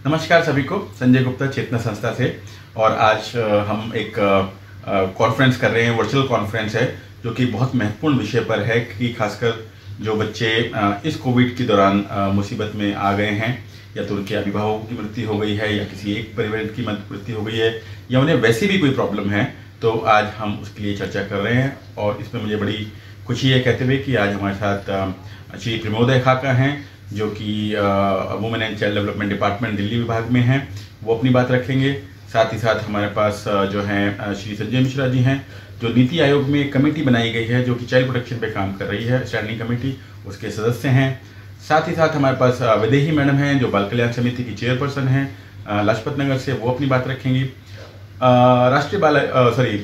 नमस्कार सभी को, संजय गुप्ता चेतना संस्था से। और आज हम एक कॉन्फ्रेंस कर रहे हैं, वर्चुअल कॉन्फ्रेंस है जो कि बहुत महत्वपूर्ण विषय पर है कि खासकर जो बच्चे इस कोविड के दौरान मुसीबत में आ गए हैं, या तो उनके अभिभावकों की मृत्यु हो गई है, या किसी एक परिवार की मृत्यु हो गई है, या उन्हें वैसे भी कोई प्रॉब्लम है, तो आज हम उसके लिए चर्चा कर रहे हैं। और इसमें मुझे बड़ी खुशी है कहते हुए कि आज हमारे साथ श्री प्रमोदय खाका हैं, जो कि women and child development department Delhi विभाग में हैं। वो अपनी बात रखेंगे। साथ ही साथ हमारे पास जो हैं श्री संजय मिश्रा जी हैं, जो नीति आयोग में एक कमेटी बनाई गई है जो कि चाइल्ड प्रोटेक्शन पे काम कर रही है, स्टैंडिंग कमेटी, उसके सदस्य हैं। साथ ही साथ हमारे पास विदेही मैडम हैं जो बाल कल्याण समिति की चेयरपर्सन हैं लाजपत नगर से, वो अपनी बात रखेंगी।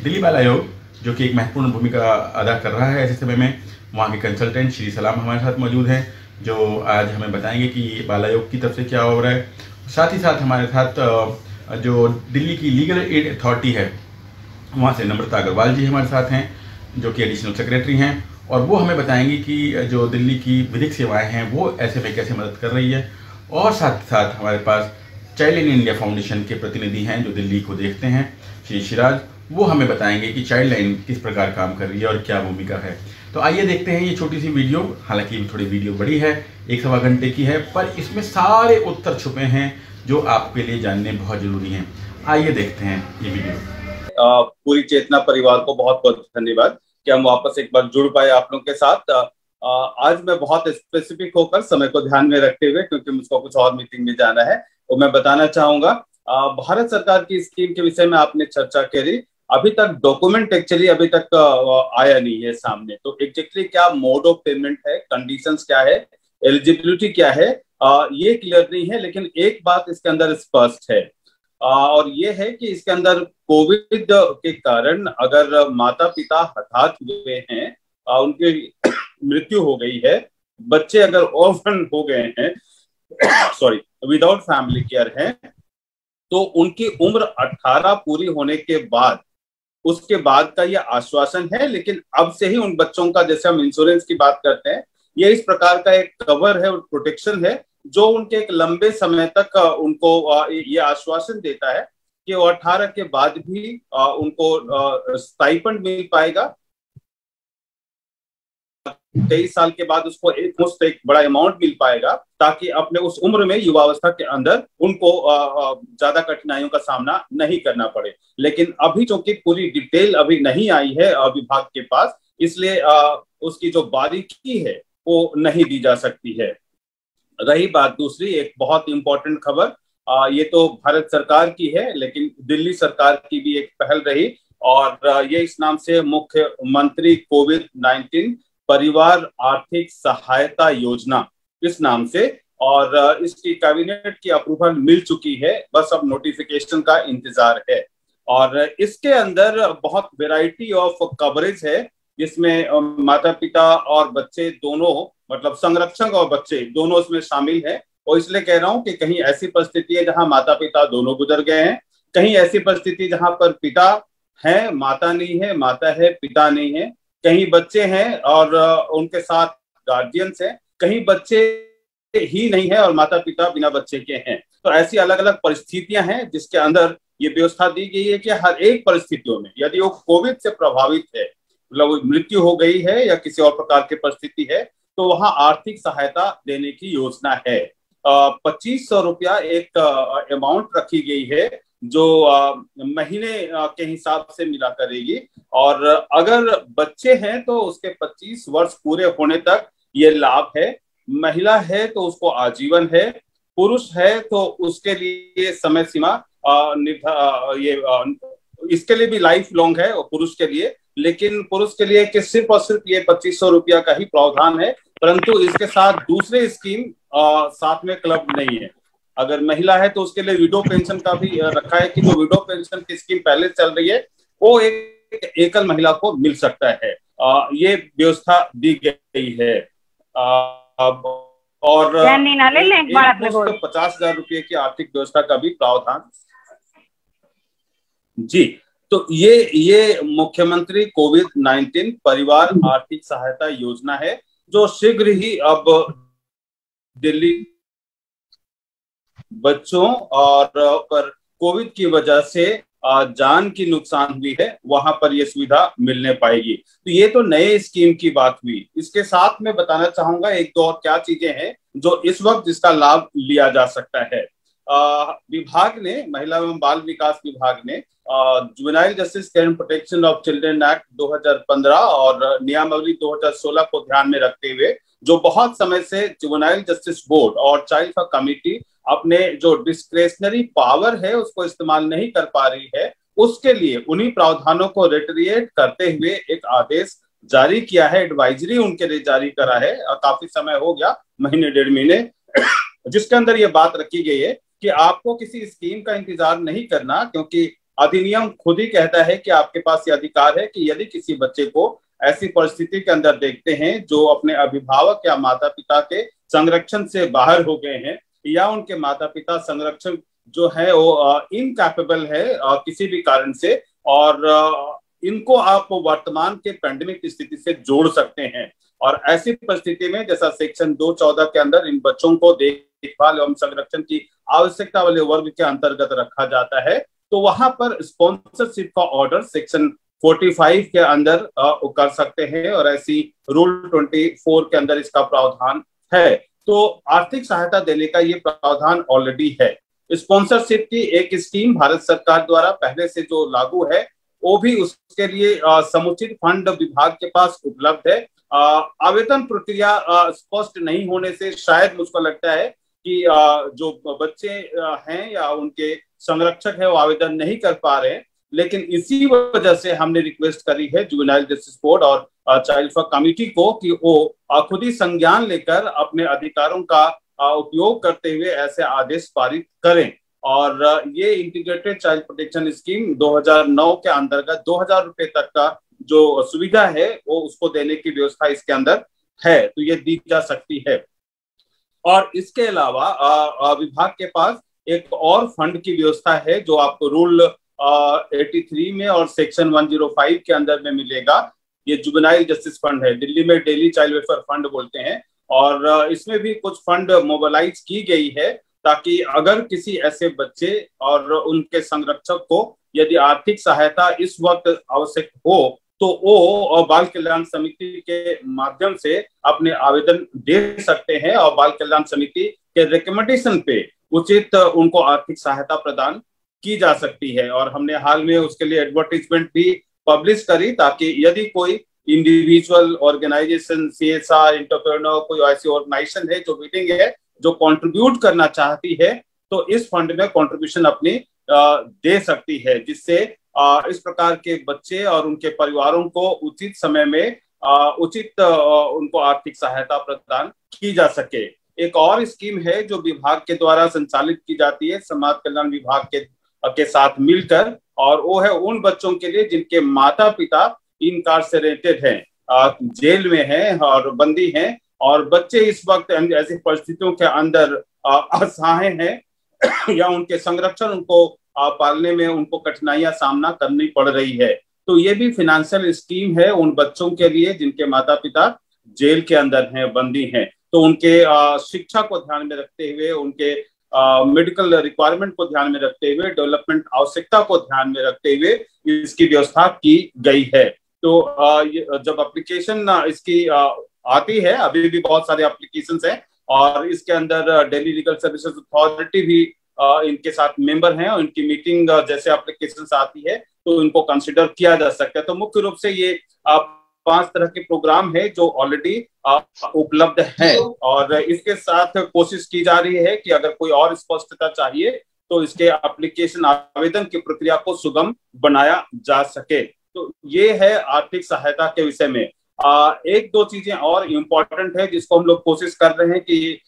दिल्ली बाल आयोग जो कि एक महत्वपूर्ण भूमिका अदा कर रहा है ऐसे समय में, वहाँ के कंसल्टेंट श्री सलाम हमारे साथ मौजूद हैं, जो आज हमें बताएंगे कि बाल आयोग की तरफ से क्या हो रहा है। साथ ही साथ हमारे साथ जो दिल्ली की लीगल एड अथॉरिटी है, वहाँ से नम्रता अग्रवाल जी हमारे साथ हैं, जो कि एडिशनल सेक्रेटरी हैं, और वो हमें बताएंगे कि जो दिल्ली की विधिक सेवाएं हैं वो ऐसे में कैसे मदद कर रही है। और साथ ही साथ हमारे पास चाइल्ड इन इंडिया फाउंडेशन के प्रतिनिधि हैं जो दिल्ली को देखते हैं, श्री शिराज, वो हमें बताएंगे कि चाइल्ड लाइन किस प्रकार काम कर रही है और क्या भूमिका है। तो आइए देखते हैं ये छोटी सी वीडियो। हालांकि थोड़ी वीडियो बड़ी है, 1-1.25 घंटे की है, पर इसमें सारे उत्तर छुपे हैं जो आपके लिए जानने बहुत जरूरी हैं। आइए देखते हैं ये वीडियो। पूरी चेतना परिवार को बहुत बहुत धन्यवाद कि हम वापस एक बार जुड़ पाए आप लोगों के साथ। आज मैं बहुत स्पेसिफिक होकर समय को ध्यान में रखते हुए, क्योंकि मुझको कुछ और मीटिंग में जाना है, तो मैं बताना चाहूंगा भारत सरकार की स्कीम के विषय में आपने चर्चा करी। अभी तक डॉक्यूमेंट एक्चुअली अभी तक आया नहीं है सामने, तो एग्जैक्टली क्या मोड ऑफ पेमेंट है, कंडीशंस क्या है, एलिजिबिलिटी क्या है, ये क्लियर नहीं है। लेकिन एक बात इसके अंदर स्पष्ट है, और ये है कि इसके अंदर कोविड के कारण अगर माता पिता हताहत हुए हैं, उनकी मृत्यु हो गई है, बच्चे अगर ऑर्फन हो गए हैं सॉरी विदाउट फैमिली केयर है, तो उनकी उम्र 18 पूरी होने के बाद, उसके बाद का ये आश्वासन है। लेकिन अब से ही उन बच्चों का, जैसे हम इंश्योरेंस की बात करते हैं, ये इस प्रकार का एक कवर है और प्रोटेक्शन है जो उनके एक लंबे समय तक उनको ये आश्वासन देता है कि वो 18 के बाद भी उनको स्टाइपेंड मिल पाएगा। 23 साल के बाद उसको एक बड़ा अमाउंट मिल पाएगा, ताकि अपने उस उम्र में, युवावस्था के अंदर, उनको ज्यादा कठिनाइयों का सामना नहीं करना पड़े। लेकिन अभी चूंकि पूरी डिटेल अभी नहीं आई है विभाग के पास, इसलिए उसकी जो बारीकी है वो नहीं दी जा सकती है। रही बात दूसरी, एक बहुत इंपॉर्टेंट खबर, ये तो भारत सरकार की है, लेकिन दिल्ली सरकार की भी एक पहल रही, और ये इस नाम से मुख्यमंत्री कोविड-19 परिवार आर्थिक सहायता योजना, इस नाम से, और इसकी कैबिनेट की अप्रूवल मिल चुकी है, बस अब नोटिफिकेशन का इंतजार है। और इसके अंदर बहुत वैरायटी ऑफ कवरेज है, जिसमें माता पिता और बच्चे दोनों, मतलब संरक्षक और बच्चे दोनों इसमें शामिल है। और इसलिए कह रहा हूं कि कहीं ऐसी परिस्थिति है जहां माता पिता दोनों गुजर गए हैं, कहीं ऐसी परिस्थिति जहां पर पिता है, माता नहीं है, माता है, पिता नहीं है, कहीं बच्चे हैं और उनके साथ गार्जियंस हैं, कहीं बच्चे ही नहीं है और माता पिता बिना बच्चे के हैं। तो ऐसी अलग अलग परिस्थितियां हैं जिसके अंदर ये व्यवस्था दी गई है कि हर एक परिस्थितियों में, यदि वो कोविड से प्रभावित है, मतलब मृत्यु हो गई है या किसी और प्रकार की परिस्थिति है, तो वहां आर्थिक सहायता देने की योजना है। 2500 रुपया एक अमाउंट रखी गई है, जो महीने के हिसाब से मिला करेगी। और अगर बच्चे हैं तो उसके 25 वर्ष पूरे होने तक ये लाभ है, महिला है तो उसको आजीवन है, पुरुष है तो उसके लिए समय सीमा इसके लिए भी लाइफ लॉन्ग है और पुरुष के लिए। लेकिन पुरुष के लिए कि सिर्फ और सिर्फ ये 2500 रुपया का ही प्रावधान है, परंतु इसके साथ दूसरे स्कीम साथ में क्लब नहीं है। अगर महिला है तो उसके लिए विडो पेंशन का भी रखा है कि जो विडो पेंशन की स्कीम पहले चल रही है वो एक एकल महिला को मिल सकता है। ये व्यवस्था दी गई है। और 50,000 रुपये की आर्थिक व्यवस्था का भी प्रावधान। जी, तो ये मुख्यमंत्री कोविड-19 परिवार आर्थिक सहायता योजना है, जो शीघ्र ही अब दिल्ली बच्चों और पर कोविड की वजह से जान की नुकसान हुई है, वहां पर यह सुविधा मिलने पाएगी। तो ये तो नए स्कीम की बात हुई। इसके साथ मैं बताना चाहूंगा एक दो और क्या चीजें हैं जो इस वक्त जिसका लाभ लिया जा सकता है। विभाग ने, महिला एवं बाल विकास विभाग ने juvenile justice care and protection of children act 2015 और नियमावली 2016 को ध्यान में रखते हुए, जो बहुत समय से जुवेनाइल जस्टिस बोर्ड और चाइल्ड फॉर कमिटी अपने जो डिस्क्रेशनरी पावर है उसको इस्तेमाल नहीं कर पा रही है, उसके लिए उन्हीं प्रावधानों को रिटरिएट करते हुए एक आदेश जारी किया है, एडवाइजरी उनके लिए जारी करा है। काफी समय हो गया, महीने डेढ़ महीने, जिसके अंदर ये बात रखी गई है कि आपको किसी स्कीम का इंतजार नहीं करना, क्योंकि अधिनियम खुद ही कहता है कि आपके पास ये अधिकार है कि यदि किसी बच्चे को ऐसी परिस्थिति के अंदर देखते हैं जो अपने अभिभावक या माता पिता के संरक्षण से बाहर हो गए हैं, या उनके माता पिता संरक्षण जो है वो इनकैपेबल है किसी भी कारण से, और इनको आप वर्तमान के पेंडेमिक स्थिति से जोड़ सकते हैं। और ऐसी परिस्थिति में जैसा सेक्शन 214 के अंदर इन बच्चों को देखभाल एवं संरक्षण की आवश्यकता वाले वर्ग के अंतर्गत रखा जाता है, तो वहां पर स्पॉन्सरशिप का ऑर्डर सेक्शन 45 के अंदर कर सकते हैं, और ऐसी रूल 24 के अंदर इसका प्रावधान है। तो आर्थिक सहायता देने का ये प्रावधान ऑलरेडी है। स्पॉन्सरशिप की एक स्कीम भारत सरकार द्वारा पहले से जो लागू है, वो भी उसके लिए समुचित फंड विभाग के पास उपलब्ध है। आवेदन प्रक्रिया स्पष्ट नहीं होने से शायद मुझको लगता है कि जो बच्चे हैं या उनके संरक्षक है वो आवेदन नहीं कर पा रहे हैं, लेकिन इसी वजह से हमने रिक्वेस्ट करी है जुवेनाइल जस्टिस बोर्ड और चाइल्ड फॉर कमिटी को कि वो खुद ही संज्ञान लेकर अपने अधिकारों का उपयोग करते हुए ऐसे आदेश पारित करें। और ये इंटीग्रेटेड चाइल्ड प्रोटेक्शन स्कीम 2009 के अंतर्गत 2000 रुपए तक का जो सुविधा है वो उसको देने की व्यवस्था इसके अंदर है, तो ये दी जा सकती है। और इसके अलावा विभाग के पास एक और फंड की व्यवस्था है जो आपको रूल 83 में और सेक्शन 105 के अंदर में मिलेगा। ये जुवेनाइल जस्टिस फंड है, दिल्ली में डेली चाइल्ड वेलफेयर फंड बोलते हैं, और इसमें भी कुछ फंड मोबिलाइज की गई है ताकि अगर किसी ऐसे बच्चे और उनके संरक्षक को यदि आर्थिक सहायता इस वक्त आवश्यक हो तो वो बाल कल्याण समिति के माध्यम से अपने आवेदन दे सकते हैं, और बाल कल्याण समिति के रिकमेंडेशन पे उचित उनको आर्थिक सहायता प्रदान की जा सकती है। और हमने हाल में उसके लिए एडवर्टीजमेंट भी पब्लिश करी ताकि यदि कोई इंडिविजुअल ऑर्गेनाइजेशन, सीएसआर, एंटरप्रेन्योर, कोई ऐसी ऑर्गेनाइजेशन है जो विलिंग है, जो कंट्रीब्यूट करना चाहती है, तो इस फंड में कंट्रीब्यूशन अपनी दे सकती है, जिससे इस प्रकार के बच्चे और उनके परिवारों को उचित समय में उचित उनको आर्थिक सहायता प्रदान की जा सके। एक और स्कीम है जो विभाग के द्वारा संचालित की जाती है समाज कल्याण विभाग के साथ मिलकर, और वो है उन बच्चों के लिए जिनके माता पिता इनकार्सरेटेड हैं, जेल में हैं और बंदी हैं, और बच्चे इस वक्त ऐसी परिस्थितियों के अंदर असहाय हैं या उनके संरक्षण उनको पालने में उनको कठिनाइयां सामना करनी पड़ रही है। तो ये भी फाइनेंशियल स्कीम है उन बच्चों के लिए जिनके माता पिता जेल के अंदर हैं, बंदी हैं। तो उनके शिक्षा को ध्यान में रखते हुए, उनके मेडिकल रिक्वायरमेंट को ध्यान में रखते हुए, डेवलपमेंट आवश्यकता को ध्यान में रखते हुए इसकी व्यवस्था की गई है। तो जब एप्लीकेशन इसकी आती है, अभी भी बहुत सारे एप्लीकेशन हैं, और इसके अंदर दिल्ली लीगल सर्विसेज अथॉरिटी भी इनके साथ मेंबर हैं, और इनकी मीटिंग जैसे एप्लीकेशन आती है तो इनको कंसिडर किया जा सकता है। तो मुख्य रूप से ये 5 तरह के प्रोग्राम है जो ऑलरेडी उपलब्ध है, और इसके साथ कोशिश की जा रही है कि अगर कोई और स्पष्टता चाहिए तो इसके एप्लीकेशन आवेदन की प्रक्रिया को सुगम बनाया जा सके। तो ये है आर्थिक सहायता के विषय में। एक दो चीजें और इम्पोर्टेंट है जिसको हम लोग कोशिश कर रहे हैं कि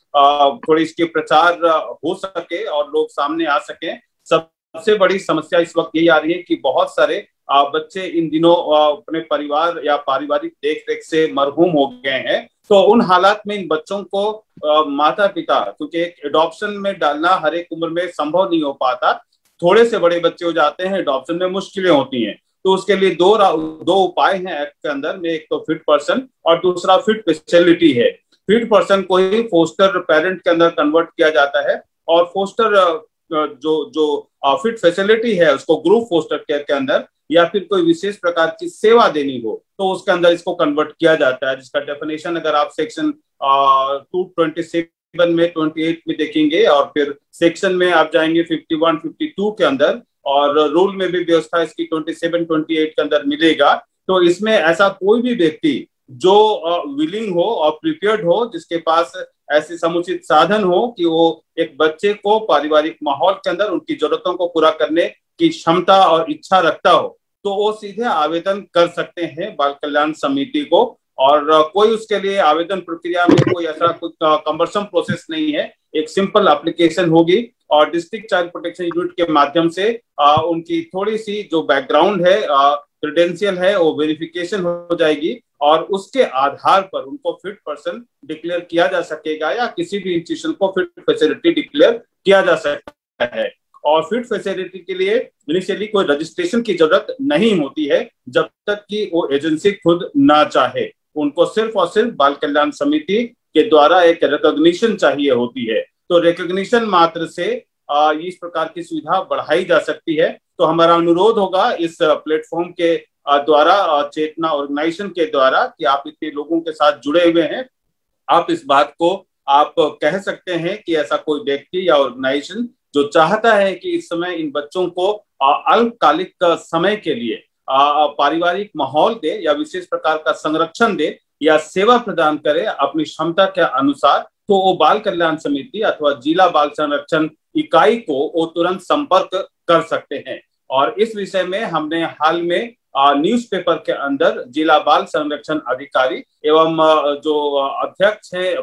थोड़ी इसके प्रचार हो सके और लोग सामने आ सके। सबसे बड़ी समस्या इस वक्त यही आ रही है कि बहुत सारे बच्चे इन दिनों अपने परिवार या पारिवारिक देखरेख से मरहूम हो गए हैं। तो उन हालात में इन बच्चों को माता पिता, क्योंकि एक एडॉप्शन में डालना हर एक उम्र में संभव नहीं हो पाता, थोड़े से बड़े बच्चे हो जाते हैं, एडॉप्शन में मुश्किलें होती हैं। तो उसके लिए दो उपाय हैं एक्ट के अंदर में, एक तो फिट पर्सन और दूसरा फिट फैसिलिटी है। फिट पर्सन को ही फोस्टर पेरेंट के अंदर कन्वर्ट किया जाता है, और फोस्टर जो जो फिट फैसिलिटी है उसको ग्रुप फोस्टर केयर के अंदर या फिर कोई विशेष प्रकार की सेवा देनी हो तो उसके अंदर इसको कन्वर्ट किया जाता है, जिसका डेफिनेशन अगर आप सेक्शन 227 में 28 में देखेंगे और फिर सेक्शन में आप जाएंगे 51 52 के अंदर और रूल में भी व्यवस्था इसकी 27 28 के अंदर मिलेगा। तो इसमें ऐसा कोई भी व्यक्ति जो विलिंग हो और प्रिपेयर्ड हो, जिसके पास ऐसे समुचित साधन हो कि वो एक बच्चे को पारिवारिक माहौल के अंदर उनकी जरूरतों को पूरा करने की क्षमता और इच्छा रखता हो, तो वो सीधे आवेदन कर सकते हैं बाल कल्याण समिति को। और कोई उसके लिए आवेदन प्रक्रिया में कोई ऐसा कुछ कम्बरसम प्रोसेस नहीं है, एक सिंपल एप्लीकेशन होगी और डिस्ट्रिक्ट चाइल्ड प्रोटेक्शन यूनिट के माध्यम से उनकी थोड़ी सी जो बैकग्राउंड है, क्रेडेंशियल है, वो वेरिफिकेशन हो जाएगी और उसके आधार पर उनको फिट पर्सन डिक्लेयर किया जा सकेगा या किसी भी इंस्टीट्यूशन को फिट फैसिलिटी डिक्लेयर किया जा सकता है। और फिट फैसिलिटी के लिए इनिशियली कोई रजिस्ट्रेशन की जरूरत नहीं होती है जब तक कि वो एजेंसी खुद ना चाहे। उनको सिर्फ और सिर्फ बाल कल्याण समिति के द्वारा एक रिकॉग्निशन चाहिए होती है। तो रिकॉग्निशन मात्र से इस प्रकार की सुविधा बढ़ाई जा सकती है। तो हमारा अनुरोध होगा इस प्लेटफॉर्म के द्वारा, चेतना ऑर्गेनाइजेशन के द्वारा, कि आप इतने लोगों के साथ जुड़े हुए हैं, आप इस बात को आप कह सकते हैं कि ऐसा कोई व्यक्ति या ऑर्गेनाइजेशन जो चाहता है कि इस समय इन बच्चों को अल्पकालिक समय के लिए पारिवारिक माहौल दे या विशेष प्रकार का संरक्षण दे या सेवा प्रदान करे अपनी क्षमता के अनुसार, तो वो बाल कल्याण समिति अथवा जिला बाल संरक्षण इकाई को वो तुरंत संपर्क कर सकते हैं। और इस विषय में हमने हाल में न्यूज़पेपर के अंदर जिला बाल संरक्षण अधिकारी एवं जो अध्यक्ष है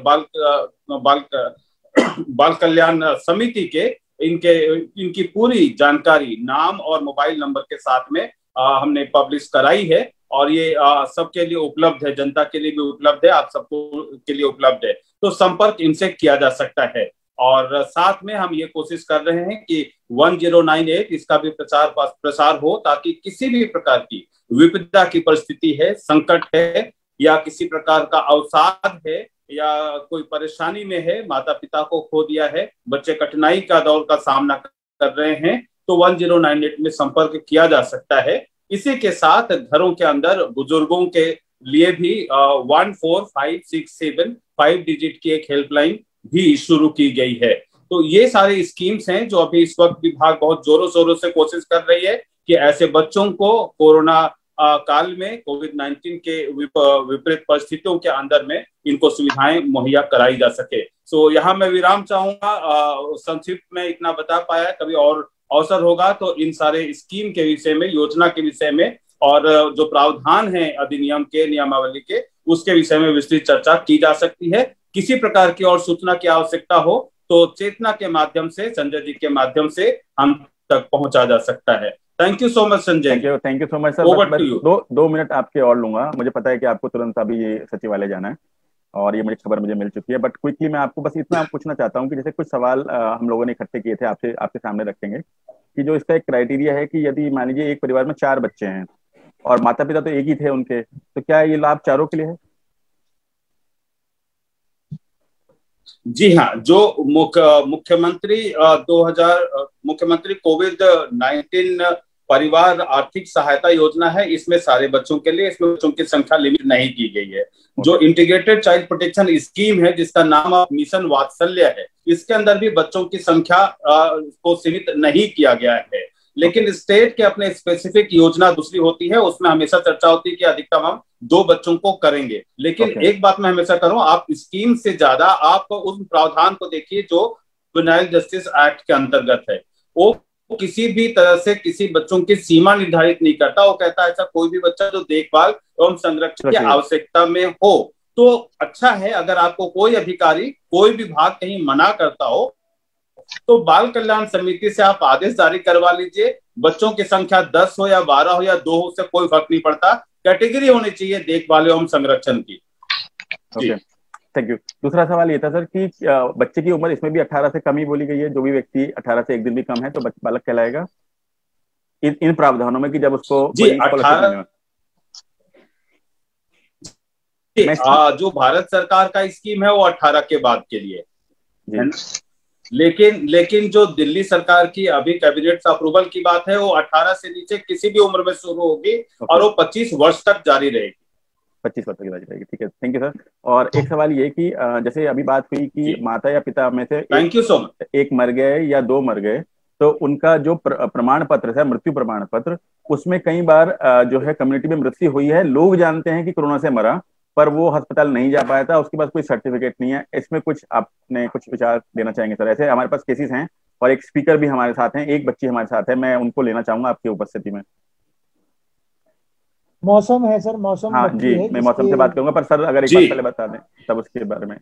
बाल कल्याण समिति के, इनकी पूरी जानकारी नाम और मोबाइल नंबर के साथ में हमने पब्लिश कराई है और ये सबके लिए उपलब्ध है, जनता के लिए भी उपलब्ध है, आप सबको के लिए उपलब्ध है। तो संपर्क इनसे किया जा सकता है। और साथ में हम ये कोशिश कर रहे हैं कि 1098 इसका भी प्रसार हो, ताकि किसी भी प्रकार की विपदा की परिस्थिति है, संकट है या किसी प्रकार का अवसाद है या कोई परेशानी में है, माता पिता को खो दिया है, बच्चे कठिनाई का दौर का सामना कर रहे हैं, तो 1098 में संपर्क किया जा सकता है। इसी के साथ घरों के अंदर बुजुर्गों के लिए भी 14567 5 डिजिट की एक हेल्पलाइन भी शुरू की गई है। तो ये सारी स्कीम्स हैं जो अभी इस वक्त विभाग बहुत जोरों शोरों से कोशिश कर रही है कि ऐसे बच्चों को कोरोना काल में कोविड-19 के विपरीत परिस्थितियों के अंदर में इनको सुविधाएं मुहैया कराई जा सके। सो यहाँ मैं विराम चाहूंगा, संक्षिप्त में इतना बता पाया, कभी और अवसर होगा तो इन सारे स्कीम के विषय में, योजना के विषय में और जो प्रावधान है अधिनियम के, नियमावली के, उसके विषय में विस्तृत चर्चा की जा सकती है। किसी प्रकार की और सूचना की आवश्यकता हो तो चेतना के माध्यम से, संजय जी के माध्यम से हम तक पहुंचा जा सकता है। Thank you so much Sanjay. Thank you so much sir. दो मिनट आपके और लूंगा, मुझे पता है कि आपको तुरंत अभी ये सचिवालय जाना है और ये मुझे खबर मिल चुकी है, बट क्विकली मैं आपको बस इतना पूछना चाहता हूँ कि जैसे कुछ सवाल हम लोगों ने इकट्ठे किए थे, आपके सामने रखेंगे कि जो इसका एक क्राइटेरिया है कि यदि मान लीजिए एक परिवार में 4 बच्चे हैं और माता पिता तो एक ही थे उनके, तो क्या ये लाभ चारों के लिए है? जी हाँ, जो मुख्यमंत्री मुख्यमंत्री कोविड-19 परिवार आर्थिक सहायता योजना है, इसमें सारे बच्चों के लिए, इसमें बच्चों की संख्या लिमिट नहीं की गई है। जो इंटीग्रेटेड चाइल्ड प्रोटेक्शन स्कीम है जिसका नाम मिशन वात्सल्य है, इसके अंदर भी बच्चों की संख्या को सीमित नहीं किया गया है। लेकिन स्टेट के अपने स्पेसिफिक योजना दूसरी होती है, उसमें हमेशा चर्चा होती है कि अधिकतम हम 2 बच्चों को करेंगे। लेकिन एक बात मैं हमेशा करूं, आप स्कीम से ज्यादा आप उस प्रावधान को देखिए जो जुवेनाइल जस्टिस एक्ट के अंतर्गत है। वो किसी भी तरह से किसी बच्चों की सीमा निर्धारित नहीं करता। वो कहता है ऐसा कोई भी बच्चा जो देखभाल एवं संरक्षण की आवश्यकता में हो तो अच्छा है। अगर आपको कोई अधिकारी, कोई विभाग कहीं मना करता हो तो बाल कल्याण समिति से आप आदेश जारी करवा लीजिए। बच्चों की संख्या 10 हो या 12 हो या 2 हो, उससे कोई फर्क नहीं पड़ता, कैटेगरी होनी चाहिए देखभाल एवं संरक्षण की। Thank you. दूसरा सवाल ये था सर कि बच्चे की उम्र इसमें भी 18 से कम ही बोली गई है, जो भी व्यक्ति 18 से एक दिन भी कम है तो बालक कहलाएगा इन प्रावधानों में कि जब उसको जी 18 जो भारत सरकार का स्कीम है वो 18 के बाद के लिए है। लेकिन जो दिल्ली सरकार की अभी कैबिनेट अप्रूवल की बात है, वो 18 से नीचे किसी भी उम्र में शुरू होगी और वो 25 वर्ष तक जारी रहेगी। 25 वर्ष की बात रहेगी। ठीक है, थैंक यू सर। और एक सवाल ये कि जैसे अभी बात हुई कि माता या पिता में से थैंक यू सो मच एक मर गए या दो मर गए, तो उनका जो प्रमाण पत्र है, मृत्यु प्रमाण पत्र, उसमें कई बार जो है कम्युनिटी में मृत्यु हुई है, लोग जानते हैं कि कोरोना से मरा, पर वो अस्पताल नहीं जा पाया था, उसके पास कोई सर्टिफिकेट नहीं है। इसमें कुछ आपने कुछ विचार देना चाहेंगे सर? ऐसे हमारे पास केसेस हैं और एक स्पीकर भी हमारे साथ हैं, एक बच्ची हमारे साथ है, मैं उनको लेना चाहूंगा आपकी उपस्थिति में। मौसम है सर, मौसम हाँ जी, है मैं मौसम से बात करूंगा, पर सर अगर एक बार पहले बता दें तब उसके बारे में।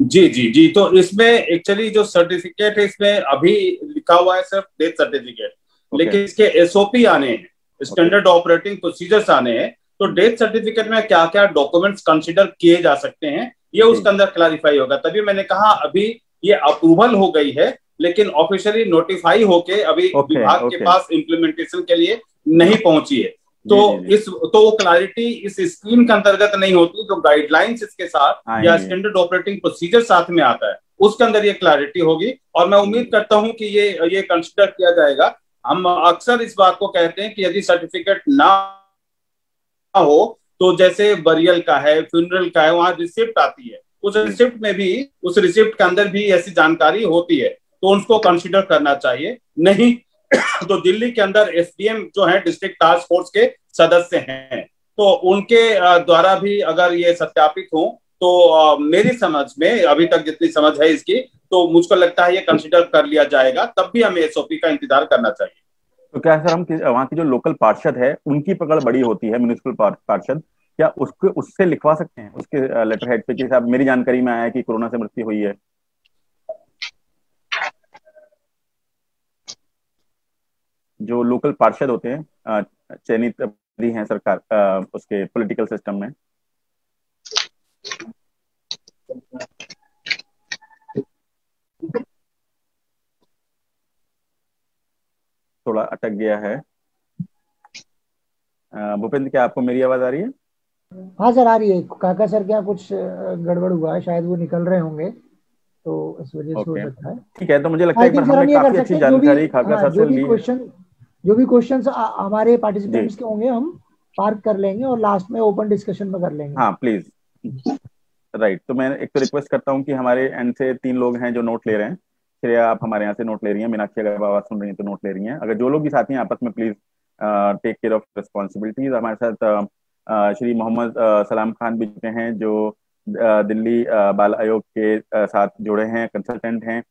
जी जी जी, तो इसमें एक्चुअली जो सर्टिफिकेट है, इसमें अभी लिखा हुआ है सिर्फ डेथ सर्टिफिकेट, लेकिन इसके एसओपी आने हैं, स्टैंडर्ड ऑपरेटिंग प्रोसीजर्स आने हैं। तो डेथ सर्टिफिकेट में क्या क्या डॉक्यूमेंट्स कंसीडर किए जा सकते हैं, ये उसके अंदर क्लैरिफाई होगा। तभी मैंने कहा अभी ये अप्रूवल हो गई है, लेकिन ऑफिशियली नोटिफाई होके अभी विभाग के पास इम्प्लीमेंटेशन के लिए नहीं पहुंची है। तो वो क्लैरिटी इस स्कीम के अंतर्गत नहीं होती, जो गाइडलाइंस इसके साथ या स्टैंडर्ड ऑपरेटिंग प्रोसीजर साथ में आता है, उसके अंदर ये क्लैरिटी होगी। और मैं उम्मीद करता हूं कि ये कंसिडर किया जाएगा। हम अक्सर इस बात को कहते हैं कि यदि सर्टिफिकेट ना हो तो जैसे बरियल का है, फ्यूनरल का है, वहां रिसिप्ट आती है, उस रिसिप्ट में भी, उस रिसिप्ट के अंदर भी ऐसी जानकारी होती है, तो उनको कंसिडर करना चाहिए। नहीं तो दिल्ली के अंदर एसडीएम जो है, डिस्ट्रिक्ट टास्क फोर्स के सदस्य हैं, तो उनके द्वारा भी अगर ये सत्यापित हो तो मेरी समझ में, अभी तक जितनी समझ है इसकी, तो मुझको लगता है ये कंसिडर कर लिया जाएगा। तब भी हमें एसओपी का इंतजार करना चाहिए। तो क्या सर हम वहाँ की जो लोकल पार्षद है उनकी पकड़ बड़ी होती है, म्युनिसिपल पार्षद, क्या उससे लिखवा सकते हैं उसके लेटर हेड पे कि साहब मेरी जानकारी में आया है कि कोरोना से मृत्यु हुई है? जो लोकल पार्षद होते हैं, चयनित हैं सरकार उसके पॉलिटिकल सिस्टम में। थोड़ा अटक गया है। भूपेंद्र, क्या आपको मेरी आवाज आ रही है? हाँ सर, आ रही है। काका सर क्या कुछ गड़बड़ हुआ है, शायद वो निकल रहे होंगे, तो इस वजह से हो सकता है। ठीक है, तो मुझे लगता है एक बार हमने काफी अच्छी जानकारी काका सर से ली। जो भी क्वेश्चन हमारे पार्टिसिपेंट्स के होंगे, हम पार्क कर लेंगे और लास्ट में ओपन डिस्कशन में कर लेंगे। हाँ प्लीज। राइट, तो मैं एक तो रिक्वेस्ट करता हूँ कि हमारे एंड से 3 लोग हैं जो नोट ले रहे हैं। श्रेया, आप हमारे यहाँ से नोट ले रही हैं, मीनाक्षी अगर आवाज सुन रही हैं तो नोट ले रही हैं। अगर जो लोग भी साथी हैं आपस में please take care of responsibilities. हमारे साथ श्री मोहम्मद सलाम खान भी जुड़े हैं, जो दिल्ली बाल आयोग के साथ जुड़े हैं, कंसल्टेंट हैं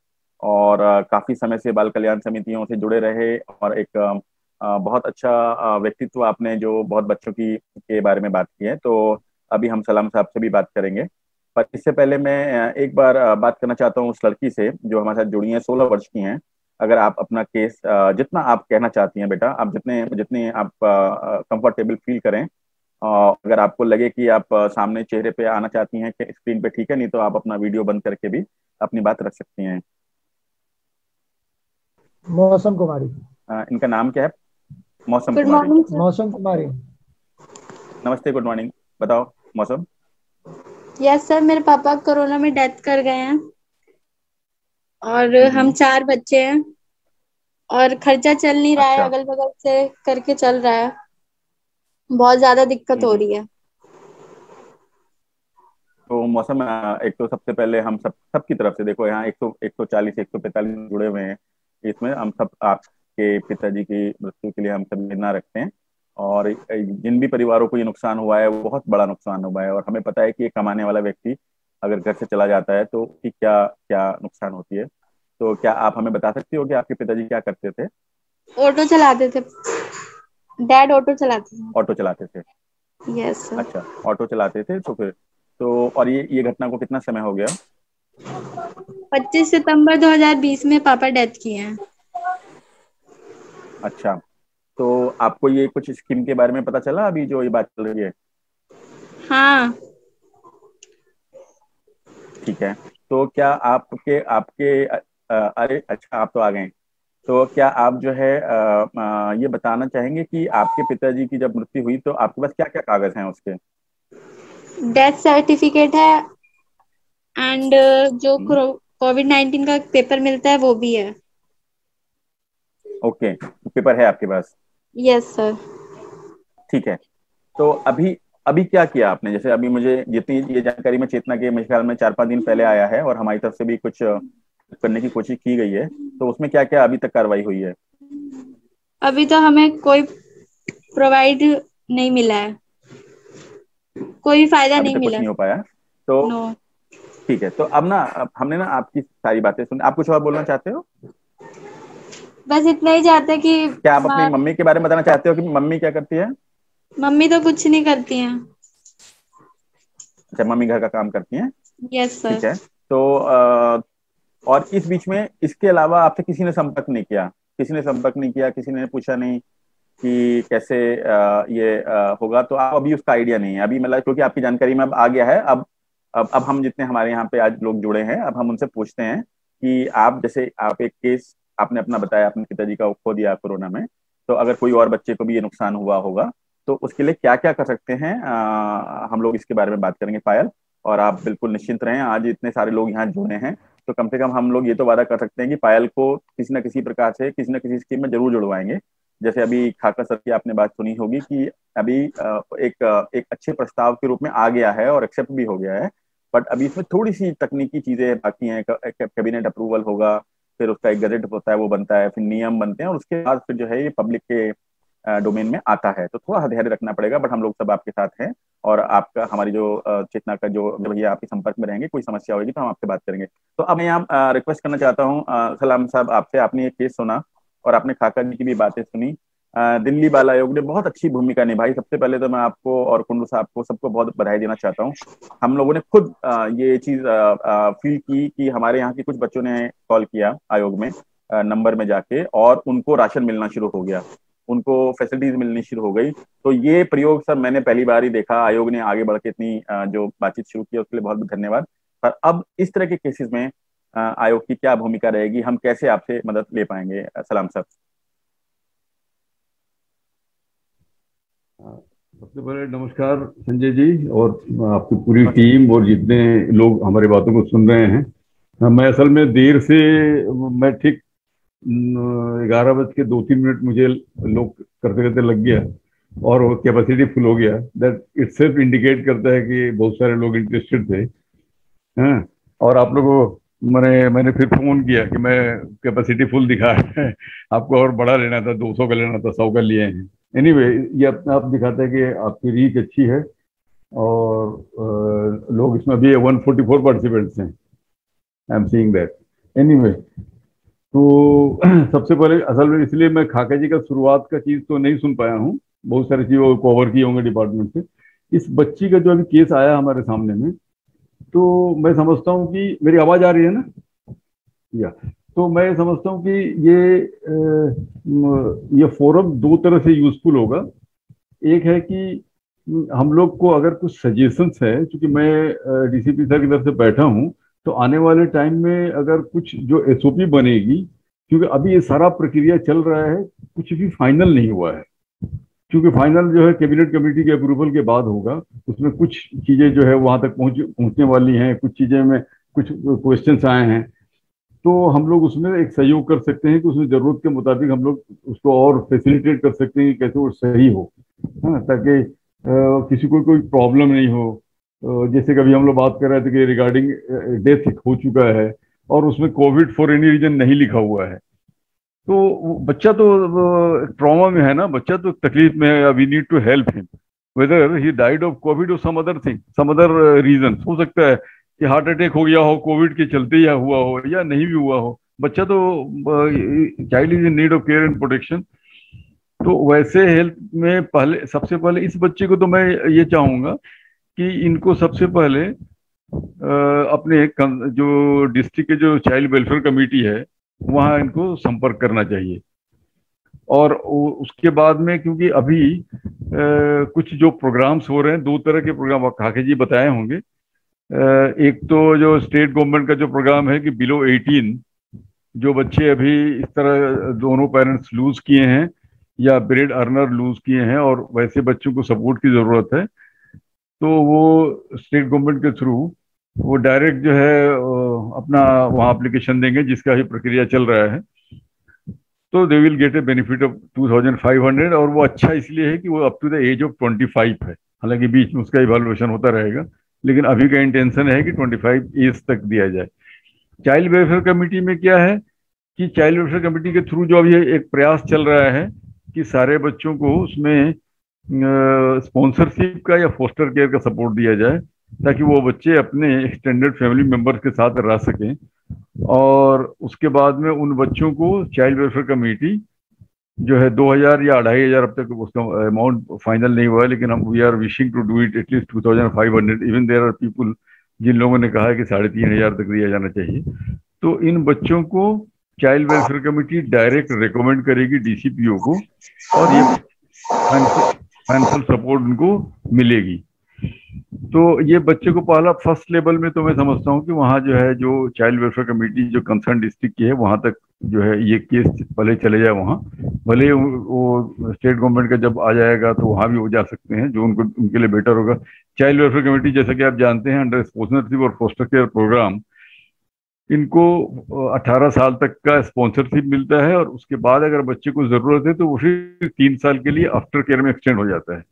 और काफी समय से बाल कल्याण समितियों से जुड़े रहे, और एक बहुत अच्छा व्यक्तित्व आपने, जो बहुत बच्चों के बारे में बात की है। तो अभी हम सलाम साहब से भी बात करेंगे, पर इससे पहले मैं एक बार बात करना चाहता हूँ उस लड़की से जो हमारे साथ जुड़ी है, 16 वर्ष की हैं। अगर आप अपना केस जितना आप कहना चाहती हैं बेटा, आप जितने आप कंफर्टेबल फील करें, अगर आपको लगे कि आप सामने चेहरे पे आना चाहती हैं कि स्क्रीन पे, ठीक है, नहीं तो आप अपना वीडियो बंद करके भी अपनी बात रख सकती हैं। मौसम कुमारी। इनका नाम क्या है? मौसम कुमारी। मौसम कुमारी। नमस्ते, गुड मॉर्निंग। बताओ मौसम। यस सर, मेरे पापा कोरोना में डेथ कर गए हैं और हम 4 बच्चे हैं और खर्चा चल नहीं रहा है, अगल बगल से करके चल रहा है, बहुत ज्यादा दिक्कत हो रही है। तो मौसम, एक तो सबसे पहले हम सबकी तरफ से देखो, यहाँ 140 145 जुड़े हुए हैं, इसमें हम सब आपके पिताजी की मृत्यु के लिए हम सब निंदा रखते हैं। और जिन भी परिवारों को ये नुकसान हुआ है वो बहुत बड़ा नुकसान हुआ है, और हमें पता है कि एक कमाने वाला व्यक्ति अगर घर से चला जाता है तो उसकी क्या क्या नुकसान होती है। तो क्या आप हमें बता सकती हो कि आपके पिताजी क्या करते थे? ऑटो चलाते थे, डैड ऑटो चलाते थे। ऑटो चलाते थे? Yes sir. अच्छा, ऑटो चलाते थे। तो फिर तो और ये घटना को कितना समय हो गया? 25 सितंबर 2020 में पापा डेथ किए हैं। अच्छा, तो आपको ये कुछ स्कीम के बारे में पता चला अभी जो ये बात चल रही है? हाँ। ठीक है, तो क्या आपके अरे अच्छा, आप तो आ गए। तो क्या आप जो है ये बताना चाहेंगे कि आपके पिताजी की जब मृत्यु हुई तो आपके पास क्या क्या कागज हैं उसके? डेथ सर्टिफिकेट है, एंड जो COVID-19 का पेपर मिलता है वो भी है। ओके, पेपर है आपके पास? Yes sir. ठीक है। तो अभी अभी क्या किया आपने? जैसे अभी मुझे जितनी ये जानकारी में चेतना के मेरे ख्याल में 4-5 दिन पहले आया है और हमारी तरफ से भी कुछ करने की कोशिश की गई है, तो उसमें क्या क्या अभी तक कार्रवाई हुई है? अभी तो हमें कोई प्रोवाइड नहीं मिला है, कोई फायदा अभी नहीं तक कुछ मिला। नहीं हो पाया? तो नो। ठीक है। तो अब हमने ना आपकी सारी बातें सुन, आप कुछ और बोलना चाहते हो? बस इतना ही चाहते कि क्या आप अपनी मम्मी के बारे में बताना चाहते हो कि मम्मी क्या करती है? मम्मी तो कुछ नहीं करती हैं। अच्छा, मम्मी घर का काम करती हैं। Yes sir. ठीक है। तो और इस बीच में इसके अलावा आपसे किसी ने संपर्क नहीं किया? किसी ने संपर्क नहीं किया, किसी ने पूछा नहीं कि कैसे ये होगा? तो आप अभी उसका आइडिया नहीं है अभी, मतलब क्योंकि आपकी जानकारी में अब आ गया है। अब हम जितने हमारे यहाँ पे आज लोग जुड़े हैं, अब हम उनसे पूछते हैं कि आप जैसे आप एक केस आपने अपना बताया, अपने पिताजी का खो दिया कोरोना में, तो अगर कोई और बच्चे को भी ये नुकसान हुआ होगा तो उसके लिए क्या क्या कर सकते हैं, हम लोग इसके बारे में बात करेंगे पायल। और आप बिल्कुल निश्चिंत रहें, आज इतने सारे लोग यहाँ जुड़े हैं तो कम से कम हम लोग ये तो वादा कर सकते हैं कि पायल को किसी न किसी प्रकार से किसी न किसी स्कीम में जरूर जुड़वाएंगे। जैसे अभी खाकर सर की आपने बात सुनी होगी कि अभी एक अच्छे प्रस्ताव के रूप में आ गया है और एक्सेप्ट भी हो गया है, बट अभी इसमें थोड़ी सी तकनीकी चीजें बाकी हैं। कैबिनेट अप्रूवल होगा, फिर उसका एक गजट होता है वो बनता है, फिर नियम बनते हैं, और उसके बाद फिर जो है ये पब्लिक के डोमेन में आता है। तो थोड़ा धैर्य रखना पड़ेगा, बट हम लोग सब आपके साथ हैं। और आपका हमारी जो चेतना का जो भैया आपके संपर्क में रहेंगे, कोई समस्या होगी तो हम आपसे बात करेंगे। तो अब मैं यहाँ रिक्वेस्ट करना चाहता हूँ सलाम साहब आपसे, आपने ये केस सुना और आपने खाकर जी की भी बातें सुनी। दिल्ली बाल आयोग ने बहुत अच्छी भूमिका निभाई। सबसे पहले तो मैं आपको और कुंडू साहब को सबको बहुत बधाई देना चाहता हूँ। हम लोगों ने खुद ये चीज फील की कि हमारे यहाँ के कुछ बच्चों ने कॉल किया आयोग में नंबर में जाके, और उनको राशन मिलना शुरू हो गया, उनको फैसिलिटीज मिलनी शुरू हो गई। तो ये प्रयोग सर मैंने पहली बार ही देखा। आयोग ने आगे बढ़ के इतनी जो बातचीत शुरू की उसके लिए बहुत बहुत धन्यवाद। पर अब इस तरह के केसेस में आयोग की क्या भूमिका रहेगी, हम कैसे आपसे मदद ले पाएंगे? सलाम साहब। सबसे पहले नमस्कार संजय जी और आपकी पूरी टीम और जितने लोग हमारी बातों को सुन रहे हैं। मैं असल में देर से, मैं ठीक 11:02-3 मुझे लोग करते करते लग गया और कैपेसिटी फुल हो गया। दैट इटसेल्फ इंडिकेट करता है कि बहुत सारे लोग इंटरेस्टेड थे। हाँ, और आप लोगों को मैंने फिर फोन किया कि मैं कैपेसिटी फुल दिखा है आपको और बड़ा लेना था, 200 का लेना था, 100 का लिए हैं। एनीवे ये अपने आप दिखाता है कि आपकी रीच अच्छी है और लोग इसमें अभी 144 पार्टिसिपेंट्स हैं, I am seeing that. Anyway तो सबसे पहले असल में इसलिए मैं खाका जी का शुरुआत का चीज तो नहीं सुन पाया हूँ, बहुत सारी चीजों को कवर किए होंगे डिपार्टमेंट से। इस बच्ची का जो अभी केस आया हमारे सामने में, तो मैं समझता हूँ कि मेरी आवाज आ रही है ना? या तो मैं समझता हूँ कि ये फोरम दो तरह से यूजफुल होगा। एक है कि हम लोग को अगर कुछ सजेशंस है, क्योंकि मैं डीसीपी सर की तरफ से बैठा हूँ, तो आने वाले टाइम में अगर कुछ जो एसओपी बनेगी, क्योंकि अभी ये सारा प्रक्रिया चल रहा है, कुछ भी फाइनल नहीं हुआ है, क्योंकि फाइनल जो है कैबिनेट कमेटी के अप्रूवल के बाद होगा। उसमें कुछ चीजें जो है वहां तक पहुंचने वाली हैं, कुछ चीजें में कुछ क्वेश्चंस आए हैं, तो हम लोग उसमें एक सहयोग कर सकते हैं कि उसमें जरूरत के मुताबिक हम लोग उसको और फैसिलिटेट कर सकते हैं कि कैसे वो सही हो, हाँ, ताकि किसी को कोई प्रॉब्लम नहीं हो। जैसे कभी हम लोग बात कर रहे थे कि रिगार्डिंग डेथ हो चुका है और उसमें कोविड फॉर एनी रीजन नहीं लिखा हुआ है, तो बच्चा तो ट्रॉमा में है ना, बच्चा तो तकलीफ में है। We need to help him whether he died of COVID और some other thing, some other reason. हो सकता है कि हार्ट अटैक हो गया हो कोविड के चलते, या हुआ हो या नहीं भी हुआ हो। बच्चा तो child is in need of care and protection. तो वैसे हेल्थ में पहले सबसे पहले इस बच्चे को तो मैं ये चाहूंगा कि इनको सबसे पहले अपने जो डिस्ट्रिक्ट के जो चाइल्ड वेलफेयर कमेटी है वहाँ इनको संपर्क करना चाहिए। और उसके बाद में, क्योंकि अभी कुछ जो प्रोग्राम्स हो रहे हैं, दो तरह के प्रोग्राम खाके जी बताए होंगे। एक तो जो स्टेट गवर्नमेंट का जो प्रोग्राम है कि बिलो 18 जो बच्चे अभी इस तरह दोनों पेरेंट्स लूज किए हैं या ब्रेड अर्नर लूज किए हैं और वैसे बच्चों को सपोर्ट की जरूरत है, तो वो स्टेट गवर्नमेंट के थ्रू वो डायरेक्ट जो है अपना वहाँ एप्लीकेशन देंगे, जिसका ही प्रक्रिया चल रहा है, तो they will get a benefit of 2500। और वो अच्छा इसलिए है कि वो up to the age of 25 है, हालांकि बीच में उसका इवैल्यूएशन होता रहेगा, लेकिन अभी का इंटेंशन है कि 25 एज तक दिया जाए। चाइल्ड वेलफेयर कमेटी में क्या है कि चाइल्ड वेलफेयर कमेटी के थ्रू जो अभी एक प्रयास चल रहा है कि सारे बच्चों को उसमें स्पॉन्सरशिप का या फोस्टर केयर का सपोर्ट दिया जाए, ताकि वो बच्चे अपने एक्सटेंडेड फैमिली मेंबर्स के साथ रह सकें। और उसके बाद में उन बच्चों को चाइल्ड वेलफेयर कमेटी जो है 2000 या 2500, अब तक उसका अमाउंट फाइनल नहीं हुआ है, लेकिन हम we are wishing to do it at least 2500। Even there are people जिन लोगों ने कहा है कि 3500 तक दिया जाना चाहिए। तो इन बच्चों को child welfare committee direct recommend करेगी डीसीपीओ को, और ये फाइनेंशियल सपोर्ट उनको मिलेगी। तो ये बच्चे को पहला फर्स्ट लेवल में तो मैं समझता हूँ कि वहाँ जो है जो चाइल्ड वेलफेयर कमेटी जो कंसर्न डिस्ट्रिक्ट की है, वहाँ तक जो है ये केस पहले चले जाए वहाँ, भले वो स्टेट गवर्नमेंट का जब आ जाएगा तो वहाँ भी हो जा सकते हैं, जो उनको उनके लिए बेटर होगा। चाइल्ड वेलफेयर कमेटी जैसा कि आप जानते हैं अंडर स्पॉन्सरशिप और फोस्टर केयर प्रोग्राम, इनको 18 साल तक का स्पॉन्सरशिप मिलता है, और उसके बाद अगर बच्चे को जरूरत है तो वो फिर 3 साल के लिए आफ्टर केयर में एक्सटेंड हो जाता है।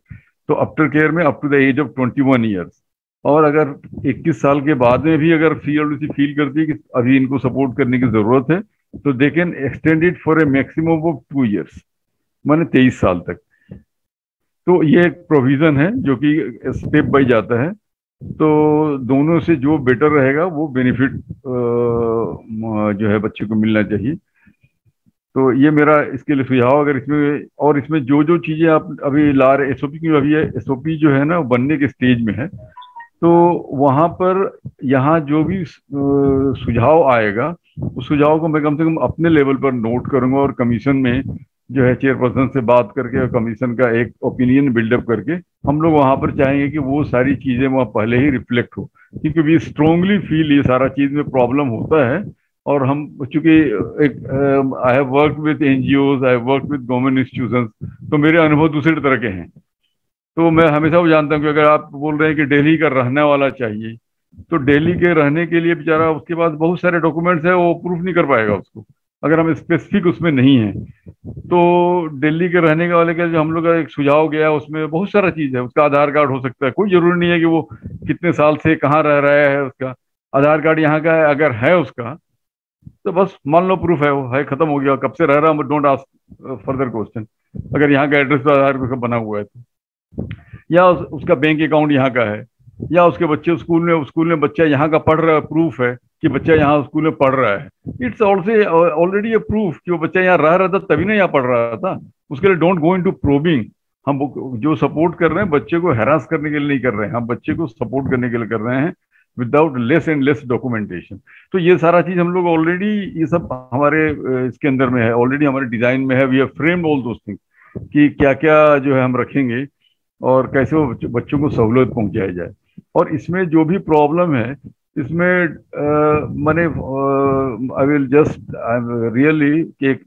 तो आफ्टर केयर में up to the age of 21 years. और अगर 21 साल के बाद में भी अगर सीएलडीसी फील करती है कि अभी इनको सपोर्ट करने की जरूरत है, तो they can extend it for a maximum of 2 years, माने 23 साल तक। तो ये एक प्रोविजन है जो कि स्टेप बाय जाता है। तो दोनों से जो बेटर रहेगा वो बेनिफिट जो है बच्चे को मिलना चाहिए। तो ये मेरा इसके लिए सुझाव। अगर इसमें और इसमें जो जो चीजें आप अभी ला रहे, एसओपी की अभी एसओपी जो है ना बनने के स्टेज में है, तो वहां पर यहाँ जो भी सुझाव आएगा उस सुझाव को मैं कम से कम अपने लेवल पर नोट करूंगा, और कमीशन में जो है चेयरपर्सन से बात करके और कमीशन का एक ओपिनियन बिल्डअप करके हम लोग वहां पर चाहेंगे कि वो सारी चीजें वहाँ पहले ही रिफ्लेक्ट हो, क्योंकि वी स्ट्रांगली फील ये सारा चीज में प्रॉब्लम होता है। और हम चूंकि एक I have worked with NGOs, I have worked with government institutions, तो मेरे अनुभव दूसरे तरह के हैं। तो मैं हमेशा वो जानता हूँ कि अगर आप बोल रहे हैं कि दिल्ली का रहने वाला चाहिए, तो दिल्ली के रहने के लिए बेचारा उसके पास बहुत सारे डॉक्यूमेंट्स है, वो प्रूफ नहीं कर पाएगा उसको, अगर हम स्पेसिफिक उसमें नहीं है। तो दिल्ली के रहने के वाले का जो हम लोग का एक सुझाव गया है उसमें बहुत सारा चीज है। उसका आधार कार्ड हो सकता है, कोई जरूरी नहीं है कि वो कितने साल से कहाँ रह रहा है, उसका आधार कार्ड यहाँ का है अगर है उसका, तो बस मान लो प्रूफ है, वो है, खत्म हो गया। कब से रह रहा है, डोंट आस्क फर्दर क्वेश्चन। अगर यहाँ का एड्रेस तो आधार पे बना हुआ है तो, या उसका बैंक अकाउंट यहाँ का है, या उसके बच्चे स्कूल में बच्चा यहाँ का पढ़ रहा है, प्रूफ है कि बच्चा यहाँ स्कूल में पढ़ रहा है। It's also already A proof कि वो बच्चा यहाँ रह रहा था तभी ना यहाँ पढ़ रहा था। उसके लिए डोंट गो इनटू प्रोबिंग। हम जो सपोर्ट कर रहे हैं बच्चे को हैरास करने के लिए नहीं कर रहे हैं, हम बच्चे को सपोर्ट करने के लिए कर रहे हैं without less and less documentation. तो ये सारा चीज हम लोग ऑलरेडी ये सब हमारे इसके अंदर में है, ऑलरेडी हमारे डिजाइन में है। We have framed all those things कि क्या क्या जो है हम रखेंगे और कैसे वो बच्चों को सहूलियत पहुंचाई जाए। और इसमें जो भी प्रॉब्लम है इसमें मैंने आई विल जस्ट रियली एक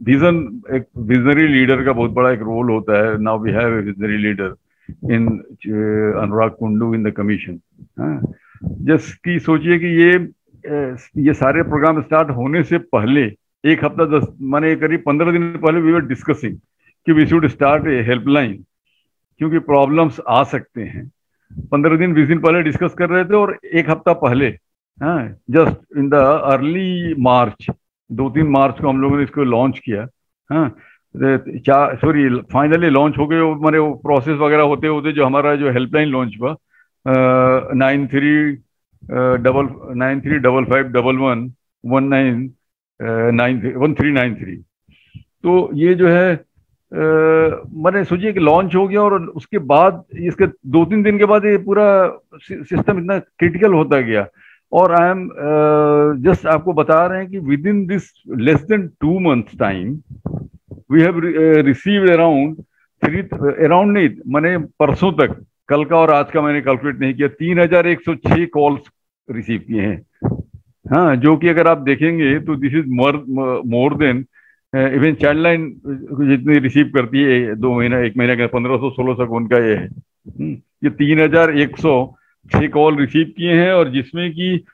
विजनरी लीडर का बहुत बड़ा एक रोल होता है। Now we have a visionary leader in Anurag Kundu in the commission. जिसकी सोचिए कि ये सारे प्रोग्राम स्टार्ट होने से पहले एक हफ्ता 10 माने करीब 15 दिन पहले वी वर डिस्कसिंग कि we should start a helpline, क्योंकि प्रॉब्लम्स आ सकते हैं। 15 दिन 20 दिन पहले डिस्कस कर रहे थे, और एक हफ्ता पहले जस्ट इन द अर्ली मार्च 2-3 मार्च को हम लोगों ने इसको लॉन्च किया। फाइनली लॉन्च हो गए। हमारे प्रोसेस वगैरह होते होते जो हमारा जो हेल्पलाइन लॉन्च हुआ 935511199393। तो ये जो है मैंने सोचिए कि लॉन्च हो गया, और उसके बाद इसके 2-3 दिन के बाद ये पूरा सिस्टम इतना क्रिटिकल होता गया। और आई एम जस्ट आपको बता रहे हैं कि within this less than 2 months time we have received around नहीं मैंने परसों तक, कल का और आज का मैंने कैलकुलेट नहीं किया, 3106 कॉल्स रिसीव किए हैं। हाँ, जो कि अगर आप देखेंगे तो this is more than even child line जितनी रिसीव करती है 2 महीना 1 महीने का 1500-1600 उनका ये है। ये 3100 6 कॉल रिसीव किए हैं, और जिसमें कि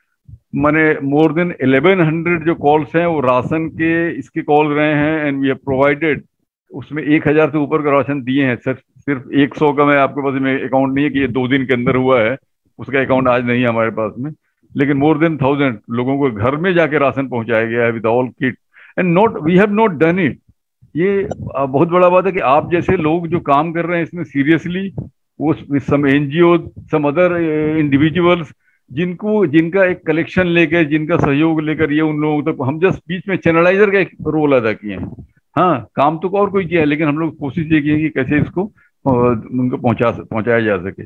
मैंने मोर देन 1100 जो कॉल्स हैं वो राशन के इसके कॉल रहे हैं, एंड वी हैव प्रोवाइडेड, उसमें 1000 से ऊपर का राशन दिए हैं। सिर्फ 100 का मैं आपके पास में अकाउंट नहीं है कि ये 2 दिन के अंदर हुआ है, उसका अकाउंट आज नहीं है हमारे पास में, लेकिन मोर देन 1000 लोगों को घर में जाके राशन पहुंचाया गया है with all kit, and not we have not done it. ये बहुत बड़ा बात है कि आप जैसे लोग जो काम कर रहे हैं इसमें सीरियसली, वो सम एनजीओ, सम अदर इंडिविजुअल्स जिनका एक कलेक्शन लेकर, जिनका सहयोग लेकर ये उन लोगों तक, हम जस्ट बीच में चैनलाइजर का एक रोल अदा किए हैं। हाँ, काम तो और कोई किया है, लेकिन हम लोग कोशिश ये की है कि कैसे इसको उनको पहुंचाया जा सके,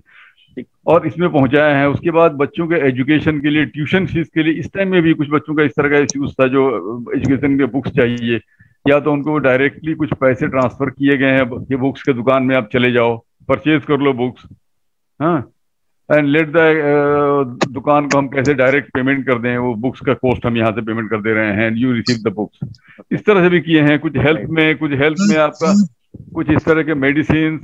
और इसमें पहुंचाया है। उसके बाद बच्चों के एजुकेशन के लिए, ट्यूशन फीस के लिए, इस टाइम में भी कुछ बच्चों का इस तरह का इश्यूज था जो एजुकेशन के बुक्स चाहिए, या तो उनको डायरेक्टली कुछ पैसे ट्रांसफर किए गए हैं कि बुक्स के दुकान में आप चले जाओ, परचेज कर लो बुक्स, हाँ, एंड लेट द दुकान को हम कैसे डायरेक्ट पेमेंट कर दें, वो बुक्स का कॉस्ट हम यहाँ से पेमेंट कर दे रहे हैं, and you receive the books. इस तरह से भी किए हैं। कुछ हेल्थ में आपका कुछ इस तरह के मेडिसिन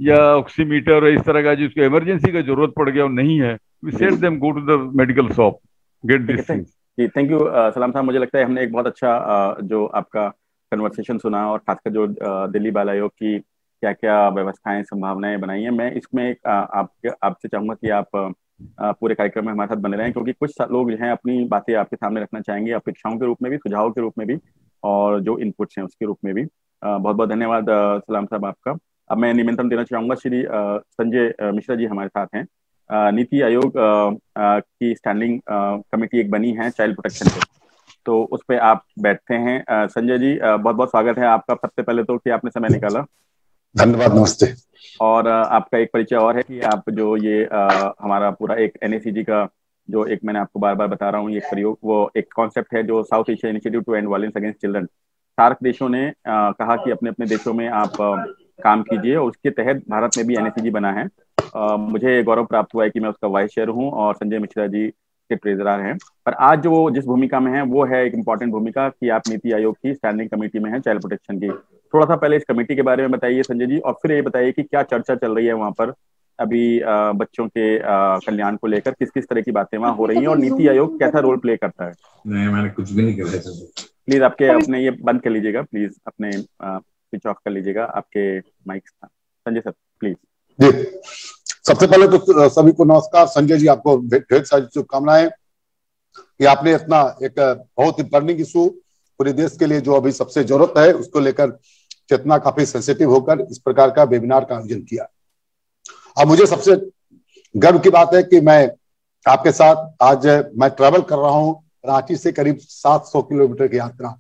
या ऑक्सीमीटर, इस तरह का जिसको इमरजेंसी का जरूरत पड़ गया और नहीं है, we set them go to the medical shop, get this thing. जी, थैंक यू सलाम साहब। मुझे लगता है हमने एक बहुत अच्छा जो आपका कन्वर्सेशन सुना, और खासकर जो दिल्ली बाल आयोग की क्या क्या व्यवस्थाएं, संभावनाएं बनाई हैं। मैं इसमें आपसे चाहूंगा कि आप पूरे कार्यक्रम में हमारे साथ बने रहें, क्योंकि कुछ लोग जो हैं अपनी बातें आपके सामने रखना चाहेंगे, अपेक्षाओं के रूप में भी, सुझाव के रूप में भी, और जो इनपुट्स हैं उसके रूप में भी। बहुत बहुत धन्यवाद सलाम साहब आपका। अब मैं निमंत्रण देना चाहूंगा, श्री संजय मिश्रा जी हमारे साथ हैं। नीति आयोग की स्टैंडिंग कमेटी एक बनी है चाइल्ड प्रोटेक्शन पे, तो उस पर आप बैठते हैं। संजय जी, बहुत बहुत स्वागत है आपका, सबसे पहले तो कि आपने समय निकाला। धन्यवाद, नमस्ते। और आपका एक परिचय और है कि आप जो ये हमारा पूरा एक NACG का जो एक मैंने आपको बार बार बता रहा हूँ, ये प्रयोग, वो एक कॉन्सेप्ट है जो South Asia initiative to end violence against children, SAARC देशों ने कहा कि अपने अपने देशों में आप काम कीजिए, और उसके तहत भारत में भी NACG बना है। मुझे गौरव प्राप्त हुआ है कि मैं उसका वाइस चेयर हूँ, और संजय मिश्रा जी के ट्रेजरर हैं। पर आज जो जिस भूमिका में है वो है एक इम्पॉर्टेंट भूमिका कि आप नीति आयोग की स्टैंडिंग कमेटी में है चाइल्ड प्रोटेक्शन की। थोड़ा सा पहले इस कमेटी के बारे में बताइए संजय जी, और फिर ये बताइए कि क्या चर्चा चल रही है वहाँ पर अभी बच्चों के कल्याण को लेकर, किस किस तरह की बातें वहाँ हो रही हैं, और नीति आयोग कैसा रोल प्ले करता है। नहीं, मैंने कुछ भी नहीं करा। प्लीज आपके अपने ये बंद कर लीजिएगा, प्लीज अपने स्विच ऑफ कर लीजिएगा आपके माइक। Sanjay sir please. जी, सबसे पहले तो सभी को नमस्कार। संजय जी, आपको ढेर सारी शुभकामनाएं कि आपने इतना एक बहुत ही बर्निंग इशू पूरे देश के लिए जो अभी सबसे जरूरत है उसको लेकर चेतना काफी सेंसिटिव होकर इस प्रकार का वेबिनार का आयोजन किया। अब मुझे सबसे गर्व की बात है कि मैं आपके साथ आज मैं ट्रैवल कर रहा हूं रांची से करीब 700 किलोमीटर की यात्रा।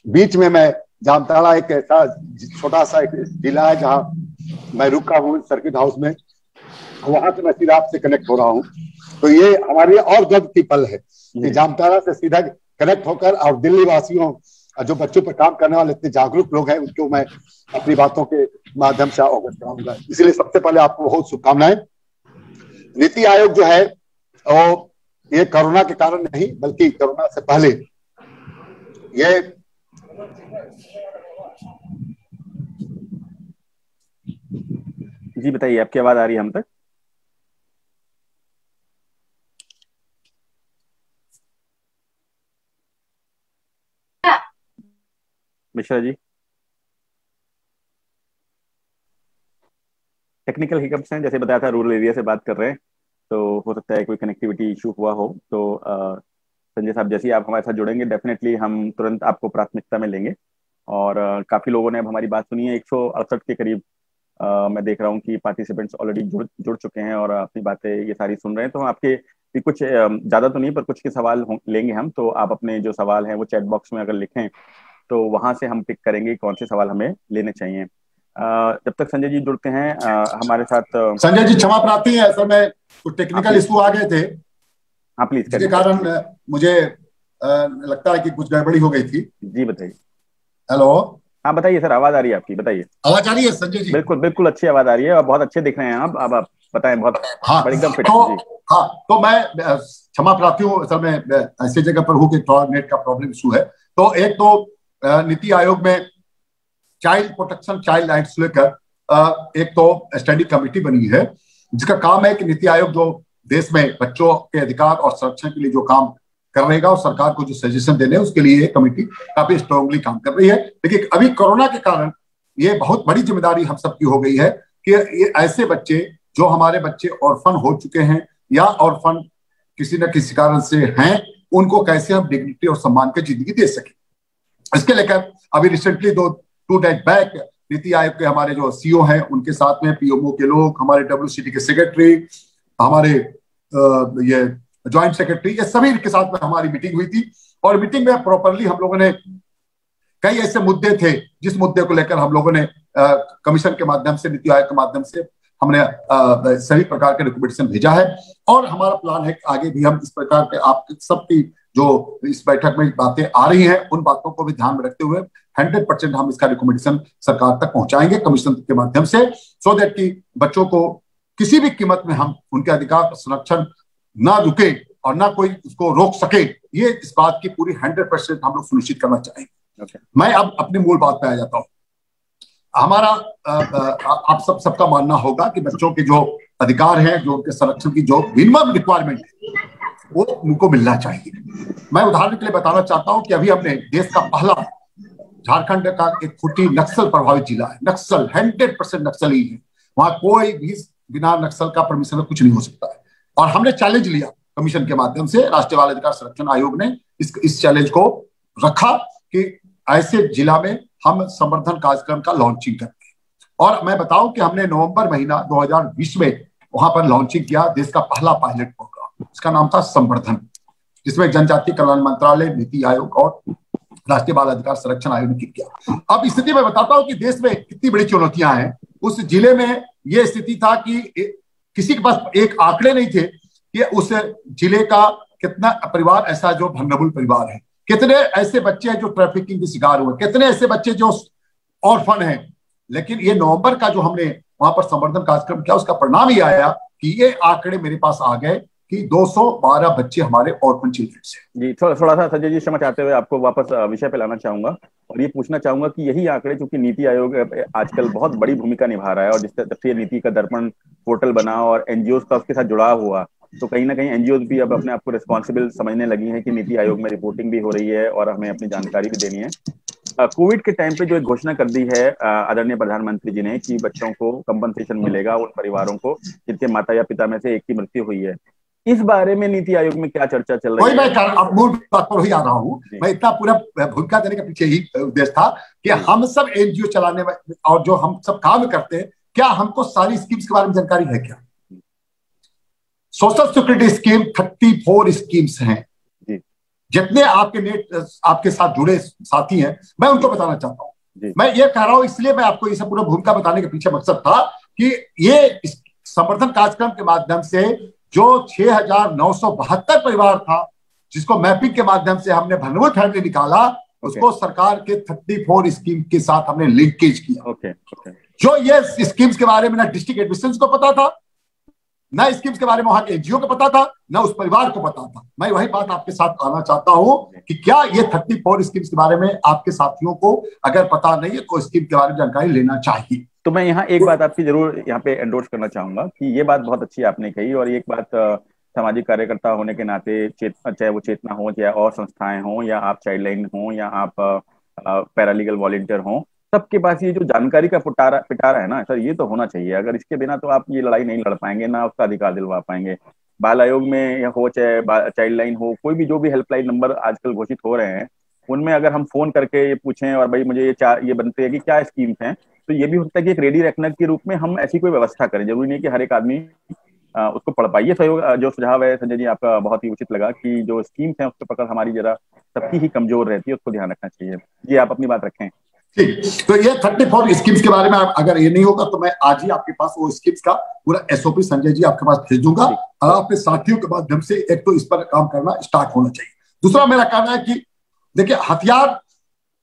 बीच में मैं जामताड़ा, एक ऐसा छोटा सा एक जिला है जहां मैं रुका हूं सर्किट हाउस में, वहां से मैं सीधा आपसे कनेक्ट हो रहा हूं। तो ये हमारे और गर्व की पल है कि जामताड़ा से सीधा कनेक्ट होकर, और दिल्ली वासियों जो बच्चों पर काम करने वाले इतने जागरूक लोग हैं उनको मैं अपनी बातों के माध्यम से अवगत कराऊंगा। इसलिए सबसे पहले आपको बहुत शुभकामनाएं। नीति आयोग जो है वो ये कोरोना के कारण नहीं, बल्कि कोरोना से पहले ये जी बताइए, आपकी आवाज आ रही है हम तक? मिश्रा जी, टेक्निकल हिकअप्स हैं, जैसे बताया था रूरल एरिया से बात कर रहे हैं, तो हो सकता है कोई कनेक्टिविटी इशू हुआ हो। तो संजय साहब, जैसे ही आप हमारे साथ जुड़ेंगे डेफिनेटली हम तुरंत आपको प्राथमिकता में लेंगे। और काफी लोगों ने अब हमारी बात सुनी है, 168 के करीब मैं देख रहा हूँ कि पार्टिसिपेंट्स ऑलरेडी जुड़ चुके हैं और अपनी बातें ये सारी सुन रहे हैं। तो हम आपके भी कुछ ज्यादा तो नहीं पर कुछ के सवाल लेंगे हम, तो आप अपने जो सवाल हैं वो चैट बॉक्स में अगर लिखें तो वहां से हम पिक करेंगे कौन से सवाल हमें लेने चाहिए। जब तक संजय जी जुड़ते हैं हमारे साथ। संजय जी क्षमा प्रार्थी है, असल में कुछ टेक्निकल इशू आ गए थे। हाँ प्लीज। जिसके कारण मुझे लगता है कि कुछ गड़बड़ी हो गई थी। जी बताइए। हेलो। हाँ बताइए सर, आवाज आ रही है आपकी, बताइए। आवाज आ रही है संजय जी? बिल्कुल बिल्कुल अच्छी आवाज आ रही है और बहुत अच्छे दिख रहे हैं आप। अब आप बताएं। बहुत हाँ एकदम फिट। हाँ, तो मैं क्षमा प्रार्थी हूँ, असल में ऐसे जगह पर हूँ कि थोड़ा नेट का प्रॉब्लम इशू है। तो एक तो नीति आयोग में चाइल्ड प्रोटेक्शन, चाइल्ड राइट्स लेकर एक तो स्टडी कमेटी बनी है जिसका काम है कि नीति आयोग जो देश में बच्चों के अधिकार और संरक्षण के लिए जो काम कर रहेगा और सरकार को जो सजेशन देने उसके लिए कमेटी काफी स्ट्रांगली काम कर रही है। लेकिन अभी कोरोना के कारण ये बहुत बड़ी जिम्मेदारी हम सबकी हो गई है कि ये ऐसे बच्चे जो हमारे बच्चे ऑर्फन हो चुके हैं या ऑर्फन किसी न किसी कारण से हैं, उनको कैसे हम डिग्निटी और सम्मान की जिंदगी दे सके। इसके लेकर अभी recently 2 days back NITI Aayog के हमारे जो सीईओ हैं उनके साथ में पीएमओ के लोग, हमारे WCT के सेक्रेटरी, हमारे ये ज्वाइंट सेक्रेटरी, ये सभी के साथ में हमारी मीटिंग हुई थी। और मीटिंग में प्रॉपरली हम लोगों ने कई ऐसे मुद्दे थे जिस मुद्दे को लेकर हम लोगों ने कमीशन के माध्यम से, नीति आयोग के माध्यम से हमने सभी प्रकार के रिकमेंडेशन भेजा है। और हमारा प्लान है कि आगे भी हम इस प्रकार के आप सबकी जो इस बैठक में बातें आ रही हैं उन बातों को भी ध्यान में रखते हुए 100% हम इसका रिकमेंडेशन सरकार तक पहुंचाएंगे कमीशन के माध्यम से, सो दैट कि बच्चों को किसी भी कीमत में हम उनके अधिकार का संरक्षण ना रुके और ना कोई उसको रोक सके। ये इस बात की पूरी 100% हम लोग सुनिश्चित करना चाहेंगे। मैं अब अपनी मूल बात पे आ जाता हूँ। हमारा आप सबका मानना होगा कि बच्चों के जो अधिकार हैं, जो उनके संरक्षण की जो मिनिमम रिक्वायरमेंट है वो उनको मिलना चाहिए। मैं उदाहरण के लिए बताना चाहता हूं कि अभी हमने देश का पहला, झारखंड का एक खूंटी नक्सल प्रभावित जिला है, नक्सल 100% नक्सली है, वहां कोई भी बिना नक्सल का परमिशन कुछ नहीं हो सकता है। और हमने चैलेंज लिया कमीशन के माध्यम से, राष्ट्रीय बाल अधिकार संरक्षण आयोग ने इस चैलेंज को रखा कि ऐसे जिला में हम संवर्धन कार्यक्रम का लॉन्चिंग करते हैं। और मैं बताऊं कि हमने नवंबर महीना 2020 में वहां पर लॉन्चिंग किया देश का पहला पायलट प्रोग्राम, इसका नाम था संवर्धन, जिसमें जनजातीय कल्याण मंत्रालय, नीति आयोग और राष्ट्रीय बाल अधिकार संरक्षण आयोग ने किया। अब स्थिति में बताता हूं कि देश में कितनी बड़ी चुनौतियां हैं। उस जिले में यह स्थिति था कि किसी के पास एक आंकड़े नहीं थे कि उस जिले का कितना परिवार ऐसा जो वल्नरेबल परिवार है, कितने ऐसे बच्चे हैं जो ट्रैफिकिंग के शिकार हुए, कितने ऐसे बच्चे जो ऑर्फन हैं। लेकिन ये नवंबर का जो हमने वहां पर संवर्धन कार्यक्रम किया, उसका परिणाम ये आया कि ये आंकड़े मेरे पास आ गए कि 212 बच्चे हमारे ऑर्फन चिल्ड्रन से। जी, थोड़ा सा संजय जी क्षमा चाहते हुए आपको वापस विषय पे लाना चाहूंगा और ये पूछना चाहूंगा कि यही आंकड़े, चूंकि नीति आयोग आजकल बहुत बड़ी भूमिका निभा रहा है और जिस तरह से नीति का दर्पण पोर्टल बना और एनजीओ का उसके साथ जुड़ाव हुआ, तो कहीं ना कहीं एनजीओ भी अब अपने आप को रिस्पॉन्सिबल समझने लगी है कि नीति आयोग में रिपोर्टिंग भी हो रही है और हमें अपनी जानकारी भी देनी है। कोविड के टाइम पे जो एक घोषणा कर दी है आदरणीय प्रधानमंत्री जी ने कि बच्चों को कंपनसेशन मिलेगा उन परिवारों को जिनके माता या पिता में से एक की मृत्यु हुई है, इस बारे में नीति आयोग में क्या चर्चा चल रही है? मैं मूल बात पर ही आ रहा हूँ। मैं इतना पूरा भूमिका देने के पीछे ही उद्देश्य था कि हम सब एनजीओ चलाने और जो हम सब काम करते हैं, क्या हमको सारी स्कीम्स के बारे में जानकारी है? क्या सोशल सिक्योरिटी स्कीम 34 स्कीम्स हैं, जितने आपके नेट आपके साथ जुड़े साथी हैं मैं उनको बताना चाहता हूं। मैं ये कह रहा हूं इसलिए मैं आपको ये सब पूरा भूमिका बताने के पीछे मकसद था कि ये संवर्धन कार्यक्रम के माध्यम से जो 6,972 परिवार था जिसको मैपिंग के माध्यम से हमने वल्नरेबल फैमिली निकाला, उसको सरकार के 34 स्कीम के साथ हमने लिंकेज किया। जो ये स्कीम्स के बारे में ना डिस्ट्रिक्ट एडमिनिस्ट्रेशन को पता था, ना स्कीम्स के बारे में वहां के एनजीओ को पता था, ना उस परिवार को पता था। मैं वही बात आपके साथ आना चाहता हूं कि क्या ये 34 स्कीम्स के बारे में आपके साथियों को अगर पता नहीं है तो स्कीम के बारे में जानकारी लेना चाहिए। तो मैं यहाँ एक बात आपकी जरूर यहाँ पे एंडोर्स करना चाहूंगा कि ये बात बहुत अच्छी आपने कही और एक बात सामाजिक कार्यकर्ता होने के नाते, चाहे वो चेतना हो, चाहे और संस्थाएं हों, या आप चाइल्ड लाइन हो, या आप पैरालीगल वॉलंटियर हों, सबके पास ये जो जानकारी का पिटारा है ना सर, ये तो होना चाहिए। अगर इसके बिना तो आप ये लड़ाई नहीं लड़ पाएंगे, ना उसका अधिकार दिलवा पाएंगे। बाल आयोग में या हो चाहे चाइल्ड लाइन हो, कोई भी जो भी हेल्पलाइन नंबर आजकल घोषित हो रहे हैं, उनमें अगर हम फोन करके ये पूछें और भाई मुझे ये बनते हैं कि क्या स्कीम्स हैं, तो ये भी होता है कि एक रेडी रेकनर के रूप में हम ऐसी कोई व्यवस्था करें। जरूरी नहीं कि हर एक आदमी उसको पढ़ पाए। ये सहयोग जो सुझाव है संजय जी आपका बहुत ही उचित लगा कि जो स्कीम्स हैं उसको पकड़ हमारी जरा सबकी ही कमजोर रहती है, उसको ध्यान रखना चाहिए। जी आप अपनी बात रखें। ठीक, तो ये 34 स्कीम्स के बारे में अगर ये नहीं होगा तो मैं आज ही आपके पास वो स्कीम्स का पूरा एसओपी संजय जी आपके पास भेज दूंगा और आपके साथियों के माध्यम से एक तो इस पर काम करना स्टार्ट होना चाहिए। दूसरा मेरा कहना है कि देखिए, हथियार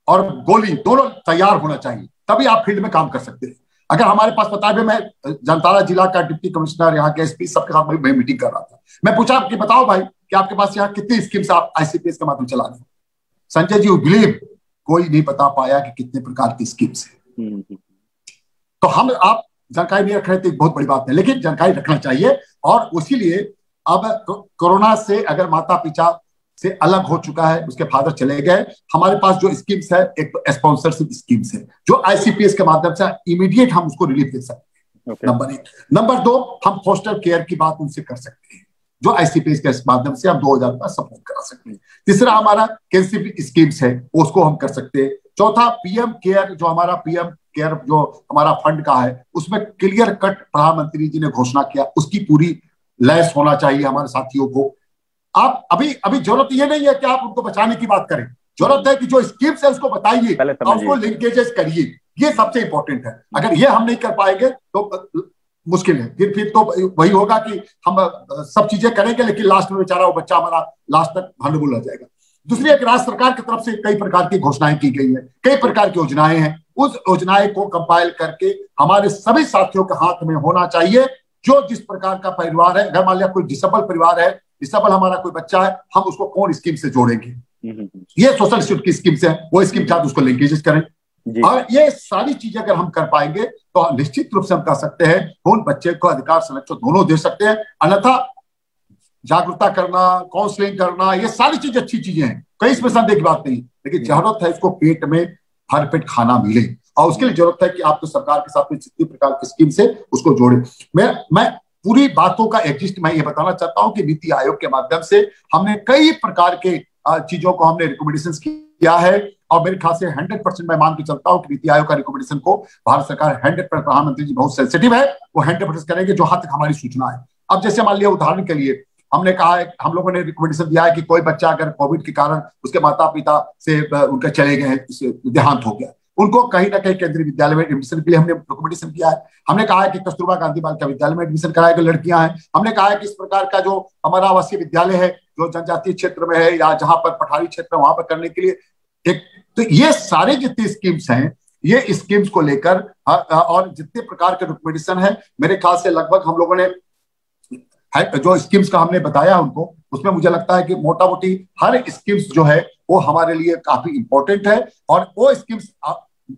और गोली दोनों तैयार होना चाहिए, तभी आप फील्ड में काम कर सकते हैं। अगर हमारे पास पता है, मैं जामताड़ा जिला का डिप्टी कमिश्नर, यहाँ के एसपी सबके साथ मैं मीटिंग कर रहा था। मैं पूछा कि बताओ भाई कि आपके पास यहाँ कितनी स्कीम्स आप आईसीपीएस के माध्यम चला रहे हो? संजय जी यू बिलीव कोई नहीं बता पाया कि कितने प्रकार की स्कीम्स है। तो हम आप जानकारी नहीं रख रहे थे, एक बहुत बड़ी बात है, लेकिन जानकारी रखना चाहिए। और उसी लिए अब कोरोना से अगर माता पिता से अलग हो चुका है, उसके फादर चले गए, हमारे पास जो स्कीम्स है, एक तो स्पॉन्सरशिप स्कीम्स है जो आईसीपीएस के माध्यम से इमीडिएट हम उसको रिलीफ दे सकते हैं। नंबर 1। नंबर 2, हम फोस्टर केयर की बात उनसे कर सकते हैं जो आईसीपीएस के माध्यम से हम 2000 का सपोर्ट करा सकते हैं। तीसरा, हमारा केसीपी स्कीम्स है, उसको हम कर सकते हैं। चौथा, पीएम केयर, जो हमारा पीएम केयर जो हमारा फंड का है, उसमें क्लियर कट प्रधानमंत्री जी ने घोषणा किया, उसकी पूरी लैस होना चाहिए हमारे साथियों को। आप अभी जरूरत ये नहीं है कि आप उनको बचाने की बात करें, जरूरत है कि जो स्कीम्स है उसको बताइए और उसको लिंकेजेस करिए, ये सबसे इंपॉर्टेंट है। अगर ये हम नहीं कर पाएंगे तो मुश्किल है, फिर तो वही होगा कि हम सब चीजें करेंगे लेकिन लास्ट में बेचारा वो बच्चा हमारा लास्ट तक वल्नरेबल हो जाएगा। दूसरी, एक राज्य सरकार की तरफ से कई प्रकार की घोषणाएं की गई है, कई प्रकार की योजनाएं हैं, उस योजनाएं को कंपाइल करके हमारे सभी साथियों के हाथ में होना चाहिए। जो जिस प्रकार का परिवार है, अगर मान लिया कोई डिसेबल परिवार है, डिसेबल हमारा कोई बच्चा है, हम उसको कौन स्कीम से जोड़ेंगे, ये सोशल इंस्टीट्यूट की स्कीम है, वो स्कीम चाहे उसको लिंकेजेस करें। और ये सारी चीजें अगर हम कर पाएंगे तो निश्चित रूप से हम कर सकते हैं, उन बच्चे को अधिकार संरक्षण दोनों दे सकते हैं। अन्यथा जागरूकता करना, काउंसलिंग करना, ये सारी चीजें अच्छी चीजें हैं, कहीं इसमें संदेह की बात नहीं, लेकिन जरूरत है इसको पेट में भर पेट खाना मिले और उसके लिए जरूरत है कि आपको सरकार के साथ जितनी प्रकार की स्कीम से उसको जोड़े। मैं पूरी बातों का एग्जिस्ट मैं ये बताना चाहता हूं कि नीति आयोग के माध्यम से हमने कई प्रकार के चीजों को हमने रिकमेंडेशन किया है और मेरे ख्याल से 100% मैं मान के चलता हूं कि नीति आयोग का रिकमेंडेशन को भारत सरकार 100%, प्रधानमंत्री जी बहुत सेंसिटिव है, वो 100% करेंगे जो हाथ तक हमारी सूचना है। अब जैसे मान लिया उदाहरण के लिए हमने कहा है, हम लोगों ने रिकमेंडेशन दिया है कि कोई बच्चा अगर कोविड के कारण उसके माता पिता से उनके चले गए हैं, देहांत हो गया, उनको कहीं ना कहीं केंद्रीय विद्यालय में एडमिशन के लिए हमने रिकमेंडेशन किया है। हमने कहा है कि कस्तूरबा गांधी बालिका विद्यालय में एडमिशन कराएगा लड़कियां हैं। हमने कहा है कि इस प्रकार का जो हमारा आवासीय विद्यालय है जो जनजातीय क्षेत्र में है या जहां पर पठारी क्षेत्र है वहां पर करने के लिए एक, तो ये सारे जितने स्कीम्स हैं, ये स्कीम्स को लेकर और जितने प्रकार के रिकमेंडेशन है, मेरे ख्याल से लगभग हम लोगों ने जो स्कीम्स का हमने बताया उनको, उसमें मुझे लगता है कि मोटा मोटी हर स्कीम्स जो है वो हमारे लिए काफी इंपॉर्टेंट है और वो स्कीम्स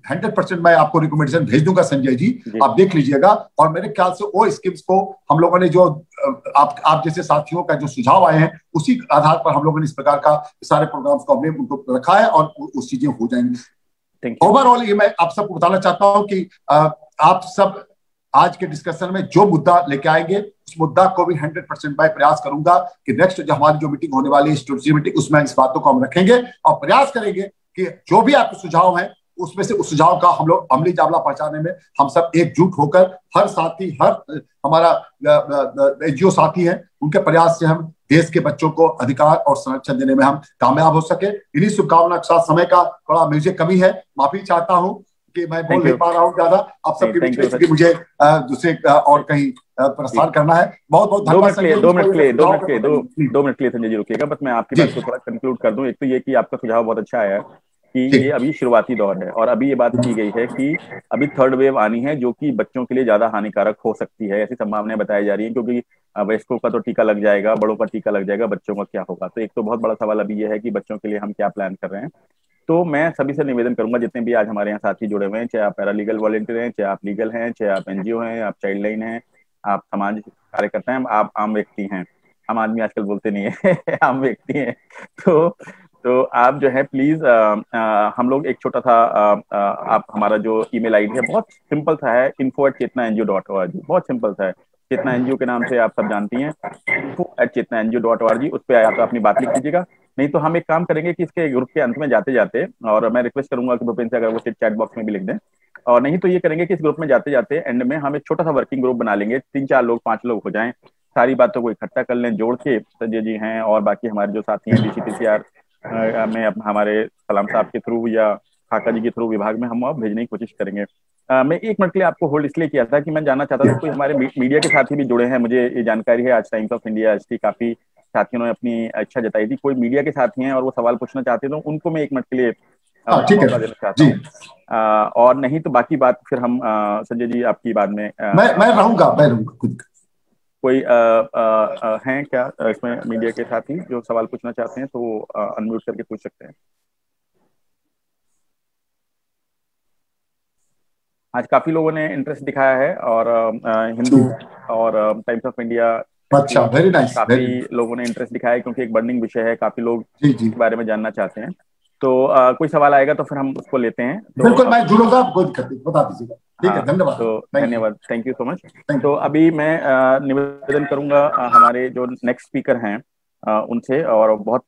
100% मैं आपको रिकमेंडेशन भेज दूंगा संजय जी, आप देख लीजिएगा। और मेरे ख्याल से वो स्कीम्स को हम लोगों ने जो आप जैसे साथियों का जो सुझाव आए हैं उसी आधार पर हम लोगों ने इस प्रकार का सारे प्रोग्राम्स को हमने उनको रखा है और उस चीजें हो जाएंगी। ओवरऑल ये मैं आप सबको बताना चाहता हूँ कि आप सब आज के डिस्कशन में जो मुद्दा लेके आएंगे उस मुद्दा को भी 100% मैं प्रयास करूंगा कि नेक्स्ट जो हमारी जो मीटिंग होने वाली है स्ट्रेटेजी मीटिंग, उसमें इस बातों को हम रखेंगे और प्रयास करेंगे कि जो भी आपके सुझाव हैं उसमें से उस सुझाव का हम लोग अमली जावला पहुंचाने में हम सब एकजुट होकर हर साथी, हर हमारा एनजीओ साथी है, उनके प्रयास से हम देश के बच्चों को अधिकार और संरक्षण देने में हम कामयाब हो सके। इन्हीं शुभकामना के साथ समय का थोड़ा मुझे कमी है, माफी चाहता हूँ कि मैं बोल नहीं पा रहा हूँ ज्यादा आप सबके बीच में, क्योंकि मुझे दूसरे और कहीं प्रसार करना है। बहुत बहुत धन्यवाद। 2 मिनट के लिए संजय जी रुकिएगा, बस मैं आपकी बात को थोड़ा कंक्लूड कर दूं। एक तो ये कि आपका सुझाव बहुत अच्छा आया कि ये अभी शुरुआती दौर है और अभी ये बात की गई है कि अभी थर्ड वेव आनी है जो कि बच्चों के लिए ज्यादा हानिकारक हो सकती है, ऐसी संभावनाएं बताई जा रही है, क्योंकि वयस्कों का तो टीका लग जाएगा, बड़ों का टीका लग जाएगा, बच्चों का क्या होगा। तो एक तो बहुत बड़ा सवाल अभी ये है कि बच्चों के लिए हम क्या प्लान कर रहे हैं। तो मैं सभी से निवेदन करूंगा, जितने भी आज हमारे यहाँ साथी जुड़े हुए हैं, चाहे आप पैरालीगल वॉलंटियर हैं, चाहे आप लीगल हैं, चाहे आप एनजीओ हैं, आप चाइल्ड लाइन हैं, आप समाज कार्यकर्ता हैं, आप आम व्यक्ति हैं, हम आदमी आजकल बोलते नहीं है आम व्यक्ति हैं, तो आप जो है प्लीज हम लोग एक छोटा सा आप हमारा जो ईमेल आईडी है बहुत सिंपल सा है, info@chetnaNGO.org, बहुत सिंपल सा है। चेतना एनजीओ के नाम से आप सब जानती हैं, info@chetnaNGO.org, उस पर आप अपनी बात लिख लीजिएगा। नहीं तो हम एक काम करेंगे कि इसके ग्रुप के अंत में जाते जाते, और मैं रिक्वेस्ट करूंगा कि भूपेंद्र से अगर वो चैट बॉक्स में भी लिख दें, और नहीं तो ये करेंगे कि इस ग्रुप में जाते जाते एंड में हम एक छोटा सा वर्किंग ग्रुप बना लेंगे, 3-4 लोग 5 लोग हो जाएं, सारी बातों को इकट्ठा कर लें जोड़ के। संजय जी हैं और बाकी हमारे जो साथी हैं DCPCR में हमारे सलाम साहब के थ्रू या खाका जी के थ्रू विभाग में हम भेजने की कोशिश करेंगे। मैं 1 मिनट के लिए आपको होल्ड इसलिए किया था कि मैं जानना चाहता था कोई हमारे मीडिया के साथी भी जुड़े हैं, मुझे ये जानकारी है आज टाइम्स ऑफ इंडिया HT काफी साथियों ने अपनी इच्छा जताई थी, कोई मीडिया के साथी हैं और वो सवाल पूछना चाहते हैं, तो उनको मैं 1 मिनट के लिए मौका देना चाहता हूँ। और नहीं तो बाकी बात फिर हम संजय जी आपकी बाद में मैं रहूंगा कोई हैं क्या इसमें मीडिया के साथी जो सवाल पूछना चाहते हैं तो अनम्यूट करके पूछ सकते हैं। आज काफी लोगों ने इंटरेस्ट दिखाया है और हिंदू और टाइम्स ऑफ इंडिया अच्छा, वेरी नाइस। काफी लोगों ने इंटरेस्ट दिखाया क्योंकि एक बर्निंग विषय है, काफी लोग जी इसके बारे में जानना चाहते हैं। तो कोई सवाल आएगा तो फिर हम उसको लेते हैं। तो बिल्कुल, मैं जुड़ूंगा, कोई दिक्कत नहीं, बता दीजिएगा। ठीक है, धन्यवाद। तो धन्यवाद, थैंक यू सो मच। तो अभी मैं निवेदन करूंगा हमारे जो नेक्स्ट स्पीकर हैं उनसे, और बहुत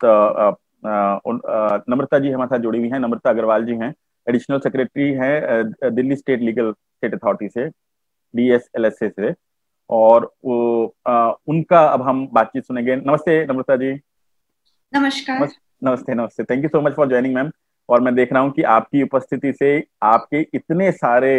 नम्रता जी हमारे साथ जुड़ी हुई हैं। नम्रता अग्रवाल जी हैं, एडिशनल सेक्रेटरी हैं Delhi state legal state authority से, DSLSA से, और वो उनका अब हम बातचीत सुनेंगे। नमस्ते नम्रता जी। नमस्कार। नमस्ते नमस्ते, thank you so much for joining ma'am. और मैं देख रहा हूँ कि आपकी उपस्थिति से आपके इतने सारे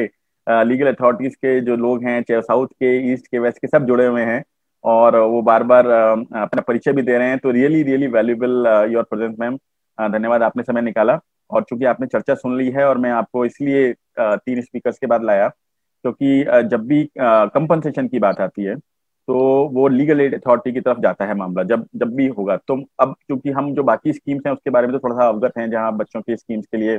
लीगल अथॉरिटीज के जो लोग हैं, चाहे साउथ के, ईस्ट के, वेस्ट के, सब जुड़े हुए हैं, और वो बार बार अपना परिचय भी दे रहे हैं। तो really really valuable your presence ma'am, धन्यवाद, आपने समय निकाला। और चूंकि आपने चर्चा सुन ली है, और मैं आपको इसलिए 3 स्पीकर्स के बाद लाया क्योंकि जब भी कंपनसेशन की बात आती है तो वो लीगल एड अथॉरिटी की तरफ जाता है मामला, जब भी होगा। तो अब क्योंकि हम जो बाकी स्कीम्स हैं उसके बारे में तो थोड़ा सा अवगत हैं, जहां बच्चों की स्कीम्स के लिए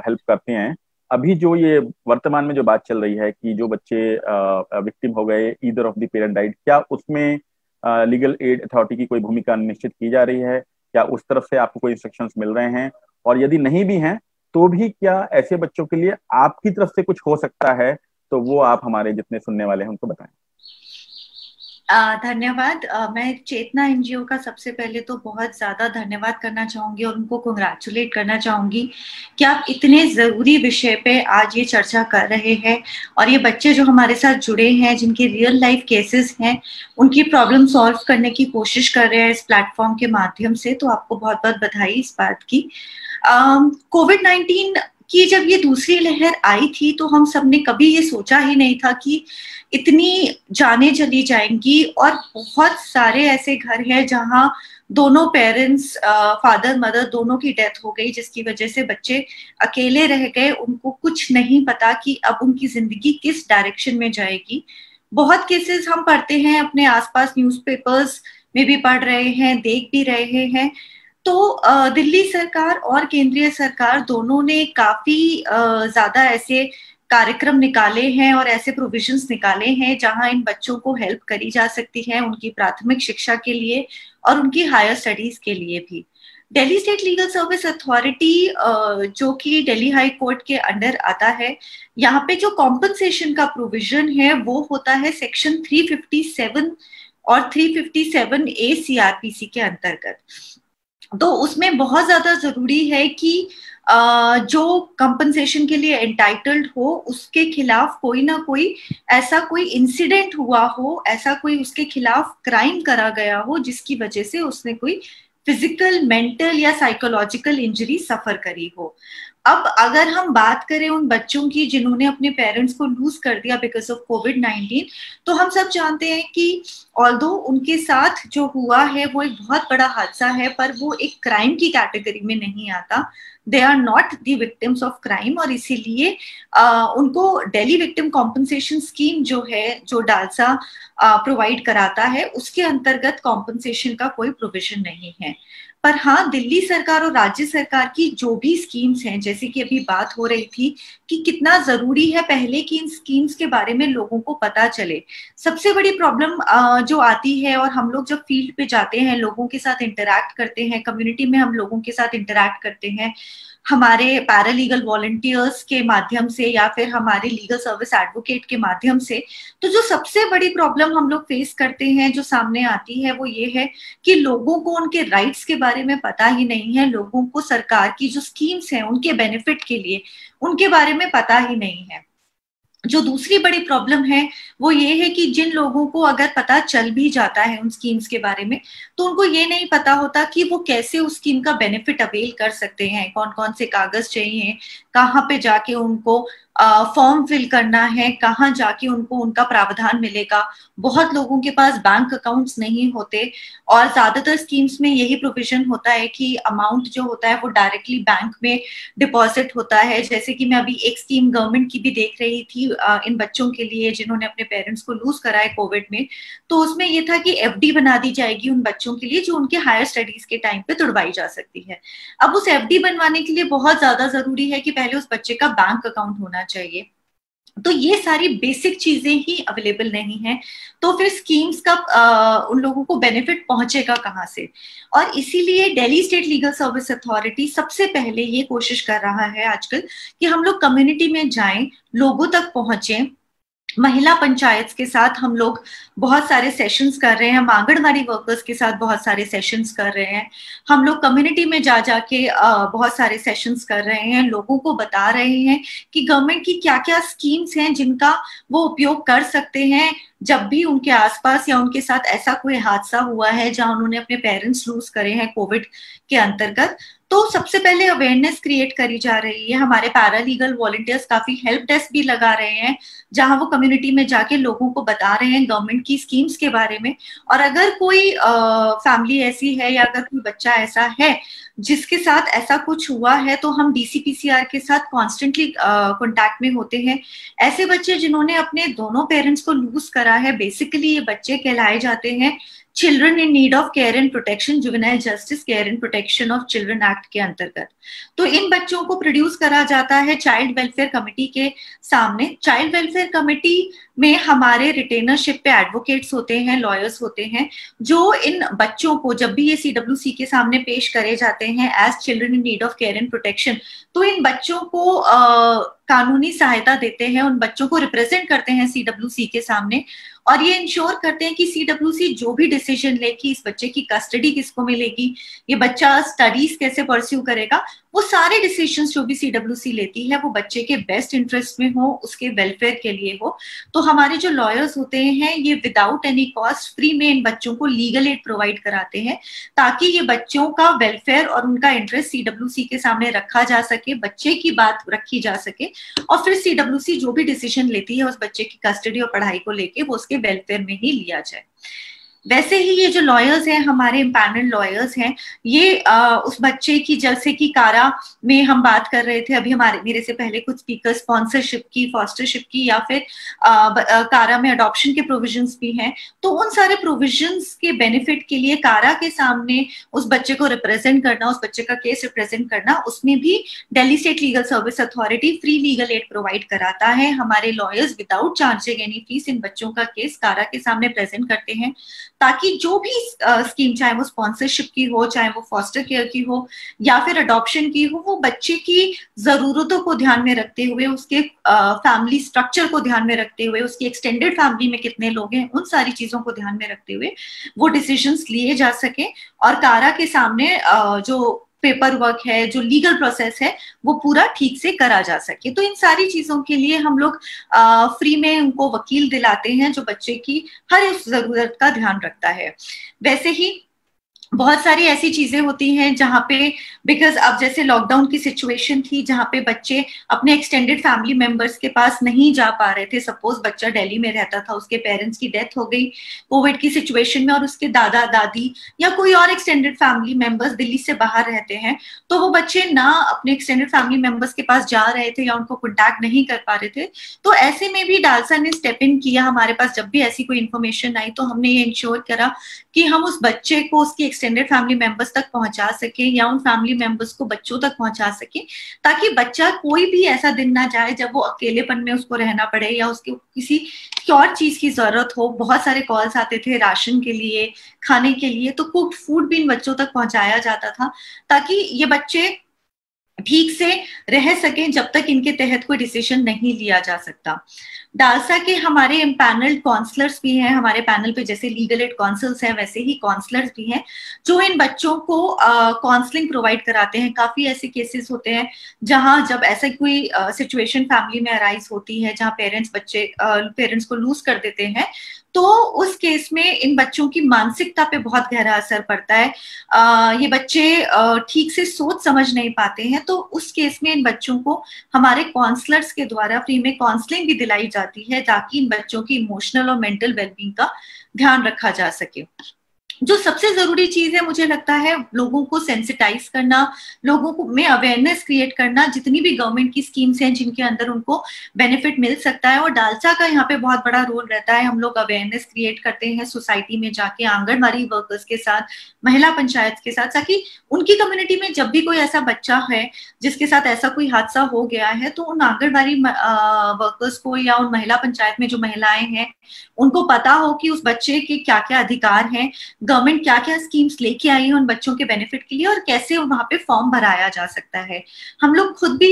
हेल्प करते हैं। अभी जो ये वर्तमान में जो बात चल रही है कि जो बच्चे विक्टिम हो गए, either of the parent died, क्या उसमें लीगल एड अथॉरिटी की कोई भूमिका निश्चित की जा रही है? क्या उस तरफ से आपको कोई इंस्ट्रक्शंस मिल रहे हैं? और यदि नहीं भी हैं तो भी क्या ऐसे बच्चों के लिए आपकी तरफ से कुछ हो सकता है? तो वो आप हमारे जितने सुनने वाले हैं उनको बताएं। धन्यवाद। मैं चेतना NGO का सबसे पहले तो बहुत ज्यादा धन्यवाद करना चाहूंगी और उनको कांग्रेचुलेट करना चाहूंगी कि आप इतने जरूरी विषय पे आज ये चर्चा कर रहे हैं, और ये बच्चे जो हमारे साथ जुड़े हैं, जिनके रियल लाइफ केसेस हैं, उनकी प्रॉब्लम सॉल्व करने की कोशिश कर रहे हैं इस प्लेटफॉर्म के माध्यम से। तो आपको बहुत बहुत बधाई इस बात की। कोविड-19 की जब ये दूसरी लहर आई थी तो हम सबने कभी ये सोचा ही नहीं था कि इतनी जानें चली जाएंगी, और बहुत सारे ऐसे घर हैं जहां दोनों पेरेंट्स, फादर मदर दोनों की डेथ हो गई, जिसकी वजह से बच्चे अकेले रह गए। उनको कुछ नहीं पता कि अब उनकी जिंदगी किस डायरेक्शन में जाएगी। बहुत केसेस हम पढ़ते हैं, अपने आसपास न्यूज़पेपर्स में भी पढ़ रहे हैं, देख भी रहे हैं। तो दिल्ली सरकार और केंद्रीय सरकार दोनों ने काफी ज्यादा ऐसे कार्यक्रम निकाले हैं और ऐसे प्रोविजंस निकाले हैं जहां इन बच्चों को हेल्प करी जा सकती है, उनकी प्राथमिक शिक्षा के लिए और उनकी हायर स्टडीज के लिए भी। Delhi state legal service authority, जो कि दिल्ली हाई कोर्ट के अंडर आता है, यहाँ पे जो कॉम्पनसेशन का प्रोविजन है वो होता है सेक्शन 357 और 357A CRPC के अंतर्गत। तो उसमें बहुत ज्यादा जरूरी है कि जो कंपनसेशन के लिए एंटाइटल्ड हो उसके खिलाफ कोई ना कोई ऐसा कोई इंसिडेंट हुआ हो, ऐसा कोई उसके खिलाफ क्राइम करा गया हो जिसकी वजह से उसने कोई फिजिकल, मेंटल या साइकोलॉजिकल इंजरी सफर करी हो। अब अगर हम बात करें उन बच्चों की जिन्होंने अपने पेरेंट्स को लूज कर दिया बिकॉज ऑफ कोविड-19, तो हम सब जानते हैं कि ऑल्दो उनके साथ जो हुआ है वो एक बहुत बड़ा हादसा है, पर वो एक क्राइम की कैटेगरी में नहीं आता। They are not the victims of crime, और इसीलिए उनको दिल्ली विक्टिम कॉम्पनसेशन स्कीम जो है, जो डालसा प्रोवाइड कराता है, उसके अंतर्गत कॉम्पनसेशन का कोई प्रोविजन नहीं है। पर हाँ, दिल्ली सरकार और राज्य सरकार की जो भी स्कीम्स हैं, जैसे कि अभी बात हो रही थी कि कितना जरूरी है पहले कि इन स्कीम्स के बारे में लोगों को पता चले। सबसे बड़ी प्रॉब्लम जो आती है, और हम लोग जब फील्ड पे जाते हैं, लोगों के साथ इंटरैक्ट करते हैं, कम्युनिटी में हम लोगों के साथ इंटरैक्ट करते हैं, हमारे पैरालीगल वॉलंटियर्स के माध्यम से या फिर हमारे लीगल सर्विस एडवोकेट के माध्यम से, तो जो सबसे बड़ी प्रॉब्लम हम लोग फेस करते हैं, जो सामने आती है, वो ये है कि लोगों को उनके राइट्स के बारे में पता ही नहीं है। लोगों को सरकार की जो स्कीम्स हैं उनके बेनिफिट के लिए उनके बारे में पता ही नहीं है। जो दूसरी बड़ी प्रॉब्लम है वो ये है कि जिन लोगों को अगर पता चल भी जाता है उन स्कीम्स के बारे में, तो उनको ये नहीं पता होता कि वो कैसे उस स्कीम का बेनिफिट अवेल कर सकते हैं, कौन कौन से कागज चाहिए, कहाँ पे जाके उनको फॉर्म फिल करना है, कहाँ जाके उनको उनका प्रावधान मिलेगा। बहुत लोगों के पास बैंक अकाउंट्स नहीं होते, और ज्यादातर स्कीम्स में यही प्रोविजन होता है कि अमाउंट जो होता है वो डायरेक्टली बैंक में डिपॉजिट होता है। जैसे कि मैं अभी एक स्कीम गवर्नमेंट की भी देख रही थी इन बच्चों के लिए जिन्होंने अपने पेरेंट्स को लूज करा है कोविड में, तो उसमें ये था कि FD बना दी जाएगी उन बच्चों के लिए जो उनके हायर स्टडीज के टाइम पे तुड़वाई जा सकती है। अब उस FD बनवाने के लिए बहुत ज्यादा जरूरी है कि पहले उस बच्चे का बैंक अकाउंट होना चाहिए, तो ये सारी बेसिक चीजें ही अवेलेबल नहीं है, तो फिर स्कीम्स का उन लोगों को बेनिफिट पहुंचेगा कहाँ से। और इसीलिए Delhi state legal service authority सबसे पहले ये कोशिश कर रहा है आजकल कि हम लोग कम्युनिटी में जाएं, लोगों तक पहुंचे। महिला पंचायत के साथ हम लोग बहुत सारे सेशंस कर रहे हैं, हम आंगनवाड़ी वर्कर्स के साथ बहुत सारे सेशंस कर रहे हैं, हम लोग कम्युनिटी में जा जाके बहुत सारे सेशंस कर रहे हैं, लोगों को बता रहे हैं कि गवर्नमेंट की क्या क्या स्कीम्स हैं जिनका वो उपयोग कर सकते हैं जब भी उनके आसपास या उनके साथ ऐसा कोई हादसा हुआ है जहां उन्होंने अपने पेरेंट्स लूज करे हैं कोविड के अंतर्गत। तो सबसे पहले अवेयरनेस क्रिएट करी जा रही है, हमारे पैरालीगल वॉलंटियर्स काफी हेल्प डेस्क भी लगा रहे हैं जहां वो कम्युनिटी में जाके लोगों को बता रहे हैं गवर्नमेंट की स्कीम्स के बारे में। और अगर कोई फैमिली ऐसी है या अगर कोई बच्चा ऐसा है जिसके साथ ऐसा कुछ हुआ है तो हम DCPCR के साथ कॉन्स्टेंटली कॉन्टैक्ट में होते हैं। ऐसे बच्चे जिन्होंने अपने दोनों पेरेंट्स को लूज करा है, बेसिकली ये बच्चे कहलाए जाते हैं children in need of care and protection, juvenile justice care and protection of children act के अंतर्गत। तो इन बच्चों को प्रोड्यूस करा जाता है चाइल्ड वेलफेयर कमेटी के सामने। चाइल्ड वेलफेयर कमेटी में हमारे रिटेनरशिप पे एडवोकेट्स होते हैं, लॉयर्स होते हैं, जो इन बच्चों को जब भी ये CWC के सामने पेश करे जाते हैं as children in need of care and protection, तो इन बच्चों को कानूनी सहायता देते हैं, उन बच्चों को रिप्रेजेंट करते हैं CWC के सामने और ये इंश्योर करते हैं कि CWC जो भी डिसीजन ले कि इस बच्चे की कस्टडी किसको मिलेगी, ये बच्चा स्टडीज कैसे परस्यू करेगा, वो सारे डिसीजंस जो भी CWC लेती है वो बच्चे के बेस्ट इंटरेस्ट में हो, उसके वेलफेयर के लिए हो। तो हमारे जो लॉयर्स होते हैं ये विदाउट एनी कॉस्ट फ्री में इन बच्चों को लीगल एड प्रोवाइड कराते हैं ताकि ये बच्चों का वेलफेयर और उनका इंटरेस्ट CWC के सामने रखा जा सके, बच्चे की बात रखी जा सके और फिर CWC जो भी डिसीजन लेती है उस बच्चे की कस्टडी और पढ़ाई को लेके वो उसके वेलफेयर में ही लिया जाए। वैसे ही ये जो लॉयर्स हैं, हमारे इम्पैनल लॉयर्स हैं, ये उस बच्चे की, जैसे कि कारा में हम बात कर रहे थे अभी मेरे से पहले कुछ स्पीकर, स्पॉन्सरशिप की, फॉस्टरशिप की या फिर कारा में अडॉप्शन के प्रोविजंस भी हैं। तो उन सारे प्रोविजंस के बेनिफिट के लिए कारा के सामने उस बच्चे को रिप्रेजेंट करना, उस बच्चे का केस रिप्रेजेंट करना, उसमें भी Delhi state legal service authority free legal aid provide कराता है। हमारे lawyers without charging any fees इन बच्चों का केस कारा के सामने प्रेजेंट करते हैं ताकि जो भी स्कीम, चाहे वो स्पॉन्सरशिप की हो, चाहे वो फॉस्टर केयर की हो या फिर अडॉप्शन की हो, वो बच्चे की जरूरतों को ध्यान में रखते हुए, उसके फैमिली स्ट्रक्चर को ध्यान में रखते हुए, उसकी एक्सटेंडेड फैमिली में कितने लोग हैं, उन सारी चीजों को ध्यान में रखते हुए वो डिसीजंस लिए जा सके और कारा के सामने जो पेपर वर्क है, जो लीगल प्रोसेस है, वो पूरा ठीक से करा जा सके। तो इन सारी चीजों के लिए हम लोग फ्री में उनको वकील दिलाते हैं जो बच्चे की हर एक जरूरत का ध्यान रखता है। वैसे ही बहुत सारी ऐसी चीजें होती हैं जहाँ पे, बिकॉज अब जैसे लॉकडाउन की सिचुएशन थी जहाँ पे बच्चे अपने एक्सटेंडेड फैमिली मेंबर्स के पास नहीं जा पा रहे थे। सपोज बच्चा दिल्ली में रहता था, उसके पेरेंट्स की डेथ हो गई कोविड की सिचुएशन में और उसके दादा दादी या कोई और एक्सटेंडेड फैमिली मेंबर्स दिल्ली से बाहर रहते हैं, तो वो बच्चे ना अपने एक्सटेंडेड फैमिली मेंबर्स के पास जा रहे थे या उनको कॉन्टैक्ट नहीं कर पा रहे थे। तो ऐसे में भी डालसा ने स्टेप इन किया। हमारे पास जब भी ऐसी कोई इन्फॉर्मेशन आई तो हमने ये इंश्योर करा कि हम उस बच्चे को उसकी एक्सटेंडेड फैमिली मेंबर्स तक पहुंचा सके या उन फैमिली मेंबर्स को बच्चों तक पहुंचा सके, ताकि बच्चा कोई भी ऐसा दिन ना जाए जब वो अकेलेपन में उसको रहना पड़े या उसके किसी और चीज की जरूरत हो। बहुत सारे कॉल्स आते थे राशन के लिए, खाने के लिए, तो कुक्ड फूड भी इन बच्चों तक पहुंचाया जाता था ताकि ये बच्चे ठीक से रह सके जब तक इनके तहत कोई डिसीजन नहीं लिया जा सकता। डालसा के हमारे इम्पैनल्ड काउंसलर्स भी हैं हमारे पैनल पे, जैसे लीगल एड काउंसल्स हैं वैसे ही काउंसलर्स भी हैं जो इन बच्चों को काउंसलिंग प्रोवाइड कराते हैं। काफी ऐसे केसेस होते हैं जहां जब ऐसा कोई सिचुएशन फैमिली में अराइज होती है जहां पेरेंट्स को लूज कर देते हैं, तो उस केस में इन बच्चों की मानसिकता पे बहुत गहरा असर पड़ता है। ये बच्चे ठीक से सोच समझ नहीं पाते हैं, तो उस केस में इन बच्चों को हमारे काउंसलर्स के द्वारा फ्री में काउंसलिंग भी दिलाई जाती है ताकि इन बच्चों की इमोशनल और मेंटल वेलबींग का ध्यान रखा जा सके। जो सबसे जरूरी चीज है मुझे लगता है लोगों को सेंसिटाइज करना, लोगों को में अवेयरनेस क्रिएट करना, जितनी भी गवर्नमेंट की स्कीम्स हैं जिनके अंदर उनको बेनिफिट मिल सकता है। और डालसा का यहाँ पे बहुत बड़ा रोल रहता है। हम लोग अवेयरनेस क्रिएट करते हैं सोसाइटी में जाके, आंगनबाड़ी वर्कर्स के साथ, महिला पंचायत के साथ, ताकि उनकी कम्युनिटी में जब भी कोई ऐसा बच्चा है जिसके साथ ऐसा कोई हादसा हो गया है, तो उन आंगनबाड़ी वर्कर्स को या उन महिला पंचायत में जो महिलाएं हैं उनको पता हो कि उस बच्चे के क्या क्या अधिकार हैं, गवर्नमेंट क्या क्या स्कीम्स लेके आई है उन बच्चों के बेनिफिट के लिए, और कैसे वहां पे फॉर्म भराया जा सकता है। हम लोग खुद भी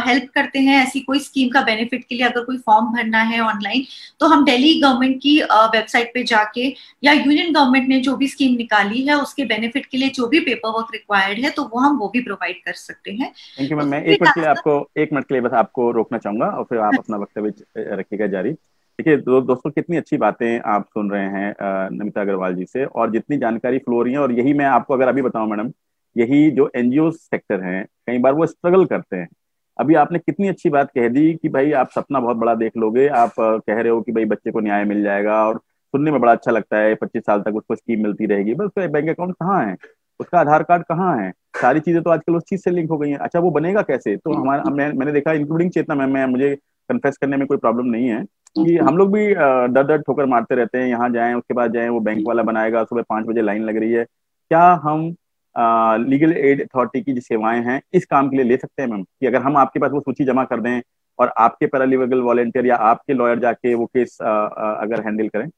हेल्प करते हैं ऐसी कोई स्कीम का बेनिफिट के लिए। अगर कोई फॉर्म भरना है ऑनलाइन, तो हम दिल्ली गवर्नमेंट की वेबसाइट पे जाके, या यूनियन गवर्नमेंट ने जो भी स्कीम निकाली है उसके बेनिफिट के लिए जो भी पेपर वर्क रिक्वायर्ड है, तो वो भी प्रोवाइड कर सकते हैं। Thank you ma'am. मैं 1 मिनट के लिए आपको 1 मिनट के लिए बस आपको रोकना चाहूंगा और फिर आप अपना वक्तव्य रखिएगा जारी। देखिए दोस्तों, कितनी अच्छी बातें आप सुन रहे हैं नमिता अग्रवाल जी से, और जितनी जानकारी फ्लो हो रही है, और यही मैं आपको अगर अभी बताऊं मैडम, यही जो एनजीओ सेक्टर हैं कई बार वो स्ट्रगल करते हैं। अभी आपने कितनी अच्छी बात कह दी कि भाई आप सपना बहुत बड़ा देख लोगे, आप कह रहे हो कि भाई बच्चे को न्याय मिल जाएगा, और सुनने में बड़ा अच्छा लगता है 25 साल तक उसको स्कीम मिलती रहेगी, बस उसका बैंक अकाउंट कहाँ है, उसका आधार कार्ड कहाँ है, सारी चीजें तो आजकल उस चीज से लिंक हो गई हैं। अच्छा वो बनेगा कैसे? तो हमारा मैंने देखा इंक्लूडिंग चेतना मैम, मुझे कन्फेस करने में कोई प्रॉब्लम नहीं है कि हम लोग भी दर दर ठोकर मारते रहते हैं, यहाँ जाएं उसके बाद जाएं, वो बैंक वाला बनाएगा, सुबह 5 बजे लाइन लग रही है। क्या हम लीगल एड अथॉरिटी की जो सेवाएं हैं इस काम के लिए ले सकते हैं मैम, कि अगर हम आपके पास वो सूची जमा कर दें और आपके पैरालीगल वॉलंटियर या आपके लॉयर जाके वो केस अगर हैंडल करें?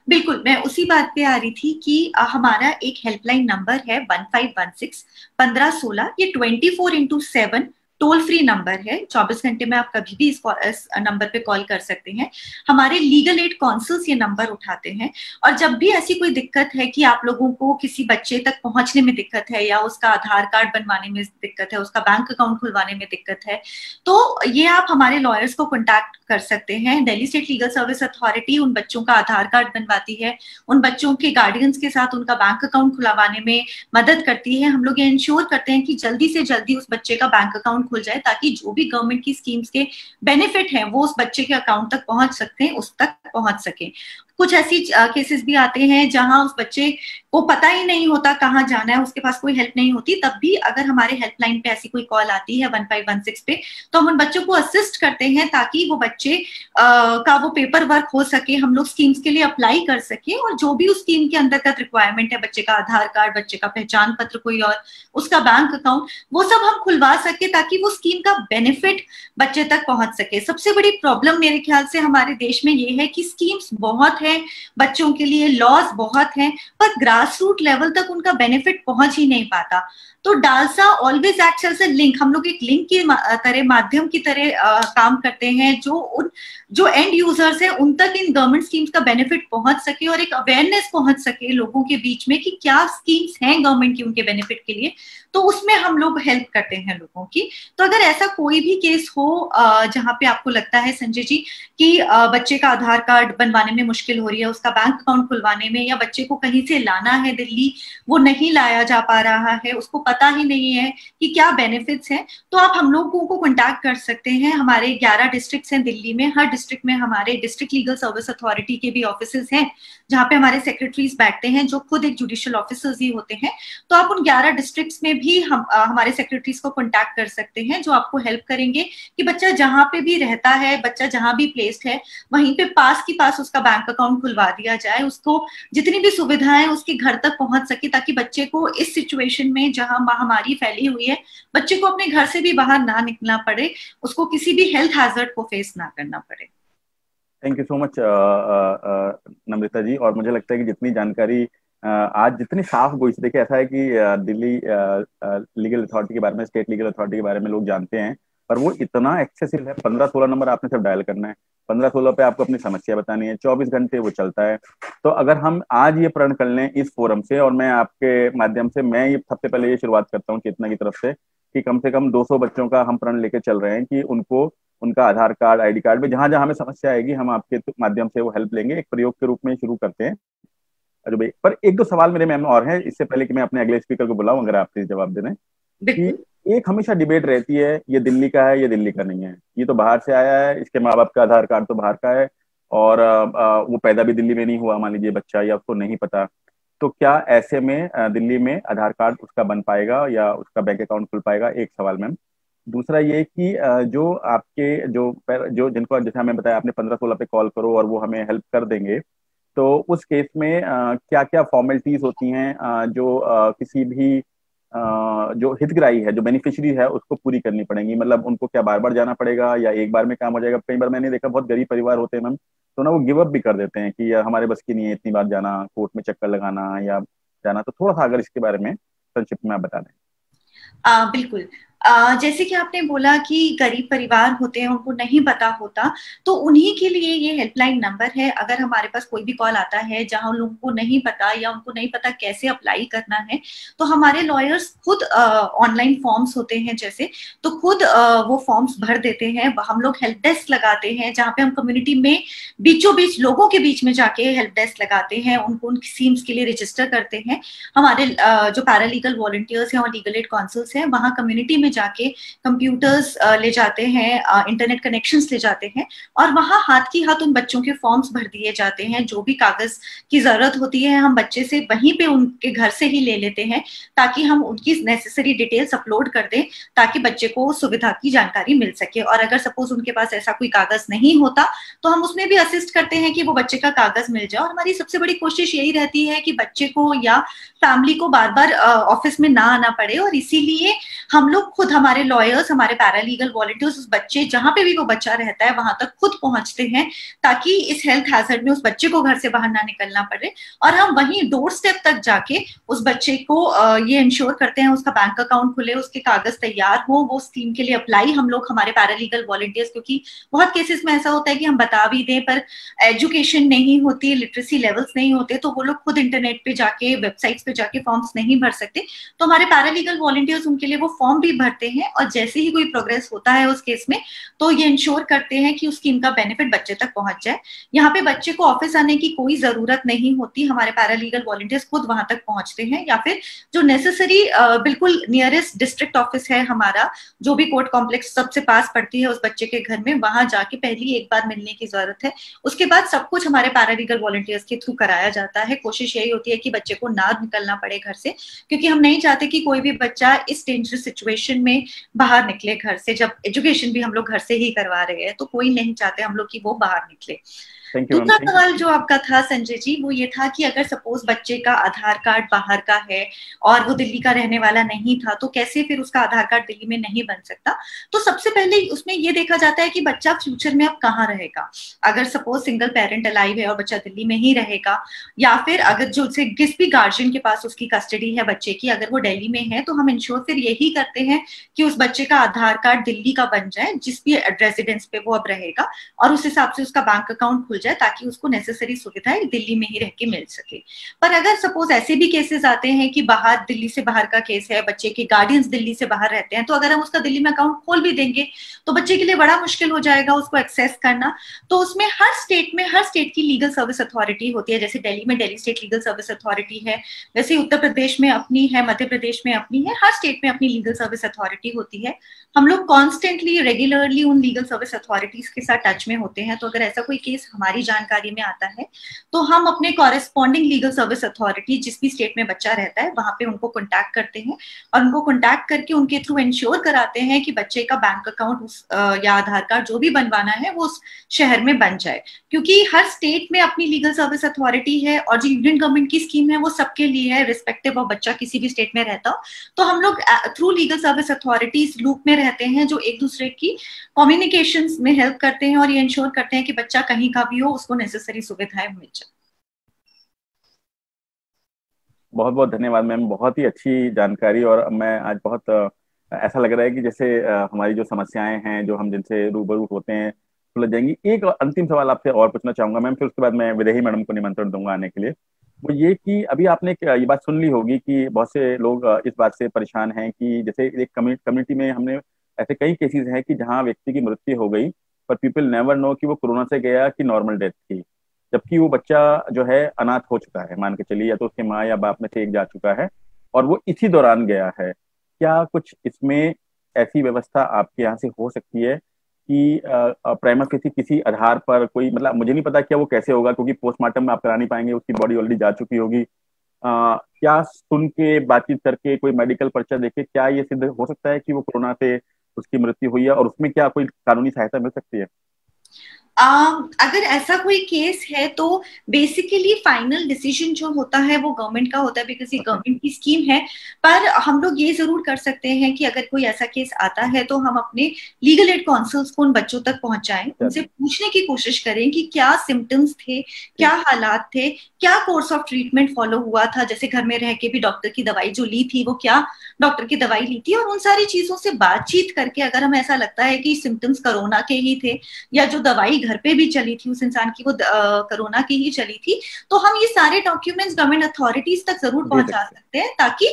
बिल्कुल, मैं उसी बात पे आ रही थी कि हमारा एक हेल्पलाइन नंबर है 1516 1516। ये 24x7 टोल फ्री नंबर है। 24 घंटे में आप कभी भी इस नंबर पे कॉल कर सकते हैं। हमारे लीगल एड काउंसिल्स ये नंबर उठाते हैं, और जब भी ऐसी कोई दिक्कत है कि आप लोगों को किसी बच्चे तक पहुंचने में दिक्कत है, या उसका आधार कार्ड बनवाने में दिक्कत है, उसका बैंक अकाउंट खुलवाने में दिक्कत है, तो ये आप हमारे लॉयर्स को कॉन्टैक्ट कर सकते हैं। Delhi state legal service authority उन बच्चों का आधार कार्ड बनवाती है, उन बच्चों के गार्डियंस के साथ उनका बैंक अकाउंट खुलवाने में मदद करती है। हम लोग ये इंश्योर करते हैं कि जल्दी से जल्दी उस बच्चे का बैंक अकाउंट खुल जाए, ताकि जो भी गवर्नमेंट की स्कीम्स के बेनिफिट हैं वो उस बच्चे के अकाउंट तक पहुंच सकते हैं, उस तक पहुंच सके। कुछ ऐसी केसेस भी आते हैं जहां उस बच्चे को पता ही नहीं होता कहाँ जाना है, उसके पास कोई हेल्प नहीं होती, तब भी अगर हमारे हेल्पलाइन पे ऐसी कोई कॉल आती है 1516 पे, तो हम उन बच्चों को असिस्ट करते हैं ताकि वो बच्चे का वो पेपर वर्क हो सके, हम लोग स्कीम्स के लिए अप्लाई कर सके, और जो भी उस स्कीम के अंतर्गत रिक्वायरमेंट है, बच्चे का आधार कार्ड, बच्चे का पहचान पत्र कोई और, उसका बैंक अकाउंट, वो सब हम खुलवा सके ताकि वो स्कीम का बेनिफिट बच्चे तक पहुंच सके। सबसे बड़ी प्रॉब्लम मेरे ख्याल से हमारे देश में ये है कि स्कीम्स बहुत है बच्चों के लिए, लॉज बहुत हैं, पर ग्रास रूट लेवल तक उनका बेनिफिट पहुंच ही नहीं पाता। तो DALSA always acts as a link. हम लोग एक लिंक की तरह, माध्यम की तरह काम करते हैं, जो एंड यूजर्स है उन तक इन गवर्नमेंट स्कीम्स का बेनिफिट पहुंच सके, और एक अवेयरनेस पहुंच सके लोगों के बीच में कि क्या स्कीम्स हैं गवर्नमेंट की उनके बेनिफिट के लिए। तो उसमें हम लोग हेल्प करते हैं लोगों की। तो अगर ऐसा कोई भी केस हो जहां पे आपको लगता है संजय जी कि बच्चे का आधार कार्ड बनवाने में मुश्किल हो रही है, उसका बैंक अकाउंट खुलवाने में, या बच्चे को कहीं से लाना है दिल्ली, वो नहीं लाया जा पा रहा है, उसको पता ही नहीं है कि क्या बेनिफिट्स हैं, तो आप हम लोगों को कॉन्टैक्ट कर सकते हैं। हमारे 11 डिस्ट्रिक्ट्स हैं दिल्ली में। हर डिस्ट्रिक्ट में हमारे डिस्ट्रिक्ट लीगल सर्विस अथॉरिटी के भी ऑफिसेज हैं, जहाँ पे हमारे सेक्रेटरीज बैठते हैं जो खुद एक जुडिशियल ऑफिसर्स ही होते हैं। तो आप उन 11 डिस्ट्रिक्ट्स में भी हम हमारे सेक्रेटरीज को कॉन्टैक्ट कर सकते हैं, जो आपको हेल्प करेंगे कि बच्चा जहां पे भी रहता है, बच्चा जहां भी प्लेस्ड है, वहीं पे पास उसका बैंक अकाउंट खुलवा दिया जाए, उसको जितनी भी सुविधाएं उसके घर तक पहुंच सके, ताकि बच्चे को इस सिचुएशन में जहां महामारी फैली हुई है, बच्चे को अपने घर से भी बाहर ना निकलना पड़े, उसको किसी भी हेल्थ हैजर्ड को फेस ना करना पड़े। थैंक यू सो मच नम्रता जी। और मुझे लगता है कि जितनी जानकारी आज जितनी साफ गोई से, देखिए ऐसा है कि दिल्ली लीगल अथॉरिटी के बारे में, स्टेट लीगल अथॉरिटी के बारे में लोग जानते हैं, पर वो इतना एक्सेसिव है। 1516 नंबर आपने सिर्फ डायल करना है, 1516 पे आपको अपनी समस्या बतानी है, 24 घंटे वो चलता है। तो अगर हम आज ये प्रण कर लें इस फोरम से, और मैं आपके माध्यम से, मैं ये सबसे पहले ये शुरुआत करता हूँ चेतना की तरफ से, कि कम से कम 200 बच्चों का हम प्रण लेके चल रहे हैं कि उनको उनका आधार कार्ड, आईडी कार्ड में जहां जहां हमें समस्या आएगी हम आपके माध्यम से वो हेल्प लेंगे। एक प्रयोग के रूप में शुरू करते हैं। अरे भाई, पर 1-2 सवाल मेरे मैम और हैं, इससे पहले कि मैं अपने अगले स्पीकर को बुलाऊं, अगर आप प्लीज जवाब दे दें। कि एक हमेशा डिबेट रहती है, ये दिल्ली का है, ये दिल्ली का नहीं है, ये तो बाहर से आया है, इसके माँ बाप का आधार कार्ड तो बाहर का है, और वो पैदा भी दिल्ली में नहीं हुआ मान लीजिए बच्चा, या उसको नहीं पता। तो क्या ऐसे में दिल्ली में आधार कार्ड उसका बन पाएगा या उसका बैंक अकाउंट खुल पाएगा? एक सवाल मैम। दूसरा ये कि जो आपके जो जिनको जैसे हमें बताया आपने 15-16 पे कॉल करो और वो हमें हेल्प कर देंगे, तो उस केस में क्या क्या फॉर्मेलिटीज होती हैं जो किसी भी जो हितग्राही है, जो बेनिफिशियरी है, उसको पूरी करनी पड़ेंगी? मतलब उनको क्या बार बार जाना पड़ेगा या एक बार में काम हो जाएगा? कई बार मैंने देखा बहुत गरीब परिवार होते हैं मैम, तो ना वो गिव अप भी कर देते हैं कि यार हमारे बस की नहीं है इतनी बार जाना, कोर्ट में चक्कर लगाना या जाना। तो थोड़ा सा अगर इसके बारे में संक्षिप्त में आप बता दें। बिल्कुल। जैसे कि आपने बोला कि गरीब परिवार होते हैं, उनको नहीं पता होता, तो उन्हीं के लिए ये हेल्पलाइन नंबर है। अगर हमारे पास कोई भी कॉल आता है जहां उन लोगों को नहीं पता या उनको नहीं पता कैसे अप्लाई करना है, तो हमारे लॉयर्स खुद ऑनलाइन फॉर्म्स होते हैं जैसे, तो खुद वो फॉर्म्स भर देते हैं। हम लोग हेल्प डेस्क लगाते हैं जहाँ पे हम कम्युनिटी में बीचों बीच लोगों के बीच में जाके हेल्प डेस्क लगाते हैं, उनको उनकी स्कीम्स के लिए रजिस्टर करते हैं। हमारे जो पैरालीगल वॉलंटियर्स हैं और लीगल एड काउंसिल्स हैं, वहाँ कम्युनिटी में जाके कंप्यूटर्स ले जाते हैं, इंटरनेट कनेक्शंस ले जाते हैं, और वहाँ हाथ की हाथ उन बच्चों के फॉर्म्स भर दिए जाते हैं। जो भी कागज की जरूरत होती है हम बच्चे से वहीं पे उनके घर से ही ले लेते हैं, ताकि हम उनकी नेसेसरी डिटेल्स अपलोड कर दें, ताकि बच्चे को सुविधा की जानकारी मिल सके। और अगर सपोज उनके पास ऐसा कोई कागज नहीं होता तो हम उसमें भी असिस्ट करते हैं कि वो बच्चे का कागज मिल जाए। और हमारी सबसे बड़ी कोशिश यही रहती है कि बच्चे को या फैमिली को बार बार ऑफिस में ना आना पड़े, और इसीलिए हम लोग खुद, हमारे लॉयर्स, हमारे पैरालीगल वॉलंटियर्स, उस बच्चे जहां पे भी वो बच्चा रहता है वहां तक खुद पहुंचते हैं, ताकि इस हेल्थ हैजर्ड में उस बच्चे को घर से बाहर ना निकलना पड़े। और हम वहीं डोर स्टेप तक जाके उस बच्चे को ये इंश्योर करते हैं उसका बैंक अकाउंट खुले, उसके कागज तैयार हो, वो स्कीम के लिए अप्लाई हम लोग, हमारे पैरालीगल वॉलंटियर्स, क्योंकि बहुत केसेस में ऐसा होता है कि हम बता भी दें पर एजुकेशन नहीं होती, लिटरेसी लेवल्स नहीं होते, तो वो लोग खुद इंटरनेट पे जाके, वेबसाइट्स पे जाके फॉर्म्स नहीं भर सकते। तो हमारे पैरालीगल वॉलंटियर्स उनके लिए वो फॉर्म भी भरते हैं, और जैसे ही कोई प्रोग्रेस होता है उस केस में, तो ये इंश्योर करते हैं कि उस स्कीम का बेनिफिट बच्चे तक पहुंच जाए। यहाँ पे बच्चे को ऑफिस आने की कोई जरूरत नहीं होती, हमारे पैरालीगल वॉलंटियर्स खुद वहां तक पहुंचते हैं, या फिर जो नेसेसरी बिल्कुल नियरेस्ट डिस्ट्रिक्ट ऑफिस है हमारा, जो भी कोर्ट कॉम्प्लेक्स सबसे पास पड़ती है उस बच्चे के घर में, वहां जाके पहली एक बार मिलने की जरूरत है। उसके बाद सब कुछ हमारे पैरालीगल वॉलंटियर्स के थ्रू कराया जाता है। कोशिश यही होती है कि बच्चे को ना निकलना पड़े घर से, क्योंकि हम नहीं चाहते कि कोई भी बच्चा इस डेंजरस सिचुएशन में बाहर निकले घर से। जब एजुकेशन भी हम लोग घर से ही करवा रहे हैं, तो कोई नहीं चाहते हम लोग कि वो बाहर निकले। दूसरा सवाल जो आपका था संजय जी, वो ये था कि अगर सपोज बच्चे का आधार कार्ड बाहर का है और वो दिल्ली का रहने वाला नहीं था, तो कैसे फिर उसका आधार कार्ड दिल्ली में नहीं बन सकता? तो सबसे पहले उसमें ये देखा जाता है कि बच्चा फ्यूचर में अब कहाँ रहेगा। अगर सपोज सिंगल पेरेंट अलाइव है और बच्चा दिल्ली में ही रहेगा, या फिर अगर जो जिस भी गार्जियन के पास उसकी कस्टडी है बच्चे की, अगर वो दिल्ली में है, तो हम इंश्योर फिर यही करते हैं कि उस बच्चे का आधार कार्ड दिल्ली का बन जाए, जिस भी रेजिडेंस पे वो अब रहेगा, और उस हिसाब से उसका बैंक अकाउंट खुल जाए, ताकि उसको नेसेसरी सुविधाएं दिल्ली में ही रह के मिल सके। पर अगर सपोज ऐसे भी केसेस आते हैं कि बाहर, दिल्ली से बाहर का केस है, बच्चे के गार्डियंस दिल्ली से बाहर रहते हैं, तो अगर हम उसका दिल्ली में अकाउंट खोल भी देंगे तो बच्चे के लिए बड़ा मुश्किल हो जाएगा उसको एक्सेस करना। तो उसमें हर स्टेट की लीगल सर्विस अथॉरिटी होती है। जैसे दिल्ली में Delhi state legal service authority है, वैसे उत्तर प्रदेश में अपनी है, मध्य प्रदेश में अपनी है, हर स्टेट में अपनी लीगल सर्विस अथॉरिटी होती है। हम लोग कॉन्स्टेंटली, रेगुलरली उन लीगल सर्विस अथॉरिटीज के साथ टच में होते हैं। तो अगर ऐसा कोई केस हमारी जानकारी में आता है, तो हम अपने कॉरेस्पॉन्डिंग लीगल सर्विस अथॉरिटी, जिस भी स्टेट में बच्चा रहता है, वहां पे उनको कॉन्टैक्ट करते हैं, और उनको कॉन्टैक्ट करके उनके थ्रू इंश्योर कराते हैं कि बच्चे का बैंक अकाउंट या आधार कार्ड जो भी बनवाना है वो उस शहर में बन जाए। क्योंकि हर स्टेट में अपनी लीगल सर्विस अथॉरिटी है, और जो यूनियन गवर्नमेंट की स्कीम है वो सबके लिए है, रिस्पेक्टिव ऑफ बच्चा किसी भी स्टेट में रहता हो। तो हम लोग through legal service authorities loop में रहते हैं, जो एक दूसरे की कम्युनिकेशंस में हेल्प करते हैं, और ये इंश्योर करते हैं कि बच्चा कहीं का भी हो उसको नेसेसरी सुविधाएं मिल जाए। बहुत बहुत धन्यवाद मैम, बहुत ही अच्छी जानकारी। और मैं आज बहुत ऐसा लग रहा है कि जैसे हमारी जो समस्याएं हैं, जो हम जिनसे रूबरू होते हैं, सुलझ जाएंगी। एक अंतिम सवाल आपसे और पूछना चाहूंगा मैम, फिर उसके बाद मैं विदेही मैडम को निमंत्रण दूंगा आने के लिए। वो ये कि अभी आपने ये बात सुन ली होगी कि बहुत से लोग इस बात से परेशान हैं कि जैसे एक कम्युनिटी में हमने ऐसे कई केसेस हैं कि जहाँ व्यक्ति की मृत्यु हो गई, पर पीपल नेवर नो कि वो कोरोना से गया कि नॉर्मल डेथ थी, जबकि वो बच्चा जो है अनाथ हो चुका है, मान के चलिए, या तो उसके माँ या बाप में से एक जा चुका है, और वो इसी दौरान गया है। क्या कुछ इसमें ऐसी व्यवस्था आपके यहाँ से हो सकती है कि प्राइमा किसी आधार पर कोई, मतलब मुझे नहीं पता क्या वो कैसे होगा, क्योंकि पोस्टमार्टम में आप करा नहीं पाएंगे, उसकी बॉडी ऑलरेडी जा चुकी होगी, क्या सुन के, बातचीत करके, कोई मेडिकल पर्चा देखे क्या ये सिद्ध हो सकता है कि वो कोरोना से उसकी मृत्यु हुई है, और उसमें क्या कोई कानूनी सहायता मिल सकती है? अगर ऐसा कोई केस है तो बेसिकली फाइनल डिसीजन जो होता है वो गवर्नमेंट का होता है, बिकॉज ये गवर्नमेंट की स्कीम है। पर हम लोग ये जरूर कर सकते हैं कि अगर कोई ऐसा केस आता है तो हम अपने लीगल एड काउंसिल्स को उन बच्चों तक पहुंचाएं, उनसे पूछने की कोशिश करें कि क्या सिम्टम्स थे, क्या हालात थे, क्या कोर्स ऑफ ट्रीटमेंट फॉलो हुआ था, जैसे घर में रह के भी डॉक्टर की दवाई जो ली थी वो क्या डॉक्टर की दवाई ली थी, और उन सारी चीजों से बातचीत करके अगर हमें ऐसा लगता है कि सिम्टम्स कोरोना के ही थे या जो दवाई घर पे भी चली थी उस इंसान की वो कोरोना की ही चली थी, तो हम ये सारे डॉक्यूमेंट्स गवर्नमेंट अथॉरिटीज तक जरूर पहुंचा सकते हैं ताकि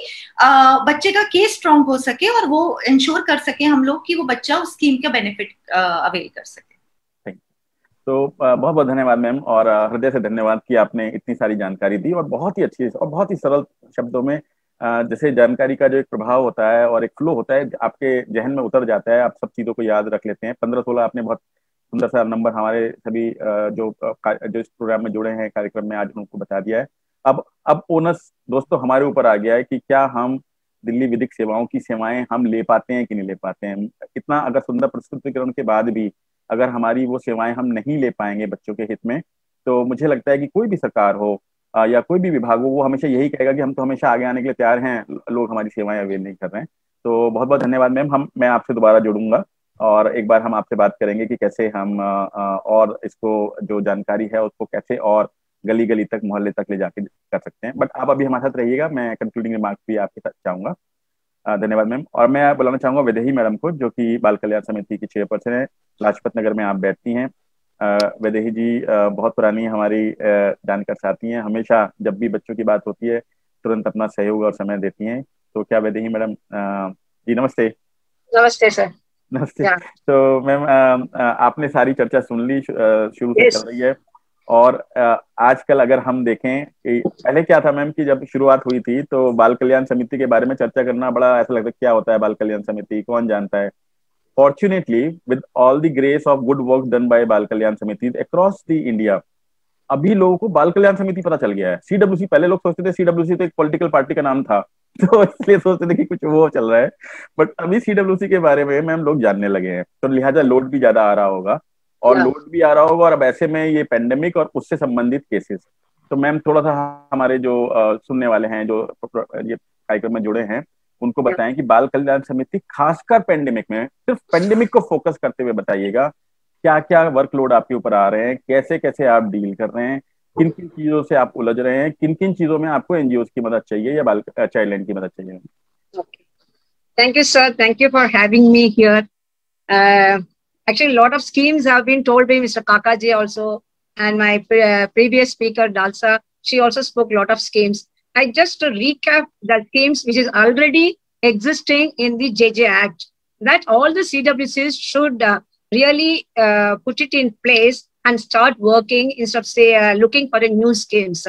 बच्चे का केस स्ट्रांग हो सके और वो इंश्योर कर सके हम लोग कि वो बच्चा उस स्कीम का बेनिफिट अवेल कर सके। तो बहुत बहुत धन्यवाद मैम, और हृदय से धन्यवाद कि आपने इतनी सारी जानकारी दी, और बहुत ही अच्छी और बहुत ही सरल शब्दों में जैसे जानकारी का जो एक प्रभाव होता है और एक फ्लो होता है आपके जहन में उतर जाता है, आप सब चीजों को याद रख लेते हैं। 15-16 आपने बहुत सुंदर सा नंबर हमारे सभी जो इस प्रोग्राम में जुड़े हैं कार्यक्रम में आज उनको बता दिया है। अब ओनस दोस्तों हमारे ऊपर आ गया है कि क्या हम दिल्ली विधिक सेवाओं की सेवाएं हम ले पाते हैं कि नहीं ले पाते हैं। इतना अगर सुंदर प्रस्तुतिकरण के बाद भी अगर हमारी वो सेवाएं हम नहीं ले पाएंगे बच्चों के हित में, तो मुझे लगता है कि कोई भी सरकार हो या कोई भी विभाग हो, वो हमेशा यही कहेगा कि हम तो हमेशा आगे आने के लिए तैयार हैं, लोग हमारी सेवाएं अवेल नहीं कर रहे हैं। तो बहुत बहुत धन्यवाद मैम। मैं आपसे दोबारा जुड़ूंगा और एक बार हम आपसे बात करेंगे कि कैसे हम और इसको जो जानकारी है उसको कैसे और गली गली तक, मोहल्ले तक ले जाके कर सकते हैं। बट आप अभी हमारे साथ रहिएगा, मैं कंक्लूडिंग रिमार्क्स भी आपके साथ चाहूंगा। धन्यवाद मैम। और मैं बुलाना चाहूंगा वैदेही मैडम को, जो कि बाल कल्याण समिति की चेयरपर्सन है, लाजपत नगर में आप बैठती हैं। वैदेही जी बहुत पुरानी हमारी जानकार साथी हैं, हमेशा जब भी बच्चों की बात होती है तुरंत अपना सहयोग और समय देती हैं। तो क्या वैदेही मैडम जी नमस्ते। नमस्ते सर। नमस्ते। तो मैम आपने सारी चर्चा सुन ली, शुरू से चल रही है, और आजकल अगर हम देखें कि पहले क्या था मैम कि जब शुरुआत हुई थी तो बाल कल्याण समिति के बारे में चर्चा करना बड़ा ऐसा लगता है क्या होता है बाल कल्याण समिति, कौन जानता है। Fortunately, with all the grace of good work done by बाल कल्याण समिति across the India, अभी लोगों को बाल कल्याण समिति पता चल गया है। CWC पहले लोग सोचते थे CWC तो एक पॉलिटिकल पार्टी का नाम था, तो इसलिए सोचते थे कि कुछ वो चल रहा है, बट अभी CWC के बारे में मैम लोग जानने लगे हैं, तो लिहाजा लोड भी ज्यादा आ रहा होगा और लोड भी आ रहा होगा। और अब ऐसे में ये पेंडेमिक और उससे संबंधित केसेस, तो मैम थोड़ा सा हमारे जो सुनने वाले हैं, जो ये कार्यक्रम में जुड़े हैं, उनको बताएं कि बाल कल्याण समिति खासकर पेंडेमिक में, सिर्फ पेंडेमिक को फोकस करते हुए बताइएगा क्या क्या वर्कलोड आपके ऊपर आ रहे हैं, कैसे कैसे आप डील कर रहे हैं, किन किन चीजों से आप उलझ रहे हैं, किन किन चीजों में आपको एनजीओ की मदद चाहिए या बाल चाइल्ड लाइन की मदद चाहिए। Thank you, sir. Thank you for having me here. Actually, a lot of schemes have been told by Mr. Kakaji also, and my previous speaker, Dalsa, she also spoke a lot of schemes. I just to recap the schemes which is already existing in the JJ Act, that all the CWCs should really put it in place and start working instead of say looking for a new schemes.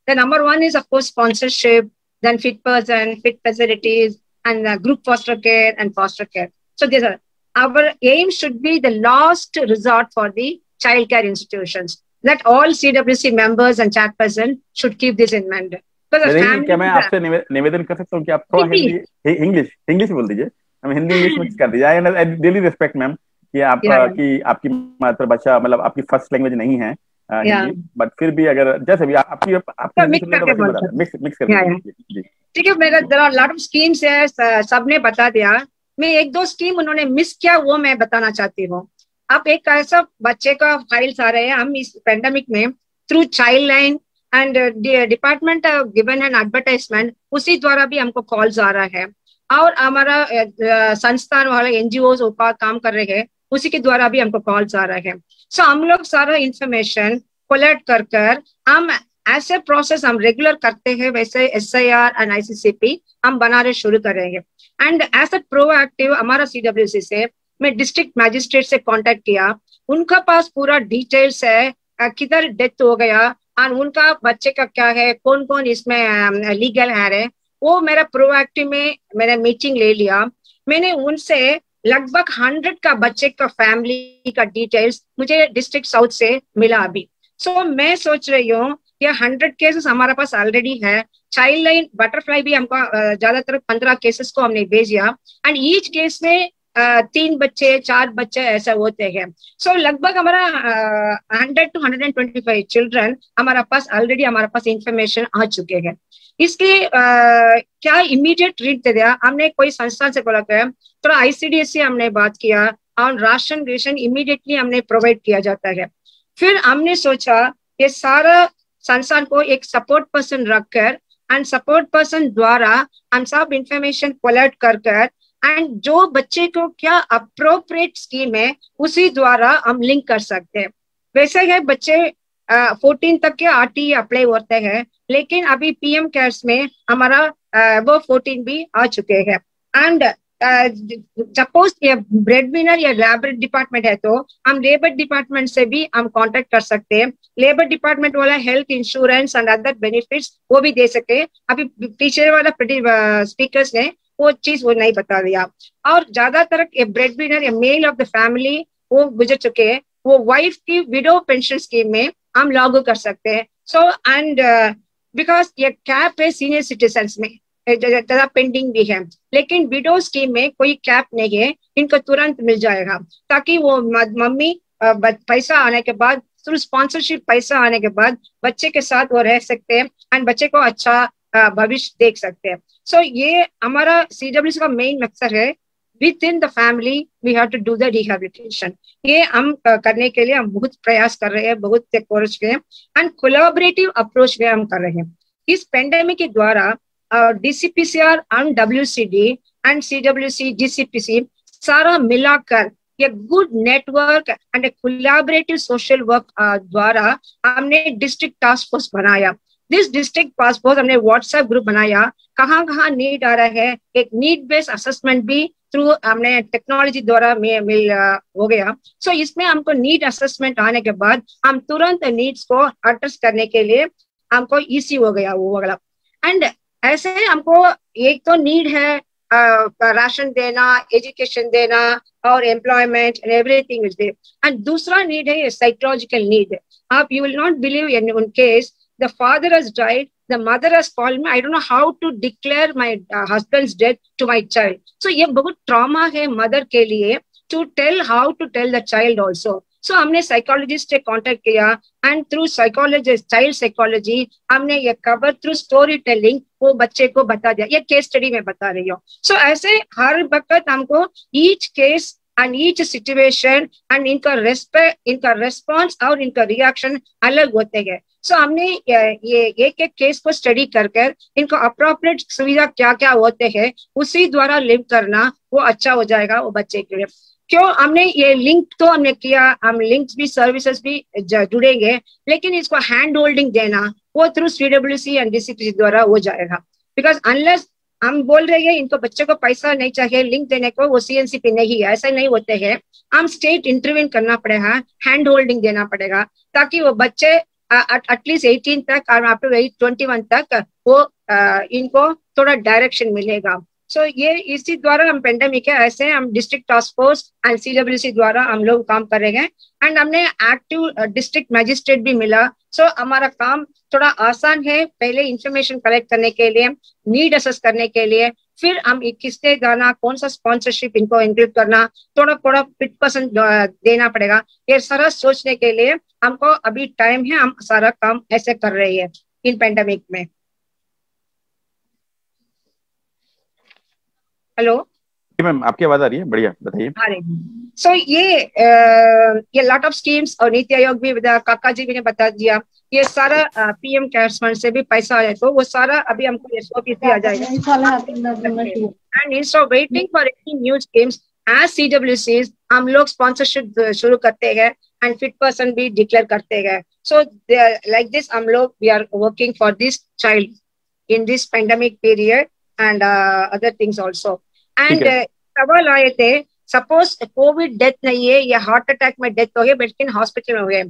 The number one is of course sponsorship, then fit person, fit facilities, and group foster care and foster care. So these are our aim should be the last resort for the child care institutions. That all CWC members and chairperson should keep this in mind. क्या मैं आपसे निवेदन कर सकता हूँ कि आप थोड़ा हिंदी इंग्लिश बोल दीजिए, हम हिंदी इंग्लिश मिक्स कर दीजिए। आई डेली रिस्पेक्ट मैम कि आपकी मातृभाषा मतलब आपकी फर्स्ट लैंग्वेज नहीं है हिंदी, बट फिर भी अगर जैसे भी आपकी मिक्स कर दीजिए। ठीक है, मेरा there are lot of schemes है, सबने बता दिया। मैं एक दो स्कीम उन्होंने मिस किया वो मैं बताना चाहती हूँ। अब एक ऐसा बच्चे का फाइल्स आ रहे हैं, हम इस पेंडेमिक में through child line and department given an advertisement, उसी द्वारा भी हमको कॉल्स आ रहा है, और हमारा संस्थान वाले एनजीओ काम कर रहे हैं, उसी के द्वारा भी हमको कॉल्स आ रहा है। सो हम लोग सारा इंफॉर्मेशन कोलेक्ट कर हम ऐसे प्रोसेस हम रेगुलर करते हैं, वैसे SIR एंड ICCP हम बनाने शुरू करेंगे। एंड एज अ प्रोएक्टिव हमारा CWC से मैं डिस्ट्रिक्ट मैजिस्ट्रेट से कांटेक्ट किया, उनका पास पूरा डिटेल्स है, किधर डेथ हो गया और उनका बच्चे का क्या है, कौन कौन इसमें लीगल है, वो मेरा प्रोएक्टिव में मैंने मीटिंग ले लिया। मैंने उनसे लगभग 100 का बच्चे का फैमिली का डिटेल्स मुझे डिस्ट्रिक्ट साउथ से मिला अभी। सो मैं सोच रही हूँ कि 100 केसेस हमारे पास ऑलरेडी है, चाइल्ड लाइन बटरफ्लाई भी हमको ज्यादातर 15 केसेस को हमने भेज दिया एंड ईच केस में 3 बच्चे 4 बच्चे ऐसा होते हैं। सो लगभग हमारा 100 to 125 चिल्ड्रन हमारा पास इंफॉर्मेशन आ चुके हैं। इसके क्या इमीडिएट रीड दे दिया हमने, कोई संस्थान से बोला गया, थोड़ा ICDS से हमने बात किया और राशन इमीडिएटली हमने प्रोवाइड किया जाता है। फिर हमने सोचा ये सारा संस्थान को एक सपोर्ट पर्सन रखकर एंड सपोर्ट पर्सन द्वारा हम सब इंफॉर्मेशन कलेक्ट कर एंड जो बच्चे को क्या अप्रोप्रिएट स्कीम है उसी द्वारा हम लिंक कर सकते हैं। वैसे है बच्चे 14 तक के RT अप्लाई होते हैं, लेकिन अभी PM केयर्स में हमारा वो 14 भी आ चुके हैं। एंड सपोज ये ब्रेड विनर या लेबर डिपार्टमेंट है तो हम लेबर डिपार्टमेंट से भी हम कांटेक्ट कर सकते हैं। लेबर डिपार्टमेंट वाला health insurance and other benefits वो भी दे सकते हैं। अभी टीचर वाला स्पीकर्स ने वो चीज वो नहीं बता दिया। और ज्यादातर ब्रेड विनर या मेल ऑफ द फैमिली वो गुजर चुके हैं, वो वाइफ की विडो पेंशन स्कीम में हम लागू कर सकते हैं। सो एंड बिकॉज ये कैप है सीनियर सिटीजन्स में ज्यादा पेंडिंग भी है, लेकिन विडो स्कीम में कोई कैप नहीं है, इनको तुरंत मिल जाएगा ताकि वो मम्मी पैसा आने के बाद थ्रू स्पॉन्सरशिप पैसा आने के बाद बच्चे के साथ वो रह सकते हैं एंड बच्चे को अच्छा भविष्य देख सकते हैं। सो ये हमारा CWC का मेन मकसद है, within the family we have to do the rehabilitation. ये हम करने के लिए हम बहुत प्रयास कर रहे हैं, बहुत कोशिश के एंड कोलैबोरेटिव अप्रोच में हम कर रहे हैं। इस पेंडेमिक के द्वारा DCPCR and WCD and CWC GCPC सारा मिलाकर ये good network and collaborative social work द्वारा हमने डिस्ट्रिक्ट टास्क फोर्स बनाया। दिस डिस्ट्रिक्ट टास्क फोर्स हमने WhatsApp ग्रुप बनाया, कहाँ नीड आ रहा है, एक नीड बेस्ड असेसमेंट भी थ्रू हमने टेक्नोलॉजी द्वारा हो गया। सो इसमें हमको नीड असेसमेंट आने के बाद हम तुरंत नीड्स को एड्रेस करने के लिए हमको ईजी हो गया वो वाला। एंड ऐसे हमको एक तो नीड है राशन देना, एजुकेशन देना और employment and everything is there, and दूसरा नीड है साइकोलॉजिकल नीड। आप you will not believe in case the father has died, the mother has called me, I don't know how to declare my husband's death to my child. So ये बहुत trauma है mother के लिए to tell how to tell the child also. So हमने psychologist से contact किया and through psychologist child psychology हमने ये cover through storytelling वो बच्चे को बता दिया। ये केस स्टडी में बता रही हूँ। So ऐसे हर वक्त हमको each case and each situation and इनका रेस्पेक्ट, इनका रेस्पॉन्स और इनका रिएक्शन अलग होते हैं। सो हमने ये एक केस को स्टडी कर इनको अप्रोप्रिएट सुविधा क्या क्या होते हैं उसी द्वारा लिंक करना वो अच्छा हो जाएगा वो बच्चे के लिए। क्यों हमने ये लिंक तो हमने किया, हम लिंक्स भी सर्विसेज भी जुड़ेंगे, लेकिन इसको हैंड होल्डिंग देना वो थ्रू CWC एंड DCPC द्वारा हो जाएगा। बिकॉज अनलेस हम बोल रहे हैं इनको बच्चे को पैसा नहीं चाहिए लिंक देने को, वो CNC पे नहीं है, ऐसा नहीं होते हैं। हम स्टेट इंटरवेन करना पड़ेगा, हैंड होल्डिंग देना पड़ेगा ताकि वो बच्चे एटलीस्ट 18 तक और अप टू 21 तक वो इनको थोड़ा डायरेक्शन मिलेगा। सो ये इसी द्वारा हम पेंडेमिक है, ऐसे हम district task force and CWC द्वारा हम लोग काम कर रहे हैं एंड हमने एक्टिव डिस्ट्रिक्ट मैजिस्ट्रेट भी मिला। सो हमारा काम थोड़ा आसान है, पहले इंफॉर्मेशन कलेक्ट करने के लिए, नीड असेस करने के लिए, फिर हम किससे जाना, कौन सा स्पॉन्सरशिप इनको इंक्लूड करना, थोड़ा 50% देना पड़ेगा। ये सारा सोचने के लिए हमको अभी टाइम है, हम सारा काम ऐसे कर रहे हैं इन पेंडेमिक में। हेलो मैम, आपकी आवाज आ रही है? बढ़िया, बताइए। सो ये लॉट ऑफ स्कीम्स और नीति आयोग भी काका जी भी ने बता दिया, ये सारा PM केयर्स फंड से भी पैसा आ जाए तो वो सारा अभी हमको SOP से आ जाएगा। And instead of waiting for any new schemes as CWCs हम लोग स्पॉन्सरशिप शुरू करते हैं एंड 50% भी डिक्लेयर करते हैं। सो लाइक दिस हम लोग we are working for this child in this pandemic period and other things also. And सवाल आए थे, सपोज कोविड डेथ नहीं है या हार्ट अटैक में डेथ हो गई लेकिन हॉस्पिटल में हो गए,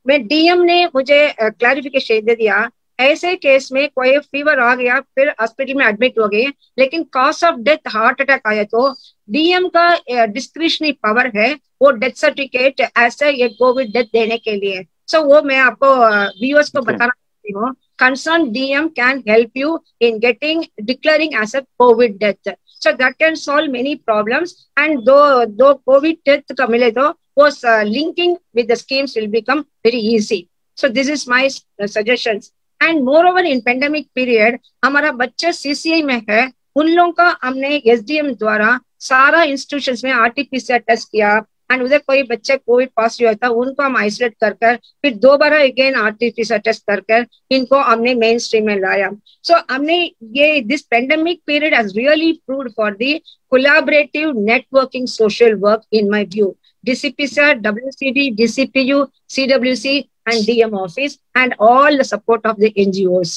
मैं DM ने मुझे क्लैरिफिकेशन दे दिया, ऐसे केस में कोई फीवर आ गया फिर हॉस्पिटल में एडमिट हो गए लेकिन cause of death heart attack आया तो DM का डिस्क्रिशनरी पावर है वो डेथ सर्टिफिकेट ऐसे ये कोविड डेथ देने के लिए। सो वो मैं आपको व्यूअर्स को बताना चाहती हूँ concerned DM can help you in declaring as a COVID death. So that can solve many problems. And though COVID death का मिले तो was linking with the schemes will become very easy. So this is my suggestions. And moreover in pandemic period हमारा बच्चे CCI में है, उन लोगों का हमने SDM द्वारा सारा इंस्टीट्यूशंस में RT-PCR टेस्ट किया, एंड उधर कोई बच्चे कोविड पॉजिटिव हुआ था उनको हम आइसोलेट कर फिर दोबारा अगेन RT-PCR टेस्ट कर इनको हमने मेन स्ट्रीम में लाया. सो हमने ये this pandemic period has really proved for the collaborative networking social work in my view. DCPCR, WCD, DCPU, CWC and DM office and all the support of the NGOs.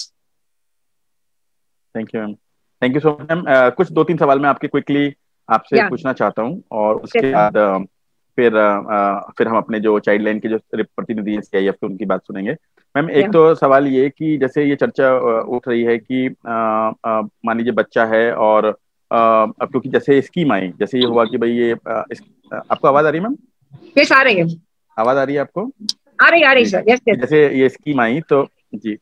Thank you ma'am, thank you so much ma'am. कुछ 2-3 सवाल मैं आपके quickly आपसे पूछना चाहता हूँ और उसके बाद फिर हम अपने जो चाइल्ड लाइन के जो प्रतिनिधि हैं CIF के उनकी बात सुनेंगे. मैम एक तो सवाल ये कि जैसे ये चर्चा उठ रही है कि मान लीजिए बच्चा है और अब क्योंकि जैसे स्कीम आई, जैसे ये हुआ कि भाई ये आपको आवाज आ रही है मैम? यस आ रही है. आवाज आ रही है आपको? आ रही सर. यस जैसे ये स्कीम आई तो जी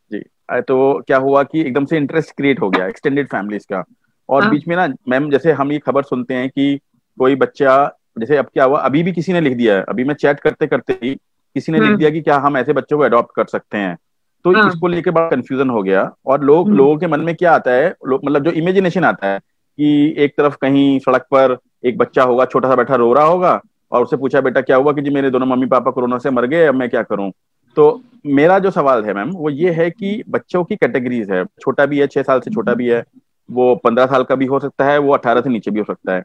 तो क्या हुआ कि एकदम से इंटरेस्ट क्रिएट हो गया एक्सटेंडेड फैमिलीज का, और बीच में ना मैम जैसे हम ये खबर सुनते हैं कि कोई बच्चा, जैसे अब क्या हुआ, अभी भी किसी ने लिख दिया है, अभी मैं चैट करते करते ही किसी ने लिख दिया कि क्या हम ऐसे बच्चों को अडॉप्ट कर सकते हैं. तो इसको लेकर बड़ा कंफ्यूजन हो गया. और लोगों के मन में क्या आता है, मतलब जो इमेजिनेशन आता है कि एक तरफ कहीं सड़क पर एक बच्चा होगा छोटा सा बैठा रो रहा होगा और उससे पूछा बेटा क्या हुआ, कि जी मेरे दोनों मम्मी पापा कोरोना से मर गए, अब मैं क्या करूं. तो मेरा जो सवाल है मैम वो ये है कि बच्चों की कैटेगरीज है, छोटा भी है, 6 साल से छोटा भी है, वो 15 साल का भी हो सकता है, वो 18 से नीचे भी हो सकता है.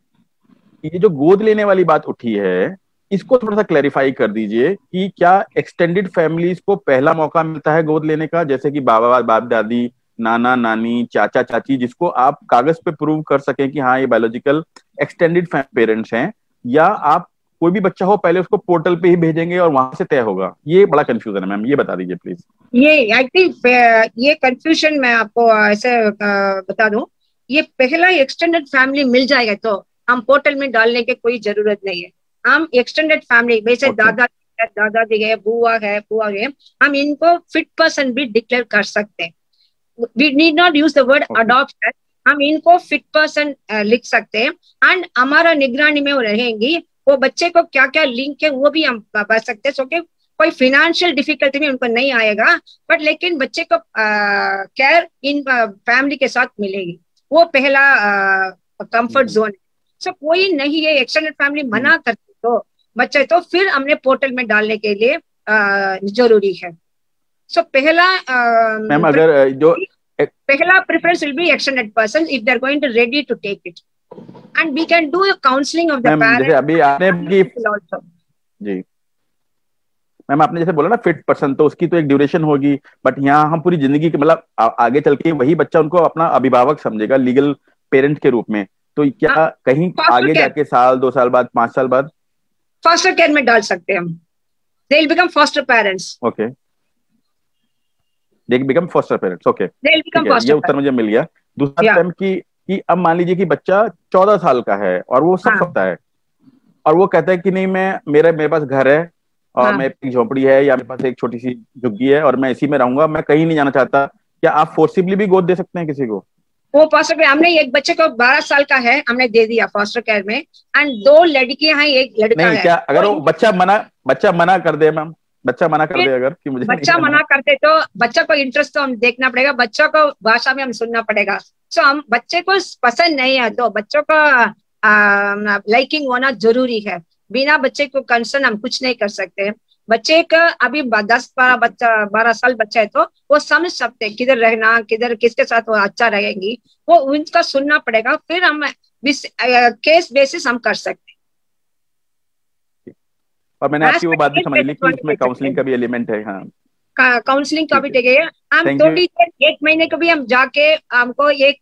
ये जो गोद लेने वाली बात उठी है इसको थोड़ा सा क्लैरिफाई कर दीजिए कि क्या एक्सटेंडेड फैमिलीज को पहला मौका मिलता है गोद लेने का, जैसे कि बाप दादी, नाना नानी, चाचा चाची, जिसको आप कागज पे प्रूव कर सकें कि हाँ ये बायोलॉजिकल एक्सटेंडेड पेरेंट्स हैं, या आप कोई भी बच्चा हो पहले उसको पोर्टल पे ही भेजेंगे और वहां से तय होगा? ये बड़ा कंफ्यूजन है मैम, ये बता दीजिए प्लीज. ये आई थिंक ये कंफ्यूजन मैं आपको ऐसे बता दूं, ये पहला एक्सटेंडेड फैमिली मिल जाएगा तो हम पोर्टल में डालने की कोई जरूरत नहीं है. हम एक्सटेंडेड फैमिली वैसे दादा है, बुआ है, हम इनको फिट पर्सन भी डिक्लेयर कर सकते हैं. We need not use the word adoption, हम इनको फिट पर्सन लिख सकते हैं. एंड हमारा निगरानी में वो रहेंगी, वो बच्चे को क्या क्या लिंक है वो भी हम बता सकते हैं. सो कि कोई फाइनेंशियल डिफिकल्टी में उनको नहीं आएगा, बट लेकिन बच्चे को केयर इन फैमिली के साथ मिलेगी. वो पहला कंफर्ट जोन है. सो कोई नहीं है एक्सटेंडेड फैमिली मना करते तो बच्चे तो फिर हमने पोर्टल में डालने के लिए जरूरी है. सो पहला मैम अगर जो पहला preference will be extended person if they are going to ready to take it, and we can do counselling of the parents. अभी आपने जी मैम आपने जैसे बोला ना फिट पर्सन, तो उसकी तो एक ड्यूरेशन होगी, बट यहाँ हम पूरी जिंदगी के मतलब आगे चल के वही बच्चा उनको अपना अभिभावक समझेगा लीगल पेरेंट के रूप में. तो क्या कहीं आगे जाके साल 2 साल बाद 5 साल बाद फॉस्टर केयर में डाल सकते हैं हम? They will become foster parents. Okay. They become foster parents. Okay. They will become foster. ये उत्तर मुझे मिल गया. दूसरा टाइम कि अब मान लीजिए कि बच्चा 14 साल का है और वो सब सकता है और वो कहता है कि नहीं मेरे पास घर है और मेरे एक झोपड़ी है या मेरे पास एक छोटी सी झुग्गी है और मैं इसी में रहूंगा, मैं कहीं नहीं जाना चाहता. क्या आप फोर्सिबली भी गोद दे सकते हैं किसी को? वो फॉस्टर केयर हमने एक बच्चे को 12 साल का है हमने दे दिया फॉस्टर केयर में, एंड 2 लड़कियां हैं, एक लड़का नहीं, है. क्या अगर वो बच्चा मना कर दे मैम, बच्चा मना कर दे अगर कि मुझे बच्चा मना करते तो बच्चा को इंटरेस्ट तो हम देखना पड़ेगा, बच्चा को भाषा में हम सुनना पड़ेगा. सो हम बच्चे को पसंद नहीं है तो बच्चों का लाइकिंग होना जरूरी है. बिना बच्चे को कंसर्न हम कुछ नहीं कर सकते. बच्चे का अभी 12 साल बच्चा है तो वो समझ सकते हैं किधर रहना, किधर किसके साथ वो अच्छा रहेंगी, वो उनका सुनना पड़ेगा. फिर हम केस बेसिस हम कर सकते हैं. और मैंने आपकी वो बात भी समझ ली कि इसमें काउंसलिंग का भी एलिमेंट है. हाँ, काउंसलिंग का भी टेके हम थोड़ी देर 1 महीने को भी हम जाके हमको एक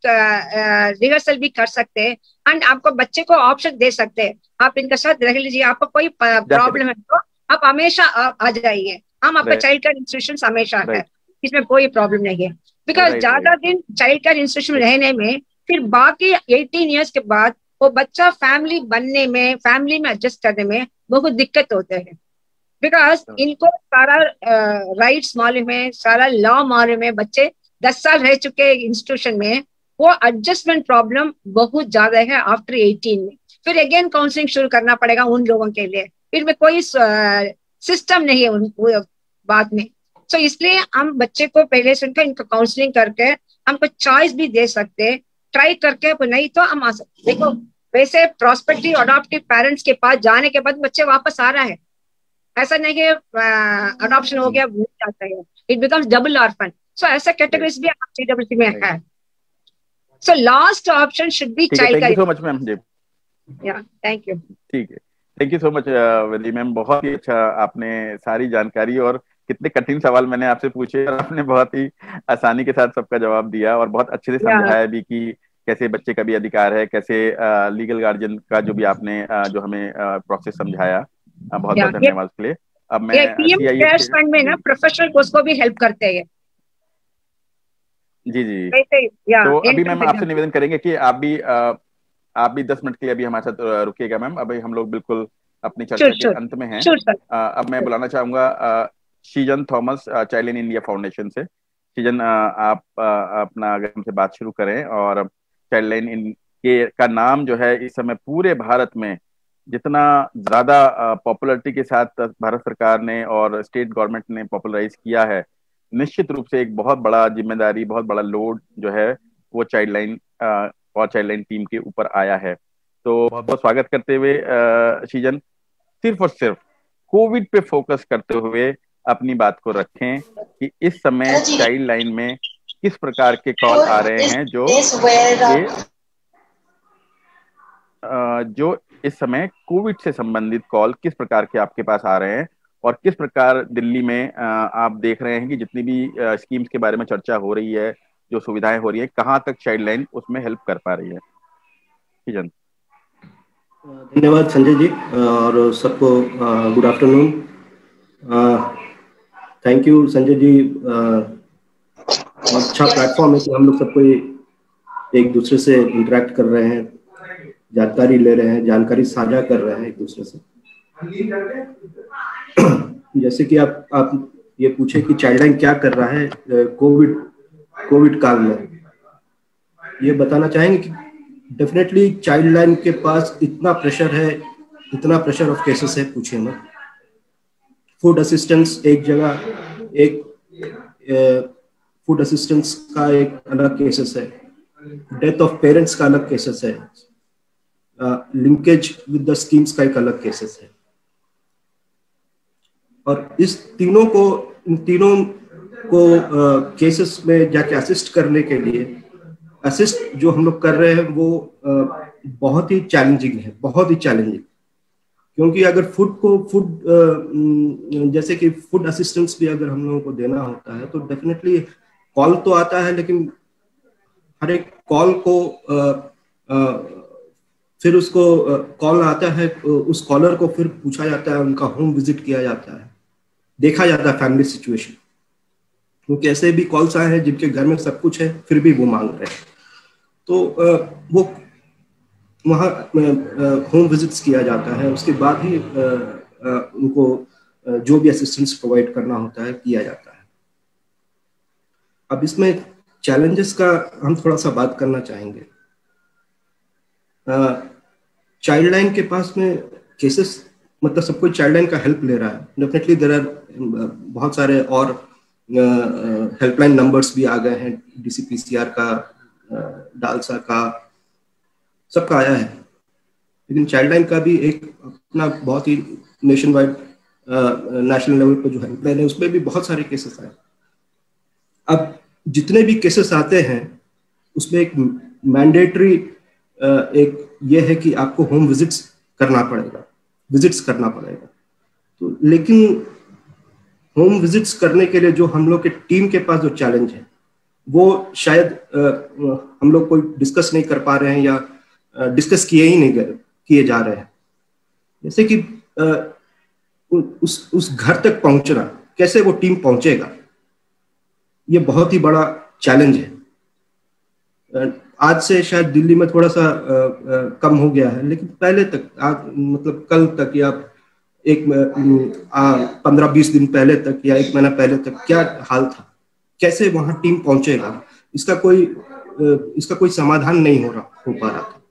रिहर्सल भी कर सकते हैं, एंड आपको बच्चे को ऑप्शन दे सकते हैं, आप इनके साथ रह लीजिए, आपको कोई प्रॉब्लम है तो आप हमेशा आ जाइए, हम आपका चाइल्ड केयर इंस्टीट्यूशन हमेशा है, इसमें कोई प्रॉब्लम नहीं है. बिकॉज ज्यादा दिन चाइल्ड केयर इंस्टीट्यूशन रहने में फिर बाकी 18 ईयर्स के बाद वो बच्चा फैमिली बनने में, फैमिली में एडजस्ट करने में बहुत दिक्कत होते हैं. बिकॉज इनको सारा राइट्स मालूम है, सारा लॉ मालूम है, बच्चे 10 साल रह चुके इंस्टीट्यूशन में, वो एडजस्टमेंट प्रॉब्लम बहुत ज्यादा है आफ्टर 18 में। फिर अगेन काउंसलिंग शुरू करना पड़ेगा उन लोगों के लिए, फिर में कोई सिस्टम नहीं है उन बाद में। सो इसलिए हम बच्चे को पहले से इनको काउंसलिंग करके हमको चॉइस भी दे सकते, ट्राई करके, नहीं तो हम आ सकते। देखो वैसे प्रोस्पेक्टिव अडॉप्टिव पेरेंट्स के पास जाने के बाद बच्चे वापस आ रहा है, ऐसा नहीं कि अडॉप्शन हो गया भूल जाता है, it becomes double orphan. So ऐसा कैटेगरीज भी CWC में है। So last option should be child. Thank you so much ma'am जी। या थैंक यू। ठीक है, thank you so much Wali ma'am, बहुत ही अच्छा आपने सारी जानकारी, और कितने कठिन सवाल मैंने आपसे पूछे और आपने बहुत ही आसानी के साथ सबका जवाब दिया, और बहुत अच्छे से समझाया भी कि कैसे बच्चे का भी अधिकार है, कैसे लीगल गार्जियन का जो भी आपने जो हमें प्रोसेस समझाया, बहुत बहुत धन्यवाद उसके लिए। अब मैं केयर्स फंड में ना प्रोफेशनल कोर्स को भी हेल्प करते हैं। जी जी, तो अभी मैम आपसे निवेदन करेंगे कि आप भी 10 मिनट के लिए अभी हमारे साथ रुकिएगा मैम। अभी हम लोग बिल्कुल अपनी चर्चा के अंत में हैं। अब मैं बुलाना चाहूंगा Sheejan Thomas, Childline India Foundation से। शीजन, आप अपना अगर हमसे बात शुरू करें, और चाइल्ड लाइन का नाम जो है इस समय पूरे भारत में जितना ज्यादा पॉपुलरिटी के साथ भारत सरकार ने और स्टेट गवर्नमेंट ने पॉपुलराइज किया है, निश्चित रूप से एक बहुत बड़ा जिम्मेदारी, बहुत बड़ा लोड जो है वो चाइल्ड लाइन और चाइल्ड लाइन टीम के ऊपर आया है। तो बहुत बहुत स्वागत करते हुए शीजन, सिर्फ और सिर्फ कोविड पे फोकस करते हुए अपनी बात को रखें कि इस समय चाइल्ड लाइन में किस प्रकार के कॉल आ रहे हैं, जो इस समय कोविड से संबंधित कॉल किस प्रकार के आपके पास आ रहे हैं, और किस प्रकार दिल्ली में आप देख रहे हैं कि जितनी भी स्कीम्स के बारे में चर्चा हो रही है, जो सुविधाएं हो रही है, कहाँ तक चाइल्ड लाइन उसमें हेल्प कर पा रही है। शीजन। धन्यवाद संजय जी, और सबको good afternoon. Thank you Sanjay ji, अच्छा प्लेटफॉर्म है कि हम लोग सबको एक दूसरे से इंटरेक्ट कर रहे हैं, जानकारी ले रहे हैं, जानकारी साझा कर रहे हैं एक दूसरे से। जैसे कि आप ये पूछे कि चाइल्ड लाइन क्या कर रहा है कोविड काल में, ये बताना चाहेंगे कि डेफिनेटली चाइल्ड लाइन के पास इतना प्रेशर है, इतना प्रेशर ऑफ केसेस है, पूछे मत। फूड असिस्टेंस एक जगह, एक फूड असिस्टेंस का एक अलग केसेस है, डेथ ऑफ पेरेंट्स का अलग केसेस है, लिंकेज विद द स्कीम्स का एक अलग केसेस है। और इन तीनों को केसेस में जाके असिस्ट करने के लिए, असिस्ट जो हम लोग कर रहे हैं वो बहुत ही चैलेंजिंग है, बहुत ही चैलेंजिंग। क्योंकि अगर जैसे कि फूड असिस्टेंस भी अगर हम लोगों को देना होता है तो डेफिनेटली कॉल तो आता है, लेकिन हर एक कॉल को फिर उसको कॉल आता है, उस कॉलर को फिर पूछा जाता है, उनका होम विजिट किया जाता है, देखा जाता है फैमिली सिचुएशन। क्योंकि ऐसे भी कॉल्स आए हैं जिनके घर में सब कुछ है फिर भी वो मांग रहे हैं, तो वो वहाँ होम विजिट्स किया जाता है, उसके बाद ही उनको जो भी असिस्टेंस प्रोवाइड करना होता है किया जाता है। अब इसमें चैलेंजेस का हम थोड़ा सा बात करना चाहेंगे। चाइल्ड लाइन के पास में केसेस, मतलब सब कोई चाइल्ड लाइन का हेल्प ले रहा है। डेफिनेटली देयर आर बहुत सारे और हेल्पलाइन नंबर्स भी आ गए हैं, DCPCR का, डालसा का, सबका आया है। लेकिन चाइल्ड लाइन का भी एक अपना बहुत ही नेशन वाइड, नेशनल लेवल पर जो हेल्पलाइन है उसमें भी बहुत सारे केसेस आए। अब जितने भी केसेस आते हैं उसमें एक मैंडेटरी एक ये है कि आपको होम विजिट्स करना पड़ेगा। तो लेकिन होम विजिट्स करने के लिए जो हम लोग के टीम के पास जो चैलेंज है वो शायद हम लोग कोई डिस्कस नहीं कर पा रहे हैं, या डिस्कस किए जा रहे हैं। जैसे कि उस घर तक पहुंचना, कैसे वो टीम पहुंचेगा, ये बहुत ही बड़ा चैलेंज है। आज से शायद दिल्ली में थोड़ा सा कम हो गया है, लेकिन पहले तक मतलब कल तक या 15-20 दिन पहले तक या 1 महीना पहले तक क्या हाल था, कैसे वहां टीम पहुंचेगा, इसका कोई समाधान नहीं हो पा रहा था।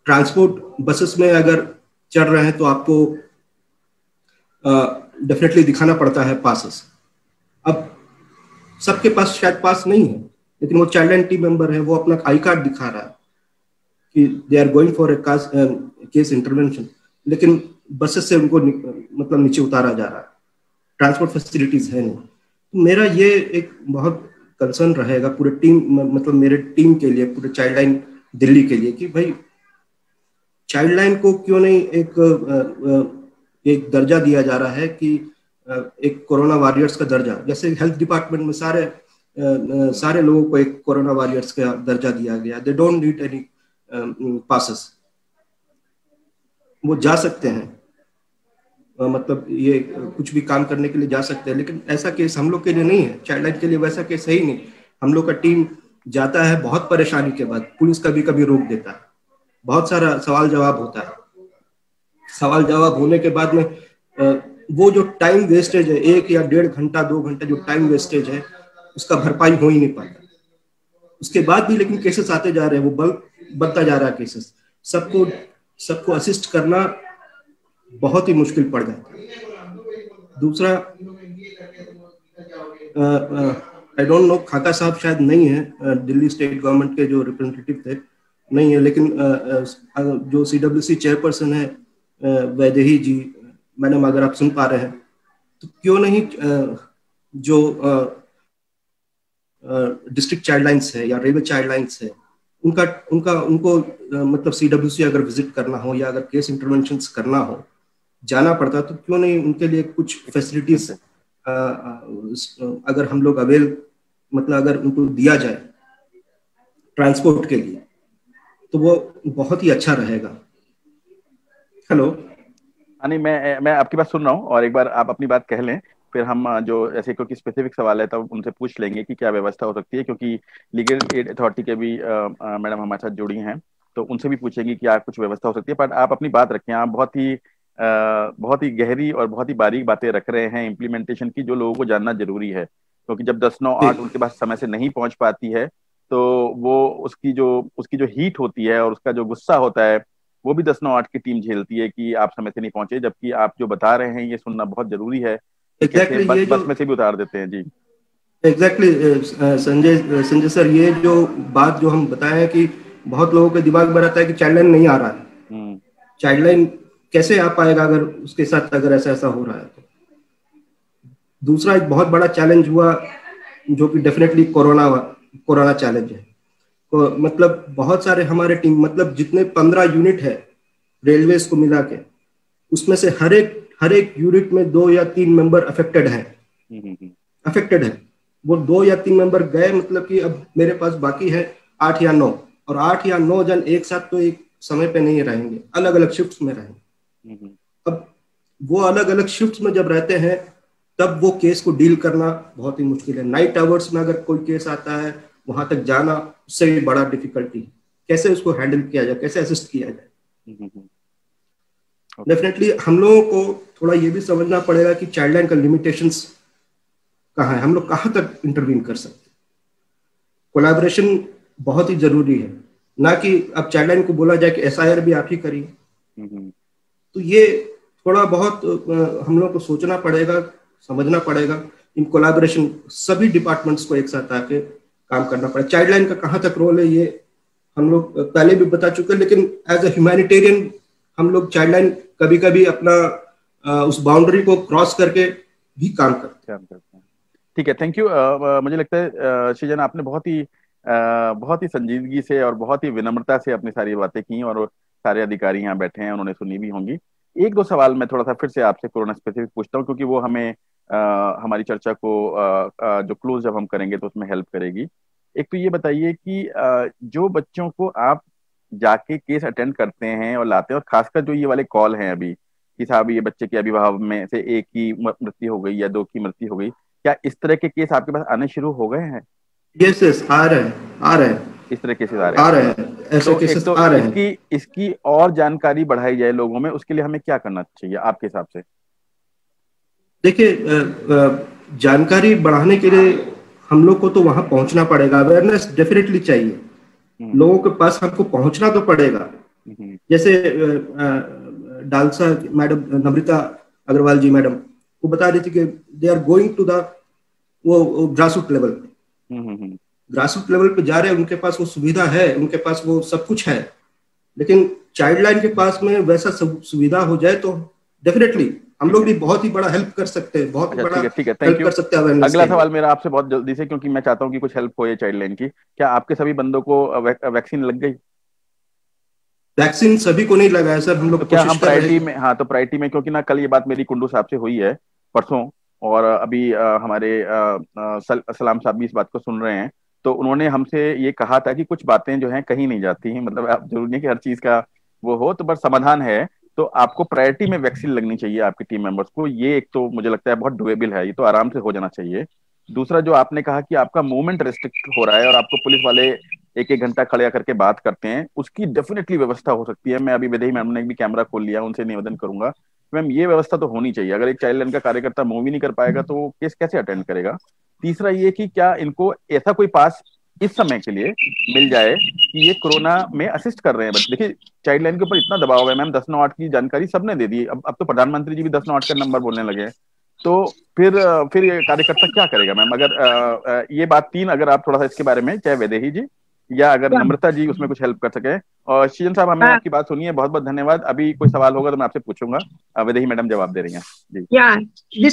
ट्रांसपोर्ट बसेस में अगर चल रहे हैं तो आपको डेफिनेटली दिखाना पड़ता है पासेस। अब सबके पास शायद पास नहीं है, लेकिन वो चाइल्ड लाइन टीम मेंबर है, वो अपना आई कार्ड दिखा रहा है कि they are going for a case intervention, लेकिन बसेस से उनको मतलब नीचे उतारा जा रहा है, ट्रांसपोर्ट फैसिलिटीज है नहीं। तो मेरा ये एक बहुत कंसर्न रहेगा पूरे टीम, मतलब मेरे टीम के लिए, पूरे चाइल्ड लाइन दिल्ली के लिए, कि भाई चाइल्ड लाइन को क्यों नहीं एक दर्जा दिया जा रहा है कि एक कोरोना वॉरियर्स का दर्जा, जैसे हेल्थ डिपार्टमेंट में सारे लोगों को एक कोरोना वॉरियर्स का दर्जा दिया गया। They don't need any passes, वो जा सकते हैं, मतलब ये कुछ भी काम करने के लिए जा सकते हैं, लेकिन ऐसा केस हम लोग के लिए नहीं है। चाइल्ड लाइन के लिए वैसा केस है ही नहीं। हम लोग का टीम जाता है बहुत परेशानी के बाद, पुलिस कभी कभी रोक देता है, बहुत सारा सवाल जवाब होता है, सवाल जवाब होने के बाद में वो जो टाइम वेस्टेज है, 1 या 1.5 घंटा 2 घंटा जो टाइम वेस्टेज है, उसका भरपाई हो ही नहीं पाता। उसके बाद भी लेकिन केसेस आते जा रहे हैं, वो बढ़ता जा रहा है केसेस, सबको असिस्ट करना बहुत ही मुश्किल पड़ जाता है। दूसरा, आई डोंट नो, खाका साहब शायद नहीं है, दिल्ली स्टेट गवर्नमेंट के जो रिप्रेजेंटेटिव थे नहीं है, लेकिन जो CWC चेयरपर्सन है वैदेही जी, मैडम अगर आप सुन पा रहे हैं तो क्यों नहीं जो डिस्ट्रिक्ट चाइल्ड लाइन्स है या रेलवे चाइल्ड लाइन्स है, उनको मतलब CWC अगर विजिट करना हो या अगर केस इंटरवेंशंस करना हो, जाना पड़ता, तो क्यों नहीं उनके लिए कुछ फैसिलिटीज अगर हम लोग मतलब अगर उनको दिया जाए ट्रांसपोर्ट के लिए, तो वो बहुत ही अच्छा रहेगा। हेलो, नहीं, मैं आपकी बात सुन रहा हूँ, और एक बार आप अपनी बात कह लें, फिर हम जो ऐसे कोई स्पेसिफिक सवाल है तो उनसे पूछ लेंगे कि क्या व्यवस्था हो सकती है, क्योंकि लीगल एड अथॉरिटी के भी मैडम हमारे साथ जुड़ी हैं, तो उनसे भी पूछेंगे कि क्या कुछ व्यवस्था हो सकती है। पर आप अपनी बात रखें, आप बहुत ही गहरी और बहुत ही बारीक बातें रख रहे हैं इम्प्लीमेंटेशन की, जो लोगों को जानना जरूरी है, क्योंकि जब 10-9-8 उनके पास समय से नहीं पहुंच पाती है, तो वो उसकी जो हीट होती है और उसका जो गुस्सा होता है, वो भी 10-9-8 की टीम झेलती है कि आप समय से नहीं पहुंचे, जबकि आप जो बता रहे हैं ये सुनना बहुत जरूरी है। Exactly, बस में से भी उतार देते हैं जी। एग्जैक्टली संजय सर, ये जो बात जो हम बताए हैं कि बहुत लोगों के दिमाग में रहता है कि चाइल्ड लाइन नहीं आ रहा है, चाइल्ड लाइन कैसे आ पाएगा अगर उसके साथ अगर ऐसा हो रहा है। तो दूसरा एक बहुत बड़ा चैलेंज हुआ जो कि डेफिनेटली कोरोना चैलेंज है। तो मतलब बहुत सारे हमारे टीम, मतलब जितने 15 यूनिट है रेलवेज को मिला के, उसमें से हर एक यूनिट में 2 या 3 मेंबर अफेक्टेड है। वो 2 या 3 मेंबर गए, मतलब कि अब मेरे पास बाकी है 8 या 9, और 8 या 9 जन एक साथ तो एक समय पे नहीं रहेंगे, अलग अलग शिफ्ट्स में रहेंगे। अब वो अलग अलग शिफ्ट्स में जब रहते हैं, तब वो केस को डील करना बहुत ही मुश्किल है। नाइट आवर्स में अगर कोई केस आता है, वहां तक जाना उससे भी बड़ा डिफिकल्टी है। कैसे उसको हैंडल किया जाए, कैसे असिस्ट किया जाए। डेफिनेटली हम लोगों को थोड़ा ये भी समझना पड़ेगा कि चाइल्ड लाइन का लिमिटेशंस कहाँ है, हम लोग कहाँ तक इंटरवीन कर सकते। कोलैबोरेशन बहुत ही जरूरी है, ना कि अब चाइल्ड लाइन को बोला जाए कि SIR भी आप ही करिए। तो ये थोड़ा बहुत हम लोग को सोचना पड़ेगा, समझना पड़ेगा। इन कोलैबोरेशन सभी डिपार्टमेंट्स को एक साथ आके काम करना पड़ेगा। चाइल्ड लाइन का कहाँ तक रोल है ये हम लोग पहले भी बता चुके हैं, लेकिन एज ए ह्यूमैनिटेरियन हम लोग चाइल्ड लाइन कभी कभी अपना उस बाउंड्री को क्रॉस करके भी काम करते हैं। ठीक है, थैंक यू। मुझे लगता है सृजन, आपने बहुत ही संजीदगी से और बहुत ही विनम्रता से अपनी सारी बातें की, और सारे अधिकारी यहाँ बैठे हैं, उन्होंने सुनी भी होंगी। 1-2 सवाल मैं थोड़ा सा फिर से आपसे कोरोना स्पेसिफिक पूछता हूँ, क्योंकि वो हमें हमारी चर्चा को जो क्लोज जब हम करेंगे तो उसमें हेल्प करेगी। एक तो ये बताइए कि जो बच्चों को आप जाके केस अटेंड करते हैं और लाते हैं, और खासकर जो ये वाले कॉल हैं अभी कि साहब ये बच्चे के अभिभावक में से एक की मृत्यु हो गई या 2 की मृत्यु हो गई, क्या इस तरह के केस आपके पास आने शुरू हो गए हैं? यस, आ रहे हैं इस तरह केसेस आ रहे हैं। ऐसे केसेस आ रहे हैं। इसकी और जानकारी बढ़ाई जाए लोगों में, उसके लिए हमें क्या करना चाहिए आपके हिसाब से? देखिए, जानकारी बढ़ाने के लिए हम लोग को तो वहां पहुंचना पड़ेगा, अवेयरनेस डेफिनेटली चाहिए, लोगों के पास हमको पहुंचना तो पड़ेगा। जैसे DALSA madam, Namrata Agrawal ji madam वो बता रही थी कि they are going to the वो ग्रासरूट लेवल पे, ग्रासरूट लेवल पे जा रहे हैं, उनके पास वो सुविधा है, उनके पास वो सब कुछ है, लेकिन चाइल्ड लाइन के पास में वैसा सुविधा हो जाए तो डेफिनेटली हम लोग भी बहुत ही बड़ा हेल्प कर सकते हैं, बहुत बड़ा ठीक है, हेल्प कर सकते हैं। अगला सवाल मेरा आपसे बहुत जल्दी से, क्योंकि मैं चाहता हूँ कि कुछ हेल्प हो चाइल्ड लाइन की। क्या आपके सभी बंदों को वैक्सीन लग गई? वैक्सीन सभी को नहीं लगा है सर, हम लोग क्या हम प्रायोरिटी में, हाँ तो प्रायोरिटी में, क्योंकि ना कल ये बात मेरी कुंडू साहब से हुई है परसों, और अभी हमारे सलाम साहब भी इस बात को सुन रहे हैं, तो उन्होंने हमसे ये कहा था कि कुछ बातें जो हैं कहीं नहीं जाती हैं, मतलब आप जरूरी नहीं कि हर चीज का वो हो, तो बस समाधान है। तो आपको प्रायोरिटी में वैक्सीन लगनी चाहिए आपकी टीम मेंबर्स को, ये एक तो मुझे लगता है बहुत डुएबल है, ये तो आराम से हो जाना चाहिए। दूसरा, जो आपने कहा कि आपका मूवमेंट रेस्ट्रिक्ट हो रहा है और आपको पुलिस वाले एक एक घंटा खड़े करके बात करते हैं, उसकी डेफिनेटली व्यवस्था हो सकती है। मैं अभी विदेही मैम ने भी कैमरा खोल लिया, उनसे निवेदन करूंगा मैम ये व्यवस्था तो होनी चाहिए। अगर एक चाइल्ड लाइन का कार्यकर्ता मूव ही नहीं कर पाएगा तो वो केस कैसे अटेंड करेगा? तीसरा ये कि क्या इनको ऐसा कोई पास इस समय के लिए मिल जाए कि ये कोरोना में असिस्ट कर रहे हैं। बट देखिए चाइल्ड लाइन के ऊपर इतना दबाव है मैम, 1098 की जानकारी सबने दे दी, अब तो प्रधानमंत्री जी भी 1098 का नंबर बोलने लगे हैं, तो फिर ये कार्यकर्ता क्या करेगा मैम? अगर ये बात तीन, अगर आप थोड़ा सा इसके बारे में, चाहे वैदेही जी या अगर नम्रता जी उसमें कुछ हेल्प कर सके। और शीजन साहब हमें आपकी बात सुनिए, बहुत बहुत धन्यवाद। अभी कोई सवाल होगा तो मैं आपसे पूछूंगा, वैदेही मैडम जवाब दे रही हैं जी।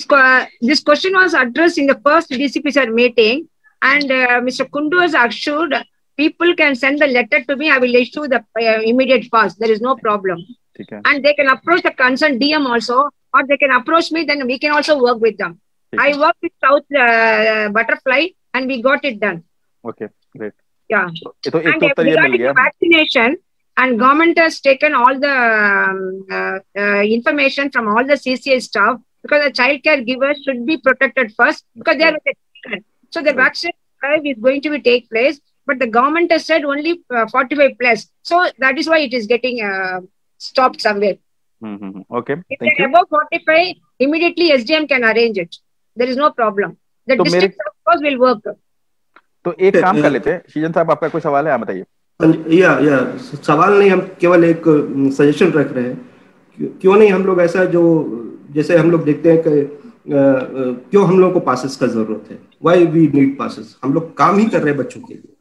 This question was addressed in the first DCP sir meeting, and Mr. Kundu has assured people can send the letter to me. I will issue the immediate pass. There is no problem. And they can approach the concerned DM also, or they can approach me. Then we can also work with them. I worked with South Butterfly, and we got it done. Okay, great. Yeah. तो एक तो उत्तर ये मिल गया। Vaccination, and government has taken all the information from all the CCA staff, because the child care givers should be protected first, because they are the children. So the vaccination drive is going to be take place, but the government has said only 45 plus. So that is why it is getting stopped somewhere. Okay, if they are above 45, immediately SDM can arrange it. There is no problem. The district of course will work. तो एक काम कर लेते हैं, शीजन साहब आपका कोई सवाल है, आप बताइए। या सवाल नहीं, हम केवल एक सजेशन रख रहे हैं, क्यों नहीं हम लोग ऐसा, जो जैसे हम लोग देखते हैं कि क्यों हम लोग को पासेस का जरूरत है, व्हाई वी नीड पासेस, हम लोग काम ही कर रहे हैं बच्चों के लिए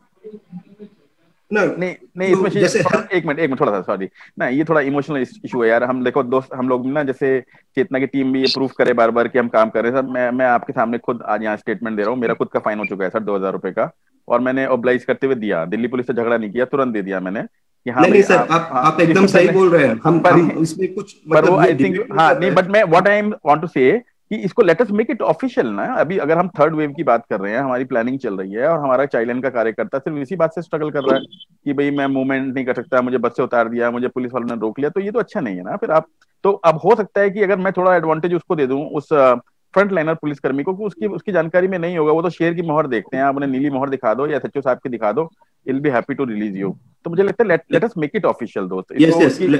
ना। नहीं इसमें जैसे एक मिनट थोड़ा सा सॉरी ना, ये थोड़ा इमोशनल इशू है यार। हम देखो दोस्त, हम लोग ना जैसे चेतना की टीम भी ये प्रूफ करे बार बार कि हम काम कर रहे हैं सर। मैं आपके सामने खुद आज यहाँ स्टेटमेंट दे रहा हूँ, मेरा खुद का फाइन हो चुका है सर 2000 रुपए का, और मैंने ऑब्लाइज करते हुए दिया, दिल्ली पुलिस से झगड़ा नहीं किया, तुरंत दे दिया मैंने कि हाँ नहीं सर, आप एकदम सही बोल रहे हैं। हम इसमें कुछ मतलब आई थिंक हाँ नहीं, बट मैं व्हाट आई वांट टू से कि इसको late us make it official ना। अभी अगर हम थर्ड वेव की बात कर रहे हैं, हमारी प्लानिंग चल रही है और हमारा चाइल्ड लाइन का कार्यकर्ता सिर्फ इसी बात से स्ट्रगल कर रहा है कि भाई मैं मूवमेंट नहीं कर सकता, मुझे बस से उतार दिया, मुझे पुलिस वालों ने रोक लिया, तो ये तो अच्छा नहीं है ना। फिर आप तो अब हो सकता है कि अगर मैं थोड़ा एडवांटेज उसको दे दूं, उस फ्रंट लाइनर पुलिसकर्मी को, उसकी जानकारी में नहीं होगा, वो तो शेर की मोहर देखते हैं, आप उन्हें नीली मोहर दिखा दो या SHO साहब की दिखा दो, will be happy to release you. तो मुझे लगता है let us make it official दोस्त,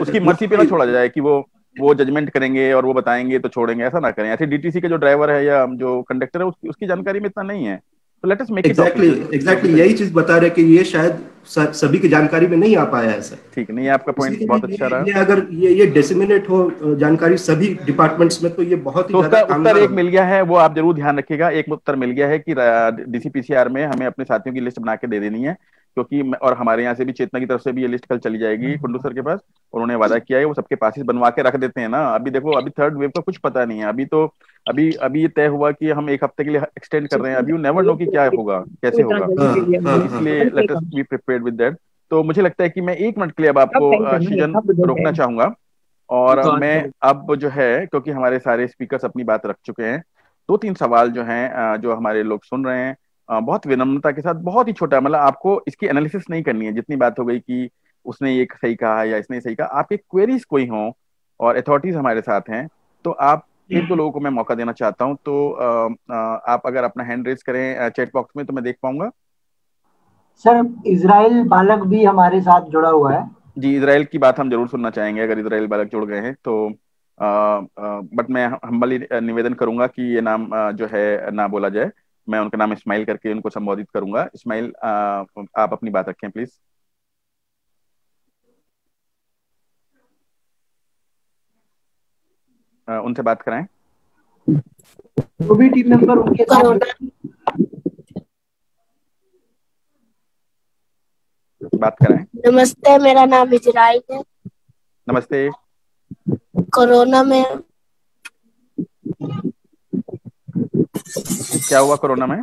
उसकी मर्जी पे ना छोड़ा जाए कि वो जजमेंट करेंगे और वो बताएंगे तो छोड़ेंगे, ऐसा ना करें। ऐसे DTC के जो ड्राइवर है या जो कंडक्टर है उसकी जानकारी में इतना नहीं है, तो late us make it exactly यही चीज बता रहे कि ये शायद सभी की जानकारी में नहीं आ पाया है सर। ठीक नहीं, आपका पॉइंट बहुत अच्छा रहा। ये अगर ये डिसेमिनेट हो जानकारी सभी डिपार्टमेंट्स में, तो ये बहुत ही ज्यादा उत्तर एक मिल गया है, वो आप जरूर ध्यान रखिएगा। एक उत्तर मिल गया है कि DCPCR में हमें अपने साथियों की लिस्ट बना के दे देनी है, क्योंकि और हमारे यहाँ से भी चेतना की तरफ से भी ये लिस्ट कल चली जाएगी कुंडू सर के पास, उन्होंने वादा किया है, वो सबके पास बनवा के रख देते हैं ना। अभी देखो, अभी थर्ड वेव का कुछ पता नहीं है, अभी ये तय हुआ कि हम एक हफ्ते के लिए एक्सटेंड कर रहे हैं, अभी यू नेवर नो कि क्या होगा, कैसे होगा, इसलिए let us be prepared with that. तो मुझे लगता है कि मैं 1 मिनट के लिए अब आपको शीजन रोकना चाहूंगा, और मैं अब जो है, क्योंकि हमारे सारे स्पीकर्स अपनी बात रख चुके हैं, 2-3 सवाल जो हैं जो हमारे लोग सुन रहे हैं, बहुत विनम्रता के साथ, बहुत ही छोटा, मतलब आपको इसकी एनालिसिस नहीं करनी है, जितनी बात हो गई कि उसने ये सही कहा या इसने सही कहा, आपके क्वेरीज कोई हों और अथॉरिटीज हमारे साथ हैं, तो आप 1-2 लोगों को मैं मौका देना चाहता हूं, तो आप अगर अपना हैंड रेज करें चैट बॉक्स में तो मैं देख पाऊंगा। सर इजराइल बालक भी हमारे साथ जुड़ा हुआ है जी, इजराइल की बात हम जरूर सुनना चाहेंगे, अगर इजराइल बालक जुड़ गए हैं तो बट मैं हम्बली निवेदन करूंगा कि ये नाम जो है ना बोला जाए। मैं उनका नाम इस्माइल करके उनको संबोधित करूंगा। इस्माइल, आप अपनी बात रखें प्लीज। उनसे बात कराएं। जो भी टीम मेंबर उनके साथ बात कराएं। नमस्ते, मेरा नाम इजराइल है। नमस्ते। कोरोना में क्या हुआ कोरोना में?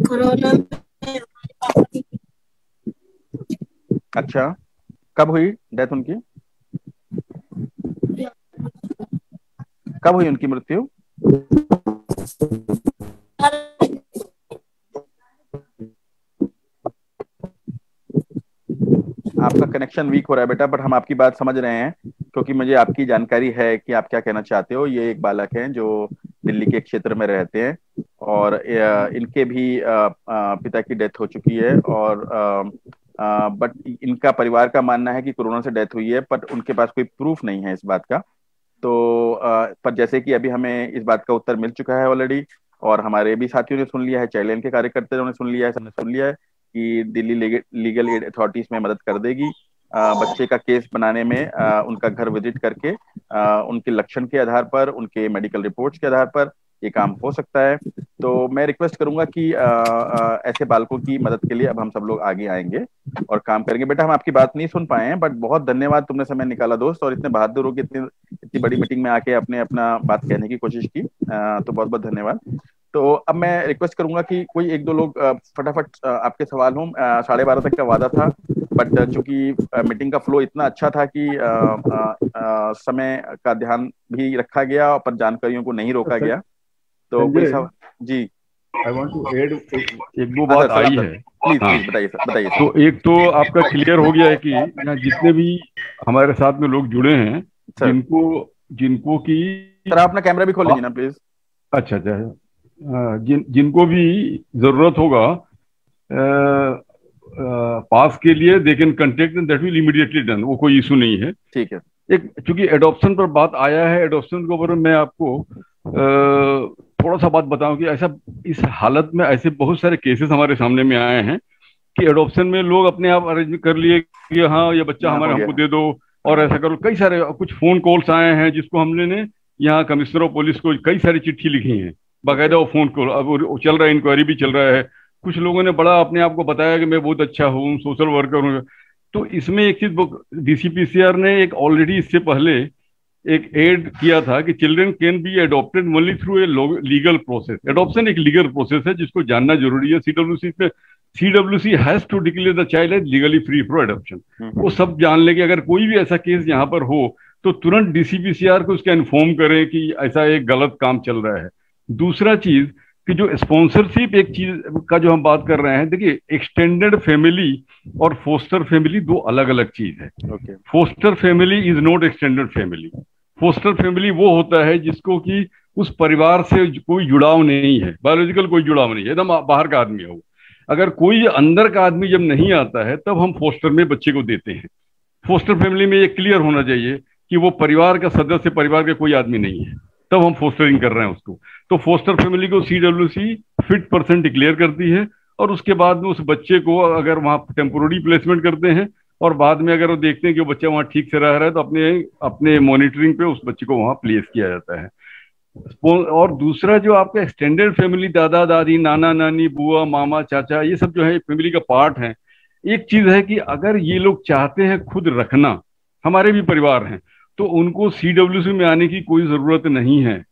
कोरोना में अच्छा, कब हुई डेथ उनकी? कब हुई उनकी मृत्यु? आपका कनेक्शन वीक हो रहा है बेटा, बट हम आपकी बात समझ रहे हैं क्योंकि मुझे आपकी जानकारी है कि आप क्या कहना चाहते हो। ये एक बालक हैं जो दिल्ली के क्षेत्र में रहते हैं और इनके भी पिता की डेथ हो चुकी है और बट इनका परिवार का मानना है कि कोरोना से डेथ हुई है, बट उनके पास कोई प्रूफ नहीं है इस बात का। तो पर जैसे कि अभी हमें इस बात का उत्तर मिल चुका है ऑलरेडी और हमारे भी साथियों ने सुन लिया है, चाइल्ड लाइन के कार्यकर्ताओं ने सुन लिया है, सबने सुन लिया है कि दिल्ली लीगल एड अथॉरिटीज में मदद कर देगी बच्चे का केस बनाने में, उनका घर विजिट करके उनके लक्षण के आधार पर, उनके मेडिकल रिपोर्ट्स के आधार पर ये काम हो सकता है। तो मैं रिक्वेस्ट करूंगा कि ऐसे बालकों की मदद के लिए अब हम सब लोग आगे आएंगे और काम करेंगे। बेटा हम आपकी बात नहीं सुन पाए हैं, बट बहुत धन्यवाद, तुमने समय निकाला दोस्त और इतने बहादुर हो कि इतनी बड़ी मीटिंग में आके आपने अपना बात कहने की कोशिश की। तो बहुत बहुत धन्यवाद। तो अब मैं रिक्वेस्ट करूंगा कि कोई एक दो लोग फटाफट आपके सवाल हों। 12:30 तक का वादा था, बट चूंकि मीटिंग का फ्लो इतना अच्छा था कि समय का ध्यान भी रखा गया पर जानकारियों को नहीं रोका गया। तो कोई सवाल? जी, आई वांट टू ऐड एक दो बात आई है। प्लीज प्लीज बताइए सर, बताइए। तो एक तो आपका क्लियर हो गया है कि यहाँ जितने भी हमारे साथ में लोग जुड़े हैं जिनको की सर, आप अपना कैमरा भी खोल लीजिए ना प्लीज। अच्छा, जिनको भी जरूरत होगा पास के लिए they can contact that will immediately done, वो कोई इशू नहीं है। ठीक है। एक चूंकि एडॉप्शन पर बात आया है, एडॉप्शन के ऊपर मैं आपको थोड़ा सा बात बताऊं कि ऐसा इस हालत में ऐसे बहुत सारे केसेस हमारे सामने में आए हैं कि एडॉप्शन में लोग अपने आप अरेंज कर लिए कि हाँ ये बच्चा हमारे हमको दे दो और ऐसा करो। कई सारे कुछ फोन कॉल्स आए हैं जिसको हमने ने यहाँ कमिश्नर ऑफ पुलिस को कई सारी चिट्ठी लिखी है, बाकायदा वो फोन कॉल अब चल रहा है, इंक्वायरी भी चल रहा है। कुछ लोगों ने बड़ा अपने आप को बताया कि मैं बहुत अच्छा हूँ, सोशल वर्कर हूँ। तो इसमें एक चीज डीसीपीसीआर ने एक ऑलरेडी इससे पहले एक एड किया था कि children can be adopted only through a legal process. Adoption एक लीगल प्रोसेस है जिसको जानना जरूरी है। CWC has to declare the child as legally free for adoption. वो सब जान ले कि अगर कोई भी ऐसा केस यहाँ पर हो तो तुरंत डीसीपीसीआर को उसका इन्फॉर्म करें कि ऐसा एक गलत काम चल रहा है। दूसरा चीज कि जो स्पॉन्सरशिप एक चीज का जो हम बात कर रहे हैं, देखिए एक्सटेंडेड फैमिली और फोस्टर फैमिली दो अलग अलग चीज है। Foster family is not extended family. Foster family वो होता है जिसको कि उस परिवार से कोई जुड़ाव नहीं है, बायोलॉजिकल कोई जुड़ाव नहीं है, एकदम बाहर का आदमी है वो। अगर कोई अंदर का आदमी जब नहीं आता है तब हम फोस्टर में बच्चे को देते हैं। फोस्टर फैमिली में ये क्लियर होना चाहिए कि वो परिवार का सदस्य, परिवार का कोई आदमी नहीं है, तब हम फोस्टरिंग कर रहे हैं उसको। तो फोस्टर फैमिली को सीडब्ल्यूसी फिट पर्सन डिक्लेयर करती है और उसके बाद में उस बच्चे को अगर वहाँ टेम्पोररी प्लेसमेंट करते हैं और बाद में अगर वो देखते हैं कि वो बच्चा वहाँ ठीक से रह रहा है तो अपने मॉनिटरिंग पे उस बच्चे को वहाँ प्लेस किया जाता है। और दूसरा जो आपका एक्सटेंडेड फैमिली, दादा दादी, नाना नानी, बुआ, मामा, चाचा, ये सब जो है फैमिली का पार्ट है। एक चीज है कि अगर ये लोग चाहते हैं खुद रखना, हमारे भी परिवार हैं, तो उनको सीडब्ल्यूसी में आने की कोई जरूरत नहीं है।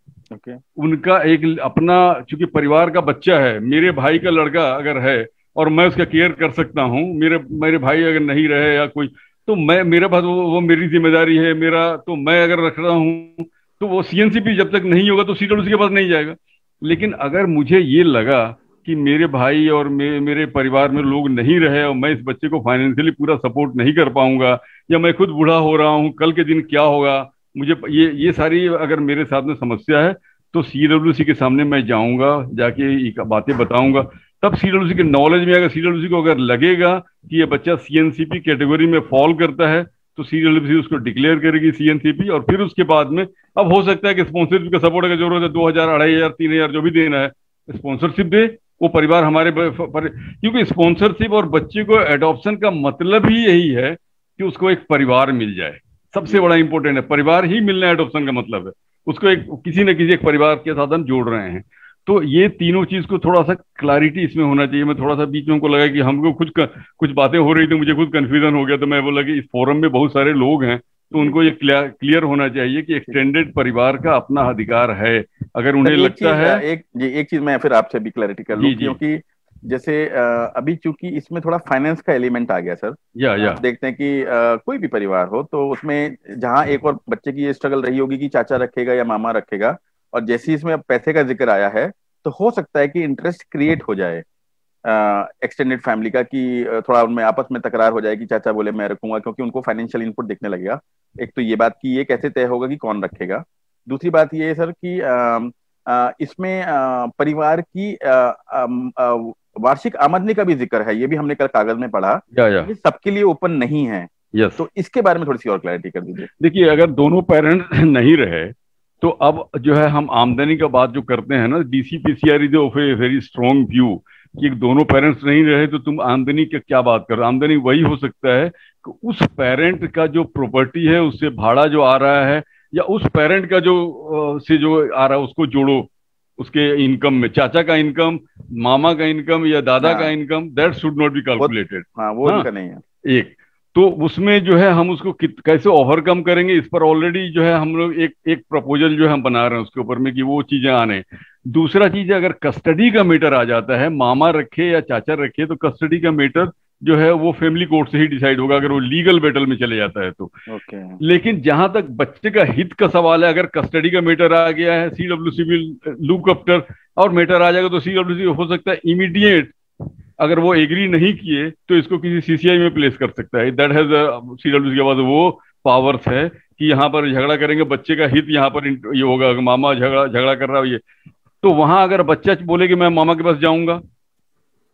उनका एक अपना, चूंकि परिवार का बच्चा है, मेरे भाई का लड़का अगर है और मैं उसका केयर कर सकता हूँ, मेरे भाई अगर नहीं रहे या कोई, तो मैं मेरे पास वो मेरी जिम्मेदारी है मेरा, तो मैं अगर रख रहा हूँ तो वो सीएनसीपी जब तक नहीं होगा तो सीडब्ल्यूसी के पास नहीं जाएगा। लेकिन अगर मुझे ये लगा कि मेरे भाई और मेरे परिवार में लोग नहीं रहे और मैं इस बच्चे को फाइनेंशियली पूरा सपोर्ट नहीं कर पाऊंगा या मैं खुद बूढ़ा हो रहा हूँ, कल के दिन क्या होगा, मुझे ये सारी अगर मेरे साथ में समस्या है तो सीडब्ल्यूसी के सामने मैं जाऊंगा, जाके बातें बताऊंगा। तब सीडब्ल्यूसी के नॉलेज में अगर सीडब्ल्यूसी को अगर लगेगा कि ये बच्चा सीएनसीपी कैटेगरी में फॉल करता है तो CWC उसको डिक्लेयर करेगी CNCP, और फिर उसके बाद में अब हो सकता है कि स्पॉन्सरशिप का सपोर्ट अगर जरूरत है 2000, 2500, 3000 जो भी देना है स्पॉन्सरशिप दे वो परिवार हमारे क्योंकि स्पॉन्सरशिप और बच्चे को एडॉप्शन का मतलब ही यही है कि उसको एक परिवार मिल जाए। सबसे बड़ा इंपॉर्टेंट है, परिवार ही मिलना एडॉप्शन का मतलब है, उसको एक किसी न किसी एक परिवार के साथ हम जोड़ रहे हैं। तो ये तीनों चीज को थोड़ा सा क्लैरिटी इसमें होना चाहिए। मैं थोड़ा सा बीच में हमको लगा कि हमको कुछ बातें हो रही थी, मुझे खुद कंफ्यूजन हो गया, तो मैं बोला कि इस फोरम में बहुत सारे लोग हैं तो उनको ये क्लियर होना चाहिए कि एक्सटेंडेड परिवार का अपना अधिकार है। अगर उन्हें लगता है एक चीज मैं फिर आपसे भी क्लैरिटी कर लूं, क्योंकि जैसे अभी चूंकि इसमें थोड़ा फाइनेंस का एलिमेंट आ गया सर। आप देखते हैं कि कोई भी परिवार हो तो उसमें जहां एक और बच्चे की ये स्ट्रगल रही होगी कि चाचा रखेगा या मामा रखेगा, और जैसे ही इसमें अब पैसे का जिक्र आया है तो हो सकता है कि इंटरेस्ट क्रिएट हो जाए एक्सटेंडेड फैमिली का, कि थोड़ा उनमें आपस में तकरार हो जाए कि चाचा बोले मैं रखूंगा, क्योंकि उनको फाइनेंशियल इनपुट दिखने लगेगा। एक तो ये बात कि ये कैसे तय होगा कि कौन रखेगा। दूसरी बात ये है सर कि इसमें परिवार की वार्षिक आमदनी का भी जिक्र है, ये भी हमने कल कागज में पढ़ा। ये सबके लिए ओपन नहीं है। तो इसके बारे में थोड़ी सी और क्लैरिटी कर दीजिए। देखिए, अगर दोनों पेरेंट्स नहीं रहे तो अब जो है हम आमदनी का बात जो करते हैं ना, DCPCR is of a very strong view कि दोनों पेरेंट्स नहीं रहे तो तुम आमदनी की क्या बात करो। आमदनी वही हो सकता है कि उस पेरेंट का जो प्रॉपर्टी है उससे भाड़ा जो आ रहा है, या उस पेरेंट का जो से जो आ रहा है उसको जोड़ो उसके इनकम में। चाचा का इनकम, मामा का इनकम या दादा का income, that should not be calculated. वो उनका नहीं है। एक तो उसमें जो है हम उसको कैसे ओवरकम करेंगे, इस पर ऑलरेडी जो है हम लोग एक प्रपोजल जो है हम बना रहे हैं उसके ऊपर में कि वो चीजें आने। दूसरा चीज है, अगर कस्टडी का मैटर आ जाता है, मामा रखे या चाचा रखे, तो कस्टडी का मैटर जो है वो फैमिली कोर्ट से ही डिसाइड होगा अगर वो लीगल बैटल में चले जाता है तो। लेकिन जहां तक बच्चे का हित का सवाल है, अगर कस्टडी का मैटर आ गया है, CWC विल लुक आफ्टर, और मैटर आ जाएगा तो CWC हो सकता है इमीडिएट, अगर वो एग्री नहीं किए तो इसको किसी CCI में प्लेस कर सकता है। दैट हैज CWC के पास वो पावर्स है कि यहाँ पर झगड़ा करेंगे, बच्चे का हित यहाँ पर ये होगा, मामा झगड़ा कर रहा है ये, तो वहां अगर बच्चा बोले कि मैं मामा के पास जाऊंगा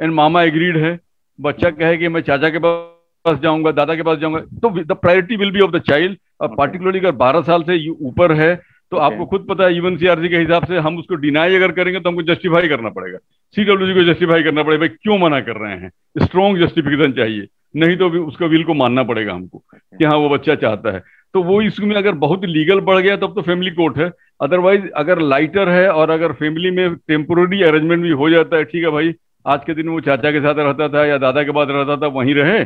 एंड मामा एग्रीड है, बच्चा कहे कि मैं चाचा के पास जाऊंगा, दादा के पास जाऊंगा, तो the priority will be of the child. Particularly अगर 12 साल से ऊपर है तो आपको खुद पता है UNCRC के हिसाब से हम उसको डिनाई अगर करेंगे तो हमको जस्टिफाई करना पड़ेगा, CWC को जस्टिफाई करना पड़ेगा, भाई क्यों मना कर रहे हैं, स्ट्रॉन्ग जस्टिफिकेशन चाहिए, नहीं तो भी उसका विल को मानना पड़ेगा हमको कि हाँ वो बच्चा चाहता है। तो वो इशू में अगर बहुत लीगल बढ़ गया तब तो फैमिली कोर्ट है, अदरवाइज अगर लाइटर है और अगर फैमिली में टेम्पोररी अरेंजमेंट भी हो जाता है, ठीक है भाई आज के दिन वो चाचा के साथ रहता था या दादा के पास रहता था, वहीं रहे,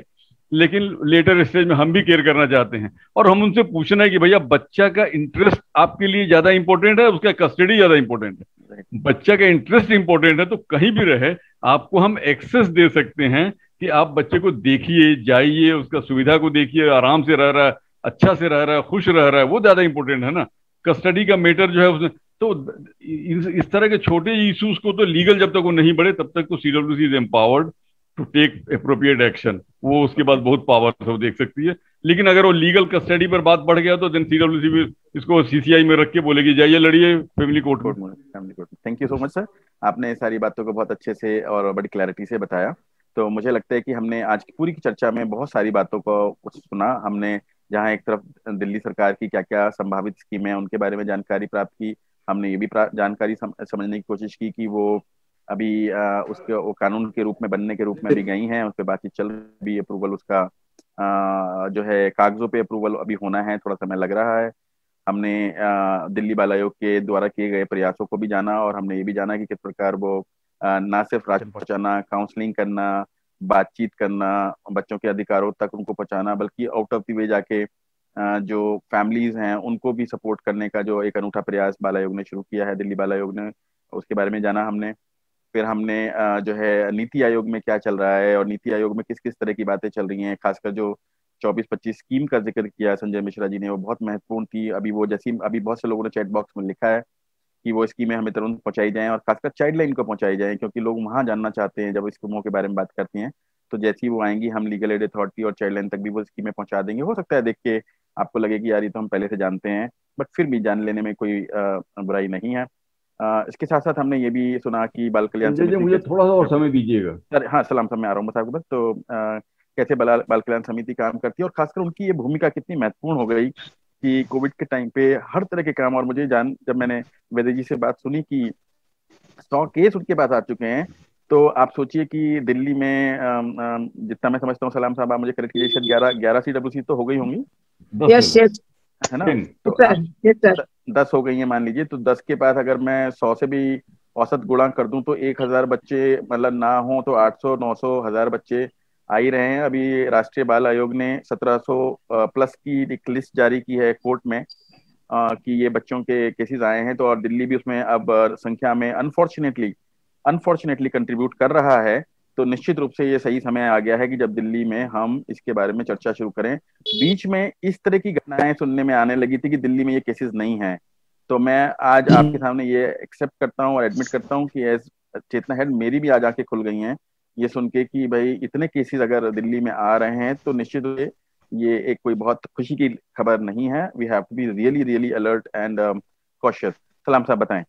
लेकिन लेटर स्टेज में हम भी केयर करना चाहते हैं, और हम उनसे पूछना है कि भैया बच्चा का इंटरेस्ट आपके लिए ज्यादा इंपॉर्टेंट है, उसका कस्टडी ज्यादा इंपॉर्टेंट है? बच्चा का इंटरेस्ट इंपॉर्टेंट है तो कहीं भी रहे आपको हम एक्सेस दे सकते हैं कि आप बच्चे को देखिए, जाइए, उसका सुविधा को देखिए, आराम से रह रहा है, अच्छा से रह रहा है, खुश रह रहा है, वो ज्यादा इंपॉर्टेंट है ना। कस्टडी का मैटर जो है उसमें तो इस तरह के छोटे इश्यूज को तो लीगल जब तक वो नहीं बढ़े तब तक तो CWC is empowered to take appropriate action, वो उसके बाद बहुत पावर है वो देख सकती है। लेकिन अगर वो लीगल कस्टडी पर बात बढ़ गया तो देन CWC भी इसको CCI में रख के बोलेगी जाइए लड़िए फैमिली कोर्ट में। Thank you so much sir, आपने सारी बातों को बहुत अच्छे से और बड़ी क्लैरिटी से बताया। तो मुझे लगता है कि हमने आज की पूरी की चर्चा में बहुत सारी बातों को सुना। हमने जहाँ एक तरफ दिल्ली सरकार की क्या क्या संभावित स्कीमें हैं उनके बारे में जानकारी प्राप्त की, हमने ये भी जानकारी समझने की कोशिश की कि वो अभी उसके वो कानून के रूप में बनने के रूप में अभी गई हैं, उस पर बातचीत चल भी, अप्रूवल उसका जो है कागजों पे अप्रूवल अभी होना है, थोड़ा समय लग रहा है। हमने दिल्ली बाल आयोग के द्वारा किए गए प्रयासों को भी जाना, और हमने ये भी जाना कि किस प्रकार वो ना सिर्फ राशन पहुंचाना, काउंसलिंग करना, बातचीत करना, बच्चों के अधिकारों तक उनको पहुंचाना, बल्कि आउट ऑफ द वे जाके जो फैमिलीज हैं उनको भी सपोर्ट करने का जो एक अनूठा प्रयास बाल आयोग ने शुरू किया है, दिल्ली बाल आयोग ने, उसके बारे में जाना हमने। फिर हमने जो है नीति आयोग में क्या चल रहा है और नीति आयोग में किस किस तरह की बातें चल रही हैं, खासकर जो 24-25 स्कीम का जिक्र किया संजय मिश्रा जी ने, वो बहुत महत्वपूर्ण थी। अभी वो जैसी अभी बहुत से लोगों ने चैट बॉक्स में लिखा है कि वो स्कीमें हमें तुरंत पहुंचाई जाएं और खासकर चाइल्ड लाइन को पहुंचाई जाएं, क्योंकि लोग वहां जानना चाहते हैं जब स्कीमों के बारे में बात करते हैं। तो जैसी वो आएंगी हम लीगल एड अथॉरिटी और चाइल्ड लाइन तक भी वो स्कीमें पहुंचा देंगे। हो सकता है देख के आपको लगे कि यार ये तो हम पहले से जानते हैं, बट फिर भी जान लेने में कोई बुराई नहीं है। इसके साथ साथ हमने ये भी सुना कि बाल कल्याण मुझे थोड़ा सा और समय दीजिएगा सर। हाँ सलाम, समय आ रहा हूँ बस आपको बस। तो कैसे बाल कल्याण समिति काम करती है और खासकर उनकी ये भूमिका कितनी महत्वपूर्ण हो गई कि कोविड के टाइम पे हर तरह के काम। और मुझे जब मैंने वैद्य जी से बात सुनी कि 100 केस उनके पास आ चुके हैं, तो आप सोचिए कि दिल्ली में जितना मैं समझता हूँ, सलाम साहब आप मुझे करेक्ट कीजिए, शायद 11 CWC तो हो गई होंगी, है ना? तो 10 हो गई है मान लीजिए। तो 10 के पास अगर मैं 100 से भी औसत गुणा कर दूं तो 1000 बच्चे मतलब ना हो तो 800, 900, 1000 बच्चे आ ही रहे हैं। अभी राष्ट्रीय बाल आयोग ने 1700 प्लस की एक लिस्ट जारी की है कोर्ट में कि ये बच्चों के केसेस आए हैं। तो और दिल्ली भी उसमें अब संख्या में अनफॉर्चुनेटली कंट्रीब्यूट कर रहा है। तो निश्चित रूप से ये सही समय आ गया है कि जब दिल्ली में हम इसके बारे में चर्चा शुरू करें। बीच में इस तरह की घटनाएं सुनने में आने लगी थी कि दिल्ली में ये केसेस नहीं हैं। तो मैं आज आपके सामने ये एक्सेप्ट करता हूँ और एडमिट करता हूँ कि एज चेतना हेड मेरी भी आज आंखें खुल गई हैं ये सुन के कि भाई इतने केसेस अगर दिल्ली में आ रहे हैं तो निश्चित रूप से ये एक कोई बहुत खुशी की खबर नहीं है। We have to be really alert and cautious. सलाम साहब बताएं।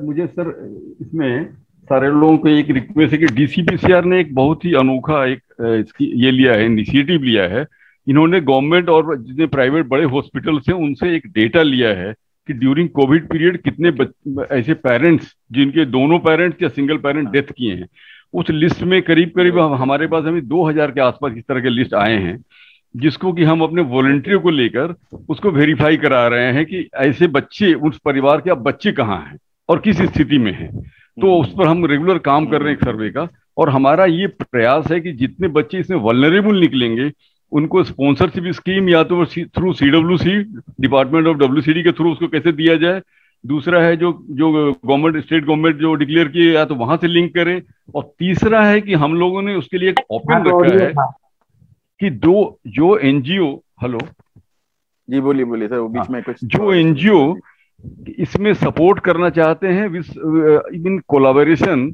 मुझे सर इसमें सारे लोगों को एक रिक्वेस्ट है कि DCPCR ने एक बहुत ही अनोखा इसकी ये लिया है, इनिशिएटिव लिया है। इन्होंने गवर्नमेंट और जितने प्राइवेट बड़े हॉस्पिटल्स हैं उनसे एक डेटा लिया है कि ड्यूरिंग कोविड पीरियड कितने ऐसे पेरेंट्स जिनके दोनों पेरेंट्स या सिंगल पेरेंट डेथ किए हैं, उस लिस्ट में करीब हमारे पास अभी 2000 के आसपास इस तरह के लिस्ट आए हैं, जिसको कि हम अपने वॉलंटियर को लेकर उसको वेरीफाई करा रहे हैं कि ऐसे बच्चे उस परिवार के अब बच्चे कहाँ हैं और किस स्थिति में हैं। तो उस पर हम रेगुलर काम कर रहे हैं एक सर्वे का। और हमारा ये प्रयास है कि जितने बच्चे इसमें वल्नरेबल निकलेंगे उनको स्पॉन्सरशिप स्कीम या तो through CWC department of WCD के थ्रू उसको कैसे दिया जाए। दूसरा है जो गवर्नमेंट स्टेट गवर्नमेंट जो डिक्लेयर किए या तो वहां से लिंक करें। और तीसरा है कि हम लोगों ने उसके लिए एक ओपन रखा है कि जो NGO हेलो जी बोलिए सर, वो बीच में कुछ जो NGO इसमें सपोर्ट करना चाहते हैं इन कोलैबोरेशन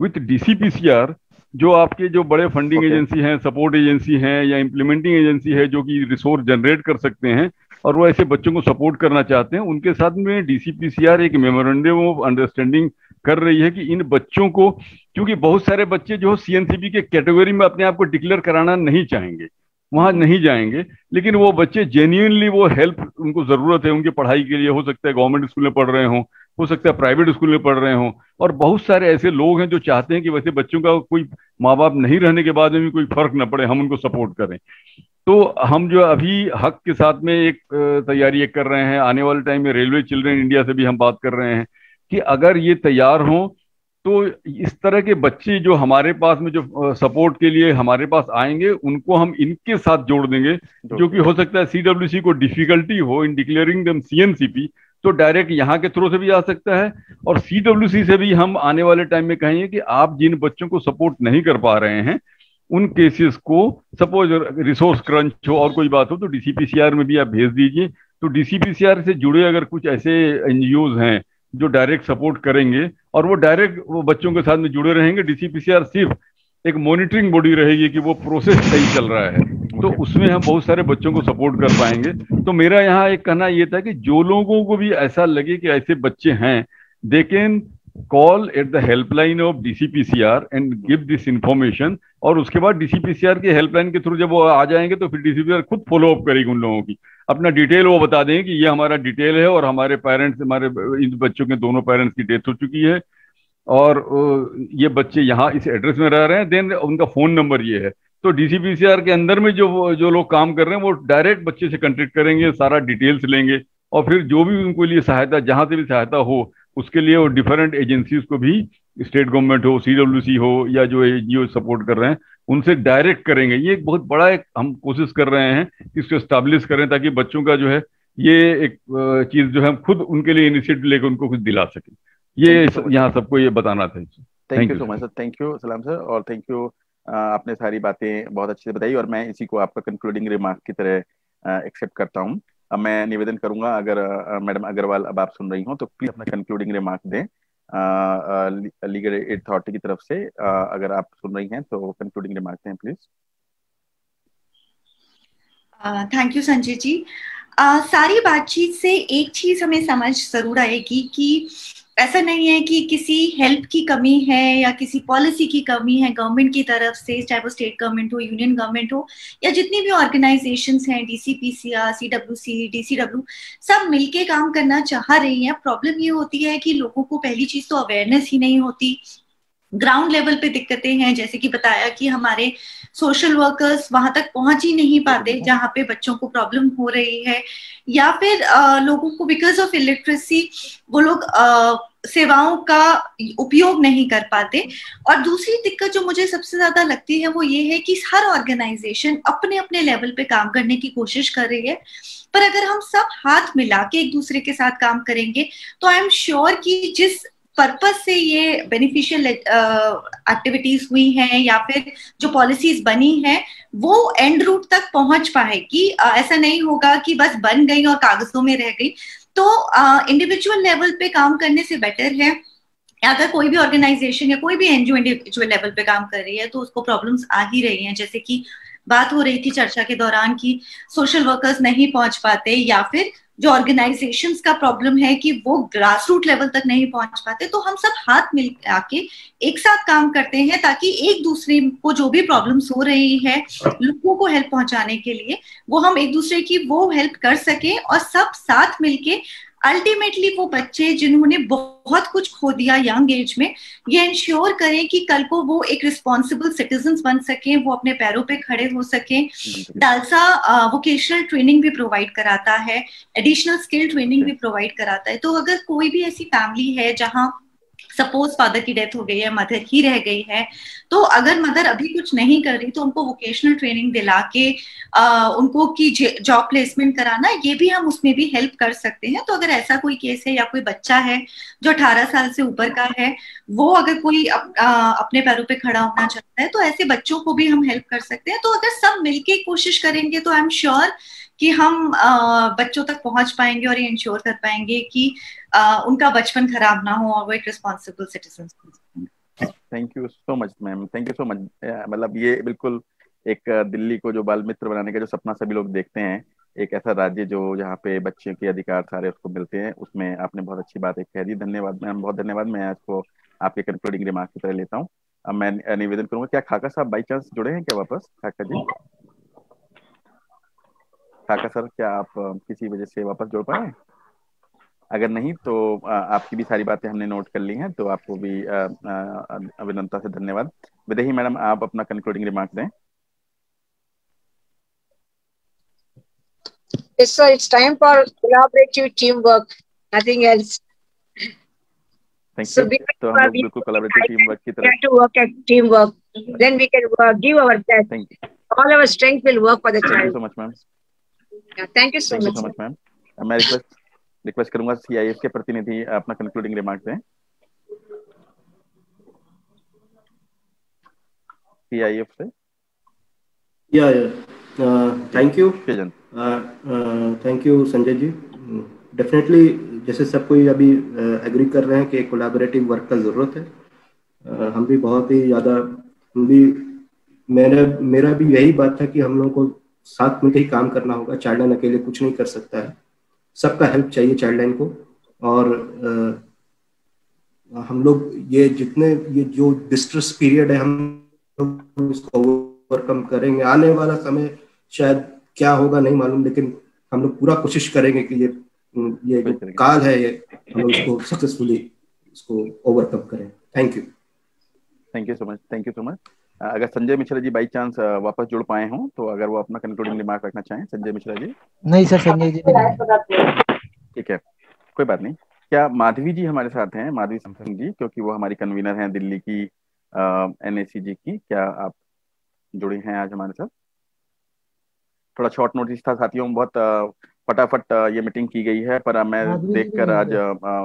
विथ DCPCR, जो आपके जो बड़े फंडिंग एजेंसी हैं, सपोर्ट एजेंसी हैं या इम्प्लीमेंटिंग एजेंसी है जो कि रिसोर्स जनरेट कर सकते हैं और वो ऐसे बच्चों को सपोर्ट करना चाहते हैं, उनके साथ में DCPCR एक मेमोरेंडम ऑफ अंडरस्टैंडिंग कर रही है कि इन बच्चों को, क्योंकि बहुत सारे बच्चे जो CNCB के कैटेगरी में अपने आप को डिक्लेयर कराना नहीं चाहेंगे, वहां नहीं जाएंगे, लेकिन वो बच्चे जेन्युइनली वो हेल्प उनको जरूरत है उनकी पढ़ाई के लिए। हो सकता है गवर्नमेंट स्कूल में पढ़ रहे हों, हो सकता है प्राइवेट स्कूल में पढ़ रहे हों, और बहुत सारे ऐसे लोग हैं जो चाहते हैं कि वैसे बच्चों का कोई माँ बाप नहीं रहने के बाद में भी कोई फर्क न पड़े, हम उनको सपोर्ट करें। तो हम जो अभी हक के साथ में एक तैयारी कर रहे हैं, आने वाले टाइम में रेलवे चिल्ड्रन इंडिया से भी हम बात कर रहे हैं कि अगर ये तैयार हों तो इस तरह के बच्चे जो हमारे पास में जो सपोर्ट के लिए हमारे पास आएंगे उनको हम इनके साथ जोड़ देंगे, जो कि हो सकता है CWC को डिफिकल्टी हो इन डिक्लेयरिंग देम CNCP, तो डायरेक्ट यहाँ के थ्रू से भी आ सकता है। और CWC से भी हम आने वाले टाइम में कहेंगे कि आप जिन बच्चों को सपोर्ट नहीं कर पा रहे हैं उन केसेस को, सपोज रिसोर्स क्रंच हो और कोई बात हो, तो DCPCR में भी आप भेज दीजिए। तो DCPCR से जुड़े अगर कुछ ऐसे NGOs हैं जो डायरेक्ट सपोर्ट करेंगे और वो डायरेक्ट वो बच्चों के साथ में जुड़े रहेंगे, DCPCR सिर्फ एक मॉनिटरिंग बॉडी रहेगी कि वो प्रोसेस सही चल रहा है, तो उसमें हम बहुत सारे बच्चों को सपोर्ट कर पाएंगे। तो मेरा यहाँ एक कहना ये था कि जो लोगों को भी ऐसा लगे कि ऐसे बच्चे हैं, they can call at the helpline of DCPCR and give this information. और उसके बाद DCPCR के हेल्पलाइन के थ्रू जब वो आ जाएंगे तो फिर DCPCR खुद फॉलो अप करेगी उन लोगों की, अपना डिटेल वो बता देंगे कि ये हमारा डिटेल है और हमारे पेरेंट्स, हमारे इन बच्चों के दोनों पेरेंट्स की डेथ हो चुकी है और ये बच्चे यहाँ इस एड्रेस में रह रहे हैं, देन उनका फोन नंबर ये है। तो DCPCR के अंदर में जो लोग काम कर रहे हैं वो डायरेक्ट बच्चे से कंटेक्ट करेंगे, सारा डिटेल्स लेंगे और फिर जो भी उनको लिए सहायता, जहां से भी सहायता हो उसके लिए वो डिफरेंट एजेंसीज को भी, स्टेट गवर्नमेंट हो, CWC हो या जो NGO सपोर्ट कर रहे हैं उनसे डायरेक्ट करेंगे। ये एक बहुत बड़ा एक हम कोशिश कर रहे हैं कि इसको एस्टैब्लिश करें ताकि बच्चों का जो है ये एक चीज जो है हम खुद उनके लिए इनिशिएटिव लेकर उनको कुछ दिला सकें। ये यहाँ सबको ये बताना था। Thank you so much sir, thank you सलाम सर, और थैंक यू, आपने सारी बातें बहुत अच्छे से बताई और मैं इसी को आपका कंक्लूडिंग रिमार्क की तरह एक्सेप्ट करता हूँ। अब मैं निवेदन करूंगा, अगर मैडम अग्रवाल अब आप सुन रही हो तो प्लीज अपना कंक्लूडिंग रिमार्क दें लीगल एड अथॉरिटी की तरफ से। अगर आप सुन रही हैं तो कंक्लूडिंग रिमार्क दें प्लीज। थैंक यू संजय जी। सारी बातचीत से एक चीज हमें समझ जरूर आएगी कि ऐसा नहीं है कि किसी हेल्प की कमी है या किसी पॉलिसी की कमी है गवर्नमेंट की तरफ से, चाहे वो स्टेट गवर्नमेंट हो, यूनियन गवर्नमेंट हो, या जितनी भी ऑर्गेनाइजेशंस हैं, डीसीपीसीआर, सीडब्ल्यूसी, डीसीडब्ल्यू, सब मिलके काम करना चाह रही हैं। प्रॉब्लम ये होती है कि लोगों को पहली चीज तो अवेयरनेस ही नहीं होती, ग्राउंड लेवल पे दिक्कतें हैं, जैसे कि बताया कि हमारे सोशल वर्कर्स वहां तक पहुंच ही नहीं पाते जहाँ पे बच्चों को प्रॉब्लम हो रही है, या फिर लोगों को बिकॉज ऑफ इलिटरेसी वो लोग सेवाओं का उपयोग नहीं कर पाते। और दूसरी दिक्कत जो मुझे सबसे ज्यादा लगती है वो ये है कि हर ऑर्गेनाइजेशन अपने अपने लेवल पे काम करने की कोशिश कर रही है, पर अगर हम सब हाथ मिला के एक दूसरे के साथ काम करेंगे तो आई एम श्योर कि जिस पर्पस से ये बेनिफिशियल एक्टिविटीज हुई हैं या फिर जो पॉलिसीज बनी हैं वो एंड रूट तक पहुंच पाएगी। ऐसा नहीं होगा कि बस बन गई और कागजों में रह गई। तो इंडिविजुअल लेवल पे काम करने से बेटर है अगर कोई भी ऑर्गेनाइजेशन या कोई भी एनजीओ इंडिविजुअल लेवल पे काम कर रही है तो उसको प्रॉब्लम्स आ ही रही हैं। जैसे कि बात हो रही थी चर्चा के दौरान कि सोशल वर्कर्स नहीं पहुंच पाते, या फिर जो ऑर्गेनाइजेशंस का प्रॉब्लम है कि वो ग्रास रूट लेवल तक नहीं पहुंच पाते। तो हम सब हाथ मिल के एक साथ काम करते हैं ताकि एक दूसरे को जो भी प्रॉब्लम्स हो रही है लोगों को हेल्प पहुंचाने के लिए वो हम एक दूसरे की वो हेल्प कर सके, और सब साथ मिलके अल्टीमेटली वो बच्चे जिन्होंने बहुत कुछ खो दिया यंग एज में, ये इंश्योर करें कि कल को वो एक रिस्पॉन्सिबल सिटीजन्स बन सके, वो अपने पैरों पे खड़े हो सके। डालसा वोकेशनल ट्रेनिंग भी प्रोवाइड कराता है, एडिशनल स्किल ट्रेनिंग भी प्रोवाइड कराता है। तो अगर कोई भी ऐसी फैमिली है जहाँ सपोज फादर की डेथ हो गई है, मदर ही रह गई है, तो अगर मदर अभी कुछ नहीं कर रही तो उनको वोकेशनल ट्रेनिंग दिला के उनको की जॉब प्लेसमेंट कराना, ये भी हम उसमें भी हेल्प कर सकते हैं। तो अगर ऐसा कोई केस है या कोई बच्चा है जो 18 साल से ऊपर का है, वो अगर कोई अपने पैरों पे खड़ा होना चाहता है तो ऐसे बच्चों को भी हम हेल्प कर सकते हैं। तो अगर सब मिलके कोशिश करेंगे तो आई एम श्योर कि हम बच्चों तक पहुंच पाएंगे और ये इंश्योर कर पाएंगे कि उनका बचपन खराब ना हो और वो एक responsible citizen. Thank you so much ma'am, thank you so much. मतलब ये बिल्कुल एक दिल्ली को जो बाल मित्र बनाने का जो सपना सभी लोग देखते हैं, एक ऐसा राज्य जो जहाँ पे बच्चे के अधिकार सारे उसको मिलते हैं, उसमें आपने बहुत अच्छी बात एक कह दी। धन्यवाद मैम, बहुत धन्यवाद। मैं इसको आपके कंक्लूडिंग रिमार्क की तरह लेता हूँ। अब मैं निवेदन करूंगा, क्या खाका साहब बाई चांस जुड़े हैं क्या वापस? खाका जी, खाका सर, क्या आप किसी वजह से वापस जुड़ पाए? अगर नहीं तो आपकी भी सारी बातें हमने नोट कर ली हैं, तो आपको भी अभिनंदन से धन्यवाद। विदेही मैडम, आप अपना कंक्लूडिंग रिमार्क दें। Yes, sir. It's time for collaborative teamwork. Nothing else. Thank you. तो हम लोग बिल्कुल collaborative teamwork की तरफ to work at teamwork. Then we can give our best. Thank you. All our strength will work for the child. Thank you so much, ma'am. Yeah, thank you so much, ma'am. मैं request करूंगा CIF के प्रतिनिधि अपना concluding remark दें। CIF से thank you thank you Sanjay ji. Definitely जैसे सब कोई अभी एग्री कर रहे हैं कि कोलैबोरेटिव वर्क का ज़रूरत है। हम भी बहुत ही ज़्यादा मेरा भी यही बात था कि हम लोगों को साथ में ही काम करना होगा। चाइल्ड लाइन अकेले कुछ नहीं कर सकता है, सबका हेल्प चाहिए चाइल्ड लाइन को। और हम लोग ये जो डिस्ट्रेस पीरियड है हम लोग इसको ओवरकम करेंगे। आने वाला समय शायद क्या होगा नहीं मालूम, लेकिन हम लोग पूरा कोशिश करेंगे कि ये जो काल है ये हम लोग इसको सक्सेसफुली इसको ओवरकम करें। Thank you so much, thank you so much. अगर संजय मिश्रा जी बाई चांस वापस जुड़ पाए हों तो अगर वो अपना कंक्लूडिंग रिमार्क रखना चाहें। संजय मिश्रा जी? नहीं सर, संजय जी ठीक है, कोई बात नहीं। क्या माधवी जी हमारे साथ हैं? माधवी सिंह जी, क्योंकि वो हमारी कन्वीनर हैं दिल्ली की NACG की। क्या आप जुड़े हैं आज हमारे साथ? थोड़ा शॉर्ट नोटिस था साथियों, बहुत फटाफट ये मीटिंग की गई है, पर मैं देखकर आज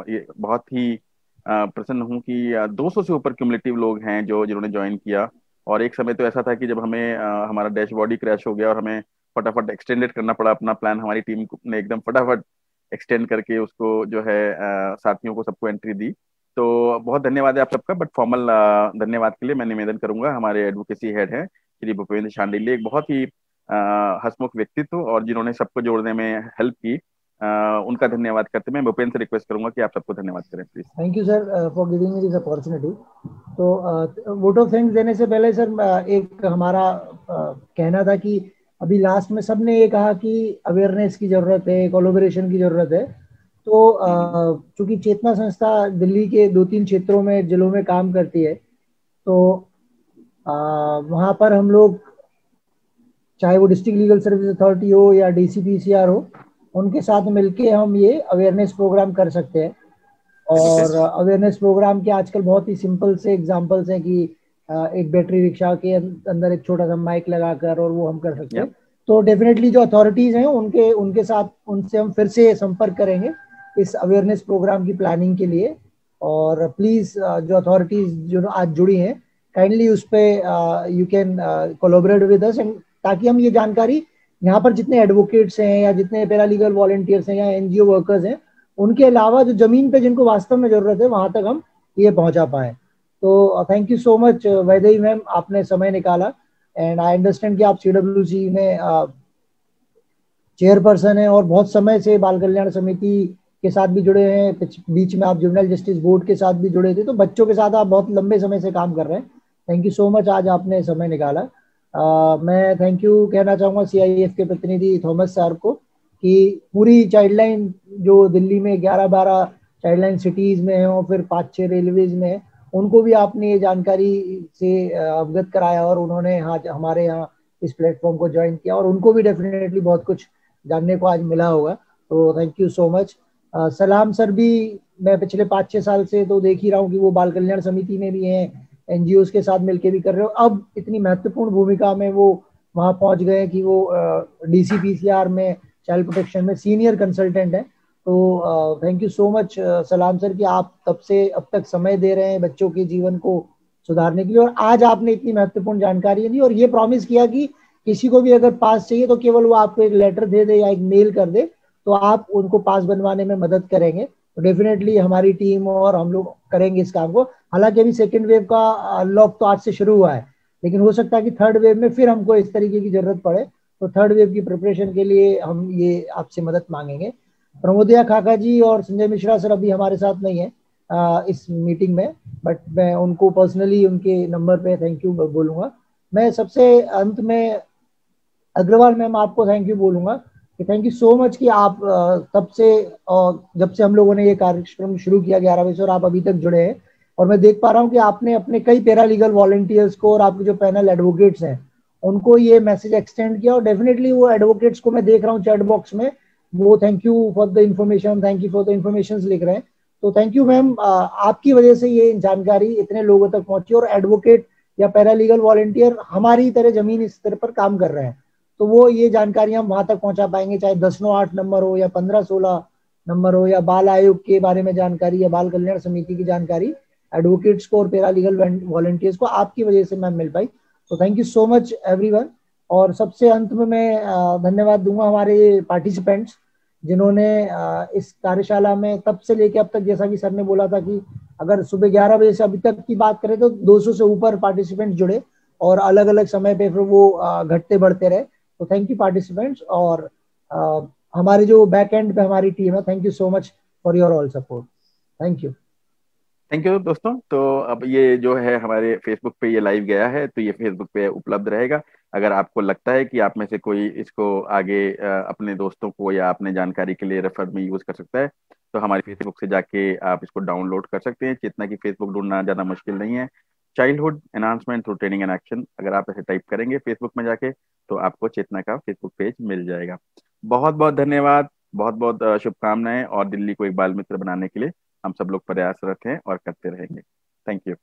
ये बहुत ही प्रसन्न हूँ कि 200 से ऊपर क्यूमुलेटिव लोग हैं जिन्होंने ज्वाइन किया। और एक समय तो ऐसा था कि जब हमें हमारा डैशबोर्ड ही क्रैश हो गया और हमें फटाफट एक्सटेंडेड करना पड़ा अपना प्लान। हमारी टीम ने एकदम फटाफट एक्सटेंड करके उसको जो है साथियों को सबको एंट्री दी। तो बहुत धन्यवाद है आप सबका। बट फॉर्मल धन्यवाद के लिए मैं निवेदन करूंगा, हमारे एडवोकेसी हेड हैं श्री भूपेंद्र शांडिल्य, एक बहुत ही हंसमुख व्यक्तित्व और जिन्होंने सबको जोड़ने में हेल्प की। उनका धन्यवाद करते मैं भूपेंद्र से रिक्वेस्ट करूंगा कि आप सबको धन्यवाद करें please. Thank you sir for giving me this opportunity. तो वोट ऑफ थैंक्स देने से पहले सर एक हमारा कहना था कि अभी लास्ट में सबने ये कहा कि अवेयरनेस की जरूरत है, कोलैबोरेशन की जरूरत है। तो चूंकि चेतना संस्था दिल्ली के 2-3 क्षेत्रों में, जिलों में काम करती है, तो वहाँ पर हम लोग, चाहे वो डिस्ट्रिक्ट लीगल सर्विस अथॉरिटी हो या DCPCR हो, उनके साथ मिलके हम ये अवेयरनेस प्रोग्राम कर सकते हैं। और अवेयरनेस प्रोग्राम के आजकल बहुत ही सिंपल से एग्जांपल्स हैं कि एक बैटरी रिक्शा के अंदर एक छोटा सा माइक लगाकर, और वो हम कर सकते हैं। तो डेफिनेटली जो अथॉरिटीज हैं उनके साथ, उनसे हम फिर से संपर्क करेंगे इस अवेयरनेस प्रोग्राम की प्लानिंग के लिए। और प्लीज जो अथॉरिटीज जो आज जुड़ी हैं, काइंडली उस पर you can collaborate with us, ताकि हम ये जानकारी यहाँ पर जितने एडवोकेट्स हैं या जितने पैरालीगल वॉलंटियर्स हैं या NGO वर्कर्स हैं, उनके अलावा जो जमीन पे जिनको वास्तव में जरूरत है, वहां तक हम ये पहुंचा पाए। तो thank you so much Vaidehi ma'am, आपने समय निकाला। एंड आई अंडरस्टैंड कि आप CWC में चेयरपर्सन है और बहुत समय से बाल कल्याण समिति के साथ भी जुड़े हैं, बीच में आप जुवेनाइल जस्टिस बोर्ड के साथ भी जुड़े थे, तो बच्चों के साथ आप बहुत लंबे समय से काम कर रहे हैं। थैंक यू सो मच, आज आपने समय निकाला। मैं थैंक यू कहना चाहूँगा CIF के प्रतिनिधि थॉमस साहब को, कि पूरी चाइल्डलाइन जो दिल्ली में 11-12 चाइल्डलाइन सिटीज़ में है और फिर 5-6 रेलवेज में है, उनको भी आपने ये जानकारी से अवगत कराया और उन्होंने हमारे यहाँ इस प्लेटफॉर्म को ज्वाइन किया, और उनको भी डेफिनेटली बहुत कुछ जानने को आज मिला होगा। तो थैंक यू सो मच। सलाम सर भी मैं पिछले 5-6 साल से तो देख ही रहा हूँ कि वो बाल कल्याण समिति में भी हैं, NGOs के साथ मिलकर भी कर रहे हो। अब इतनी महत्वपूर्ण भूमिका में वो वहाँ पहुँच गए कि वो DCPCR में चाइल्ड प्रोटेक्शन में सीनियर कंसल्टेंट है। तो थैंक यू सो मच सलाम सर कि आप तब से अब तक समय दे रहे हैं बच्चों के जीवन को सुधारने के लिए, और आज आपने इतनी महत्वपूर्ण जानकारी दी और ये प्रॉमिस किया कि किसी को भी अगर पास चाहिए तो केवल वो आपको एक लेटर दे दे या एक मेल कर दे, तो आप उनको पास बनवाने में मदद करेंगे। तो डेफिनेटली हमारी टीम और हम लोग करेंगे इस काम को। हालांकि अभी सेकेंड वेव का अनलॉक तो आज से शुरू हुआ है, लेकिन हो सकता है कि थर्ड वेव में फिर हमको इस तरीके की जरूरत पड़े, तो थर्ड वेव की प्रिपरेशन के लिए हम ये आपसे मदद मांगेंगे। प्रमोदिया खाका जी और संजय मिश्रा सर अभी हमारे साथ नहीं है इस मीटिंग में, बट मैं उनको पर्सनली उनके नंबर पे थैंक यू बोलूँगा। मैं सबसे अंत में अग्रवाल मैम आपको थैंक यू बोलूँगा कि थैंक यू सो मच कि आप तब से जब से हम लोगों ने ये कार्यक्रम शुरू किया 11 बजे से, और आप अभी तक जुड़े हैं। और मैं देख पा रहा हूँ कि आपने अपने कई पैरालीगल वॉलंटियर्स को और आपके जो पैनल एडवोकेट्स हैं उनको ये मैसेज एक्सटेंड किया, और डेफिनेटली वो एडवोकेट्स को मैं देख रहा हूँ चैट बॉक्स में, वो thank you for the information, thank you for the information लिख रहे हैं। तो थैंक यू मैम, आपकी वजह से ये जानकारी इतने लोगों तक पहुंची, और एडवोकेट या पैरालीगल वॉलंटियर हमारी तरह जमीन स्तर पर काम कर रहे हैं, तो वो ये जानकारी हम वहां तक पहुंचा पाएंगे, चाहे 1098 नंबर हो या 1516 नंबर हो या बाल आयोग के बारे में जानकारी या बाल कल्याण समिति की जानकारी एडवोकेट्स को और पैरालीगल वॉलंटियर्स को आपकी वजह से मैम मिल पाई। तो thank you so much everyone. और सबसे अंत में मैं धन्यवाद दूंगा हमारे पार्टिसिपेंट्स जिन्होंने इस कार्यशाला में तब से लेके अब तक, जैसा कि सर ने बोला था कि अगर सुबह 11 बजे से अभी तक की बात करें तो 200 से ऊपर पार्टिसिपेंट्स जुड़े, और अलग अलग समय पे फिर वो घटते बढ़ते रहे। तो थैंक यू पार्टिसिपेंट्स, और हमारे जो बैक एंड पे हमारी टीम है, thank you so much for your all support. Thank you. Thank you दोस्तों। तो अब ये जो है हमारे फेसबुक पे ये लाइव गया है, तो ये फेसबुक पे उपलब्ध रहेगा। अगर आपको लगता है कि आप में से कोई इसको आगे अपने दोस्तों को या अपने जानकारी के लिए रेफर में यूज कर सकता है, तो हमारे फेसबुक से जाके आप इसको डाउनलोड कर सकते हैं। चेतना की फेसबुक ढूंढना ज़्यादा मुश्किल नहीं है। Childhood enhancement through training and action, अगर आप ऐसे टाइप करेंगे फेसबुक में जाके तो आपको चेतना का फेसबुक पेज मिल जाएगा। बहुत बहुत धन्यवाद, बहुत बहुत शुभकामनाएं, और दिल्ली को एक बाल मित्र बनाने के लिए हम सब लोग प्रयासरत हैं और करते रहेंगे। Thank you.